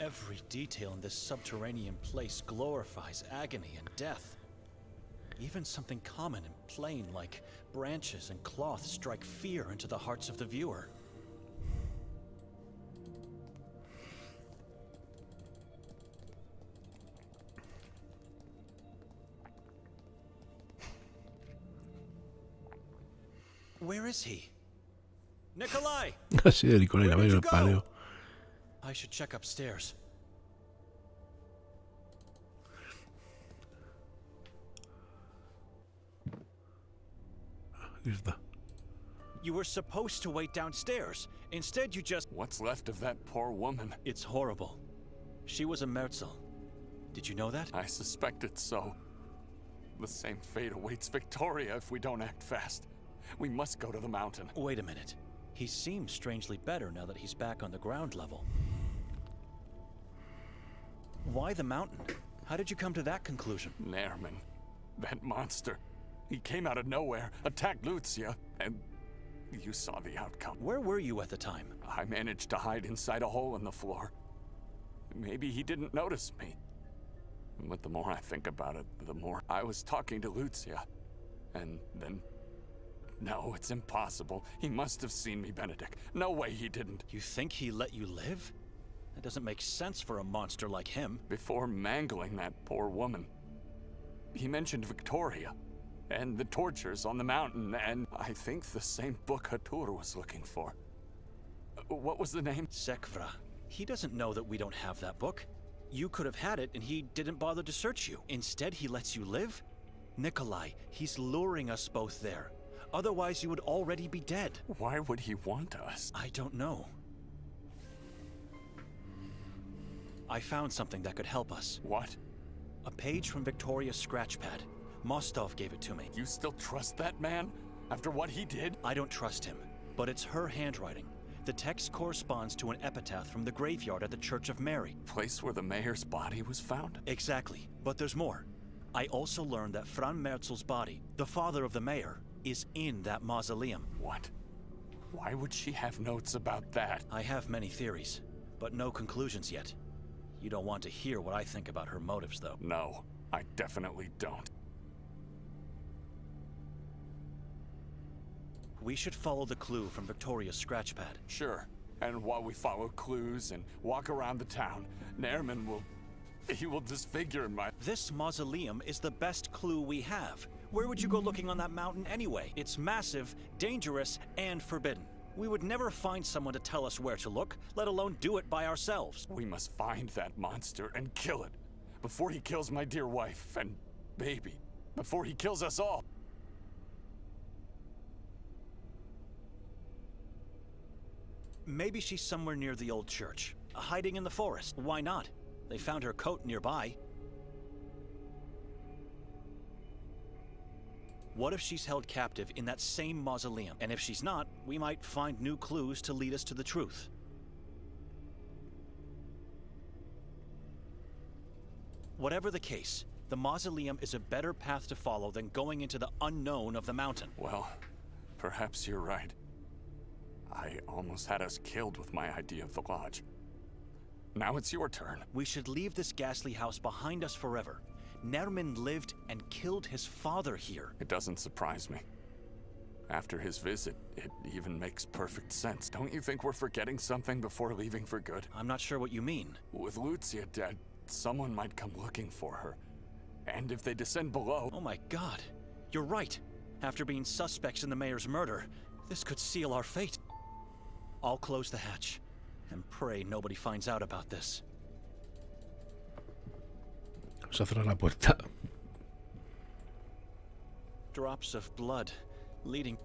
Every detail in this subterranean place glorifies agony and death. Even something common and plain like branches and cloth strike fear into the hearts of the viewer. Where is he? Nikolai! Así de Nikolai, la el paleo. I should check upstairs. Aquí está. You were supposed to wait downstairs. Instead, you just... What's left of that poor woman? It's horrible. She was a Merzel. Did you know that? I suspected so. The same fate awaits Victoria if we don't act fast. We must go to the mountain. Wait a minute. He seems strangely better now that he's back on the ground level. Why the mountain? How did you come to that conclusion? Nerman. That monster. He came out of nowhere, attacked Lucia, and you saw the outcome. Where were you at the time? I managed to hide inside a hole in the floor. Maybe he didn't notice me. But the more I think about it, the more I was talking to Lucia. And then... No, it's impossible. He must have seen me, Benedict. No way he didn't. You think he let you live? That doesn't make sense for a monster like him. Before mangling that poor woman, he mentioned Victoria and the tortures on the mountain, and I think the same book Hatur was looking for. What was the name? Sekvra. He doesn't know that we don't have that book. You could have had it and he didn't bother to search you. Instead, he lets you live? Nikolai, he's luring us both there. Otherwise, you would already be dead. Why would he want us? I don't know. I found something that could help us. What? A page from Victoria's scratchpad. Mostov gave it to me. You still trust that man? After what he did? I don't trust him, but it's her handwriting. The text corresponds to an epitaph from the graveyard at the Church of Mary. Place where the mayor's body was found? Exactly, but there's more. I also learned that Fran Merzel's body, the father of the mayor, is in that mausoleum. What? Why would she have notes about that? I have many theories, but no conclusions yet. You don't want to hear what I think about her motives, though. No, I definitely don't. We should follow the clue from Victoria's scratchpad. Sure. And while we follow clues and walk around the town, Nerman will He will disfigure my... This mausoleum is the best clue we have. Where would you go looking on that mountain anyway? It's massive, dangerous, and forbidden. We would never find someone to tell us where to look, let alone do it by ourselves. We must find that monster and kill it. Before he kills my dear wife and baby. Before he kills us all. Maybe she's somewhere near the old church, hiding in the forest. Why not? They found her coat nearby. What if she's held captive in that same mausoleum? And if she's not, we might find new clues to lead us to the truth. Whatever the case, the mausoleum is a better path to follow than going into the unknown of the mountain. Well, perhaps you're right. I almost had us killed with my idea of the lodge. Now it's your turn. We should leave this ghastly house behind us forever. Nermin lived and killed his father here. It doesn't surprise me. After his visit, it even makes perfect sense. Don't you think we're forgetting something before leaving for good? I'm not sure what you mean. With Lucia dead, someone might come looking for her. And if they descend below... Oh my god. You're right. After being suspects in the mayor's murder, this could seal our fate. I'll close the hatch, and pray nobody finds out about this. Vamos a cerrar la puerta. Drops of blood leading...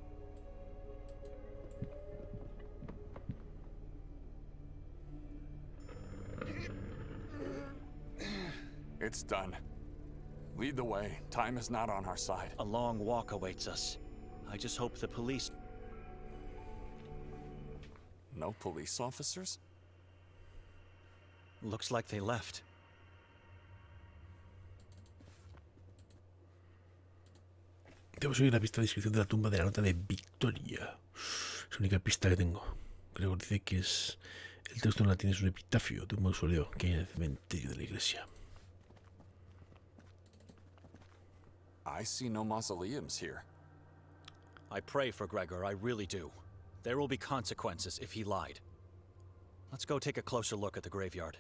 It's done. Lead the way. Time is not on our side. A long walk awaits us. I just hope the police... No police officers? Looks like they left. Debo seguir la pista de descripción de la tumba de la nota de Victoria. Es la única pista que tengo. Creo que dice que es... El texto en latín es un epitafio de un mausoleo que hay en el cementerio de la iglesia. I see no mausoleums here. I pray for Gregor, I really do. There will be consequences if he lied. Let's go take a closer look at the graveyard.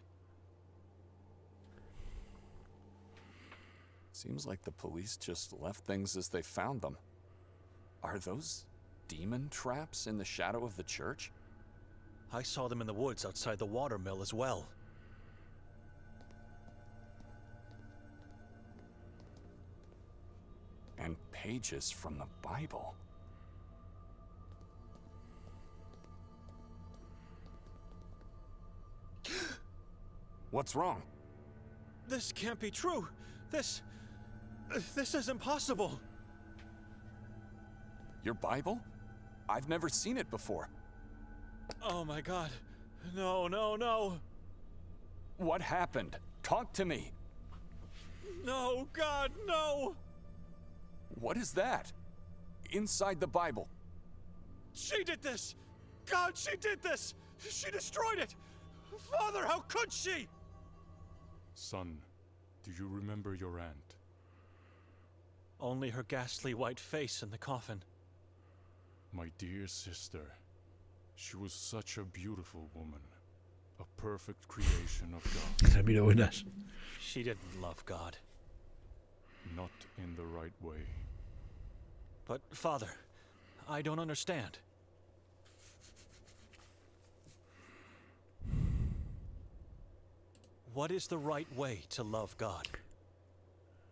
Seems like the police just left things as they found them. Are those demon traps in the shadow of the church? I saw them in the woods outside the watermill as well. And pages from the Bible. What's wrong? This can't be true. This is impossible. Your Bible? I've never seen it before. Oh my god. No, no, no. What happened? Talk to me. No, God, no. What is that? Inside the Bible. She did this. God, she did this. She destroyed it. Father, how could she? Son, do you remember your aunt? Only her ghastly white face in the coffin. My dear sister, she was such a beautiful woman. A perfect creation of God. Mira, buenas. She didn't love God. Not in the right way. But, Father, I don't understand. What is the right way to love God?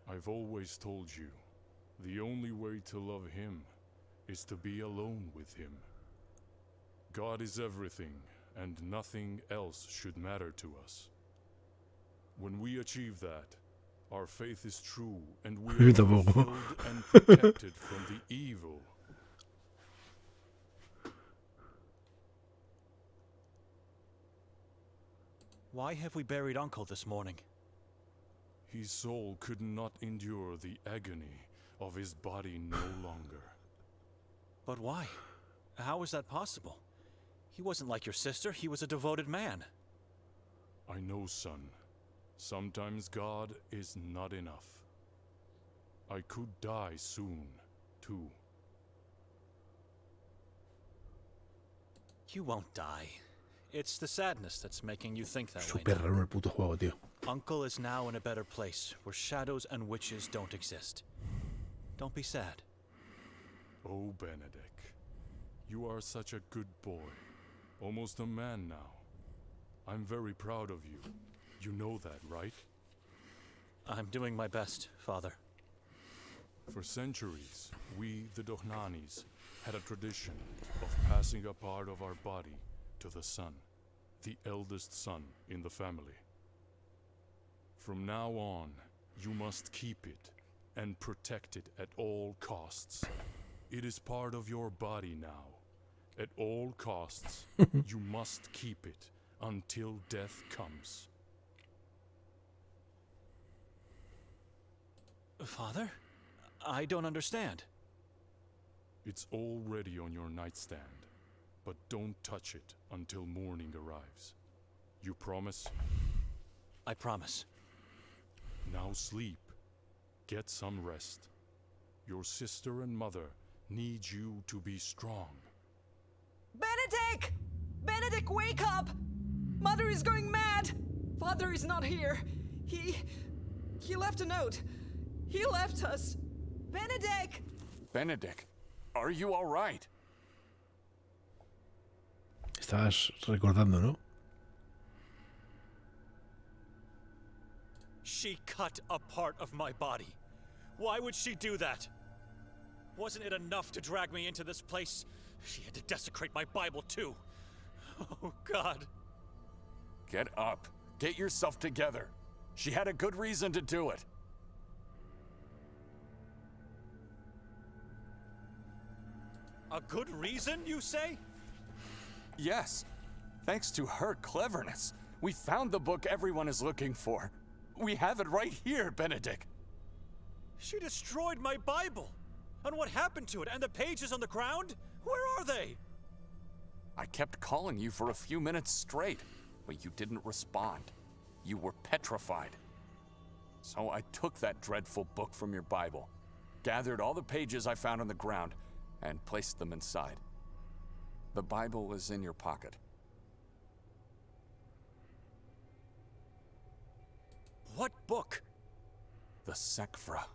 I've always told you, the only way to love Him is to be alone with Him. God is everything, and nothing else should matter to us. When we achieve that, our faith is true, and we are fulfilled and protected from the evil. Why have we buried Uncle this morning? His soul could not endure the agony of his body no longer. But why? How is that possible? He wasn't like your sister, he was a devoted man. I know, son. Sometimes God is not enough. I could die soon, too. You won't die. It's the sadness that's making you think that way Súper raro el puto juego, tío. Uncle is now in a better place, where shadows and witches don't exist. Don't be sad. Oh, Benedict, you are such a good boy. Almost a man now. I'm very proud of you. You know that, right? I'm doing my best, Father. For centuries, we, the Dohnanis, had a tradition of passing a part of our body to the son, the eldest son in the family. From now on, you must keep it and protect it at all costs. It is part of your body now. At all costs, you must keep it until death comes. Father? I don't understand. It's already on your nightstand, but don't touch it until morning arrives. You promise? I promise. Now sleep. Get some rest. Your sister and mother need you to be strong. Benedict! Benedict, wake up! Mother is going mad! Father is not here. He left a note. He left us. Benedict! Benedict, are you all right? Estabas recordando, ¿no? She cut a part of my body. Why would she do that? Wasn't it enough to drag me into this place? She had to desecrate my Bible too. Oh, God. Get up. Get yourself together. She had a good reason to do it. A good reason, you say? Yes. Thanks to her cleverness, we found the book everyone is looking for. We have it right here, Benedict. She destroyed my Bible. And what happened to it? And the pages on the ground? Where are they? I kept calling you for a few minutes straight, but you didn't respond. You were petrified. So I took that dreadful book from your Bible, gathered all the pages I found on the ground, and placed them inside. The Bible is in your pocket. What book? The Sekfra.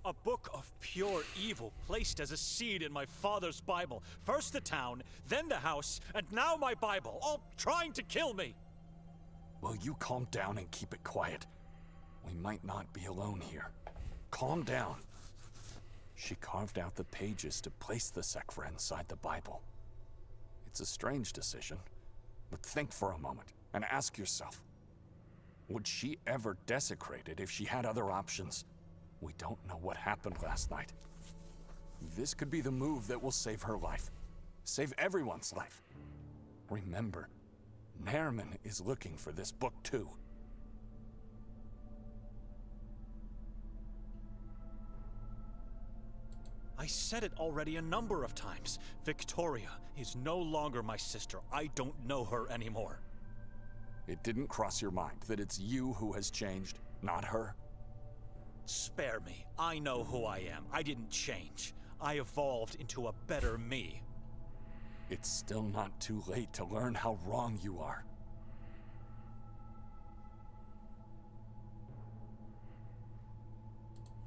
A book of pure evil placed as a seed in my father's Bible. First the town, then the house, and now my Bible, all trying to kill me. Will you calm down and keep it quiet? We might not be alone here. Calm down. She carved out the pages to place the Sekfra inside the Bible. It's a strange decision, but think for a moment and ask yourself, would she ever desecrate it if she had other options? We don't know what happened last night. This could be the move that will save her life. Save everyone's life. Remember, Nerman is looking for this book too. I said it already a number of times. Victoria is no longer my sister. I don't know her anymore. It didn't cross your mind that it's you who has changed, not her? Spare me. I know who I am. I didn't change. I evolved into a better me. It's still not too late to learn how wrong you are.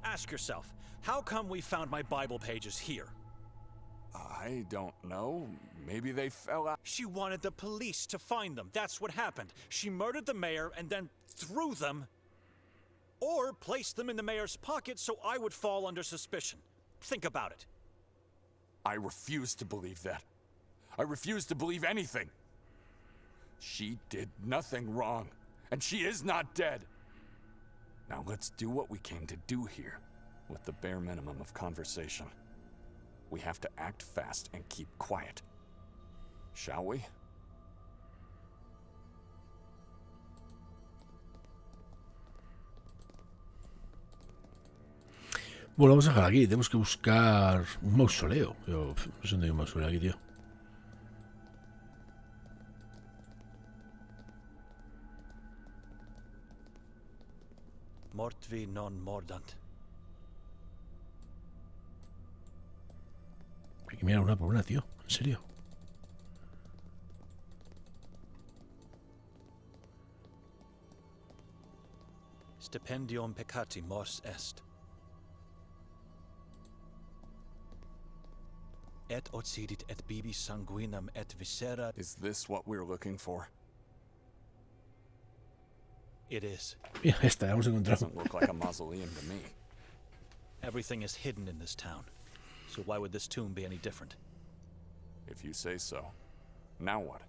Ask yourself, how come we found my Bible pages here? I don't know. Maybe they fell out. She wanted the police to find them. That's what happened. She murdered the mayor and then threw them, or placed them in the mayor's pocket so I would fall under suspicion. Think about it. I refuse to believe that. I refuse to believe anything. She did nothing wrong, and she is not dead. Now let's do what we came to do here, with the bare minimum of conversation. We have to act fast and keep quiet. Shall we? Bueno, vamos a dejar aquí. Tenemos que buscar un mausoleo. Yo no sé dónde hay un mausoleo aquí, tío. Mortvi non mordant. Hay que mirar una por una, tío. En serio. Stipendium peccati mors est. Et occidit et bibi sanguinam et viscera. Is this what we're looking for? It is. Ya está, hemos encontrado. Doesn't look like a mausoleum to me. Everything is hidden in this town. So why would this tomb be any different? If you say so. Now what?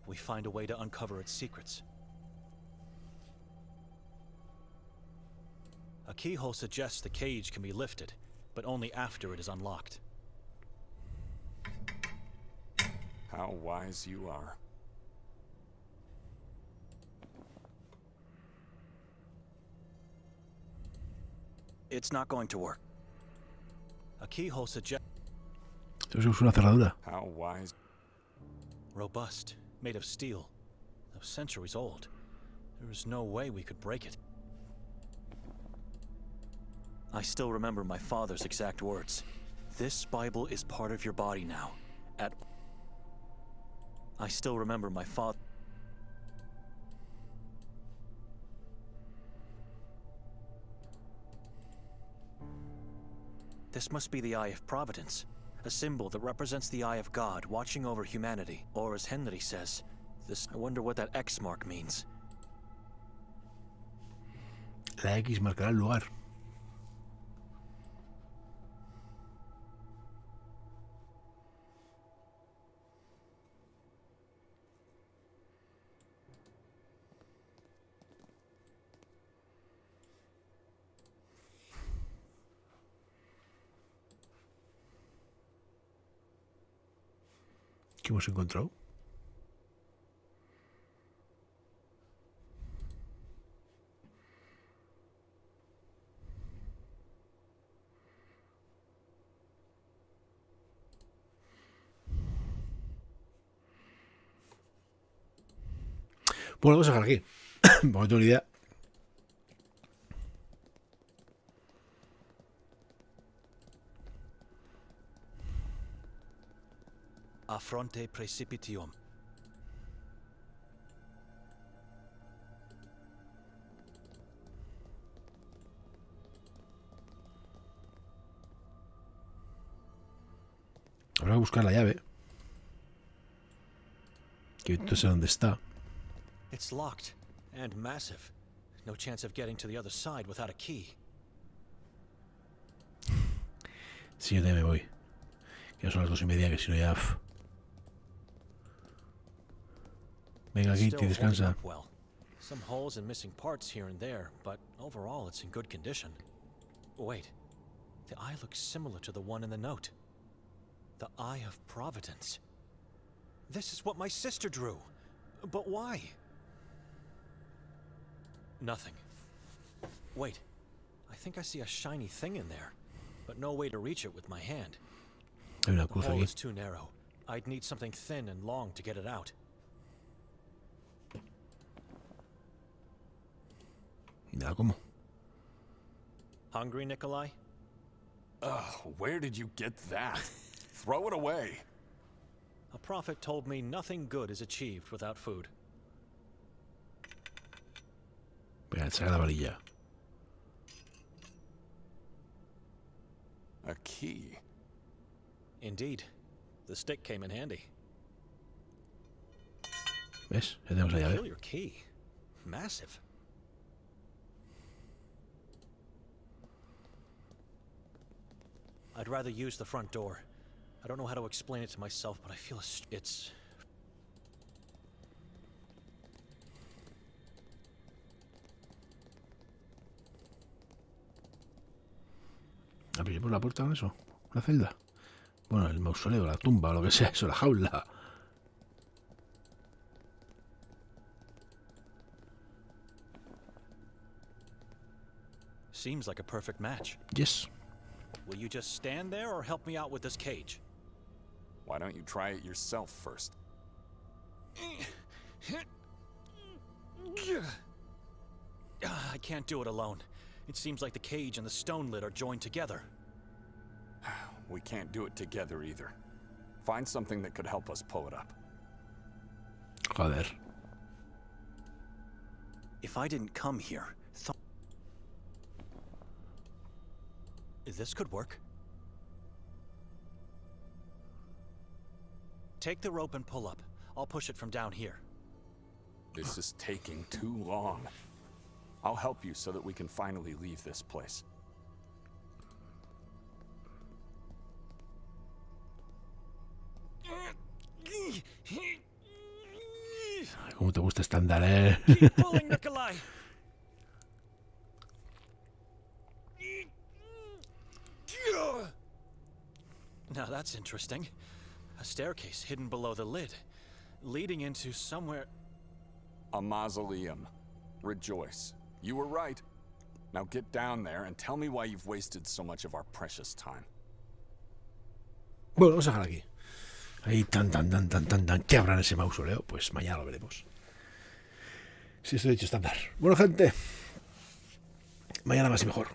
We find a way to uncover its secrets. A keyhole suggests the cage can be lifted, but only after it is unlocked. How wise you are. It's not going to work. A keyhole suggests... Eso es una cerradura. How wise. Robust, made of steel, though centuries old. There is no way we could break it. I still remember my father's exact words. This Bible is part of your body now. I still remember my father. This must be the Eye of Providence, a symbol that represents the Eye of God watching over humanity. Or as Henry says, this. I wonder what that X mark means. La X marcará el lugar. ¿Qué hemos encontrado? Bueno, vamos a dejar aquí. No tengo ni idea. A fronte precipitium. Habrá que buscar la llave. Que entonces sé dónde está. It's locked and massive. No chance of getting to the other side without a key. Sí, yo también me voy. Que ya son las 2:30, que si no ya... Venga, aquí, Still descansa. holding up well. Some holes and missing parts here and there, but overall it's in good condition. Wait, the eye looks similar to the one in the note. The Eye of Providence. This is what my sister drew. But why? Nothing. Wait, I think I see a shiny thing in there, but no way to reach it with my hand. Hay una The cruz hole aquí. is too narrow. I'd need something thin and long to get it out. Y nada, ¿cómo? Hungry, Nikolai? Ugh, where did you get that? Throw it away. A prophet told me nothing good is achieved without food. Venga, saca la varilla. A key. Indeed. The stick came in handy. ¿Ves? Ya tenemos la llave. Peculiar key. Massive. I'd rather use the front door. I don't know how to explain it to myself, but I feel it's... ¿Abrir por la puerta con eso? ¿Una celda? Bueno, el mausoleo, la tumba, o lo que sea eso, la jaula. Seems like a perfect match. Yes. Will you just stand there or help me out with this cage? Why don't you try it yourself first? I can't do it alone. It seems like the cage and the stone lid are joined together. We can't do it together either. Find something that could help us pull it up. Joder. If I didn't come here, this could work. Take the rope and pull up. I'll push it from down here. This is taking too long. I'll help you so that we can finally leave this place. Como te gusta estándar, ¿eh? Keep pulling, Nikolai. Now that's interesting. A staircase hidden below the lid, leading into somewhere. A mausoleum. Rejoice. You were right. Now get down there and tell me why you've wasted so much of our precious time. Bueno, vamos a dejar aquí. Ahí tan, ¿qué habrá en ese mausoleo? Pues mañana lo veremos. Si eso he dicho estándar. Bueno, gente. Mañana más y mejor.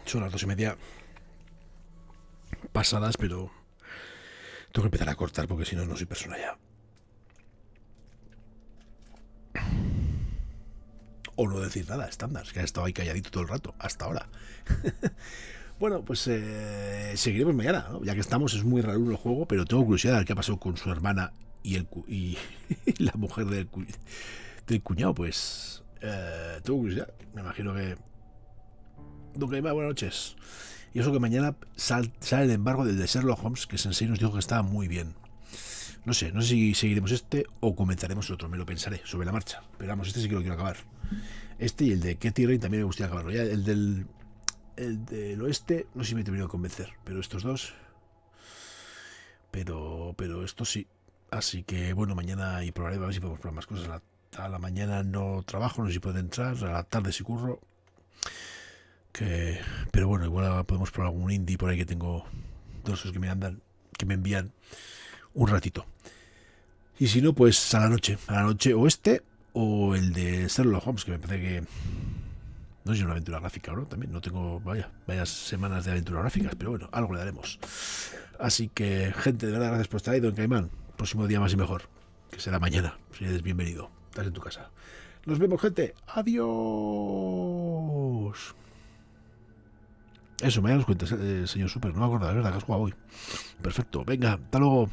Son las 2:30 pasadas, pero tengo que empezar a cortar porque si no, no soy persona ya. O no decir nada, estándar, que ha estado ahí calladito todo el rato, hasta ahora. Bueno, pues seguiremos mañana, ¿no? Ya que estamos, es muy raro el juego, pero tengo curiosidad de ver qué ha pasado con su hermana y la mujer del cuñado, pues tengo curiosidad. Me imagino que... Don Caimán, buenas noches. Y eso que mañana sale el embargo del de Sherlock Holmes, que Sensei nos dijo que estaba muy bien. No sé si seguiremos este o comenzaremos otro, me lo pensaré sobre la marcha. Pero vamos, este sí que lo quiero acabar. Este y el de Ketty Rain también me gustaría acabarlo. Ya el del oeste no sé si me he terminado de convencer, pero estos dos... Pero estos sí. Así que bueno, mañana y probaré a ver si podemos probar más cosas. A la mañana no trabajo, no sé si puedo entrar, a la tarde sí curro. Pero bueno, igual podemos probar algún indie por ahí que tengo dos que me envían un ratito. Y si no, pues a la noche o este o el de Sherlock Holmes, que me parece que no es una aventura gráfica, ¿no? También no tengo varias semanas de aventuras gráficas, pero bueno, algo le daremos. Así que, gente, de verdad, gracias por estar ahí, Don Caimán. Próximo día más y mejor, que será mañana, si eres bienvenido. Estás en tu casa. Nos vemos, gente. Adiós. Eso, mañana nos cuentas, señor Super. No me acuerdo, de verdad, que has jugado hoy. Perfecto. Venga, hasta luego.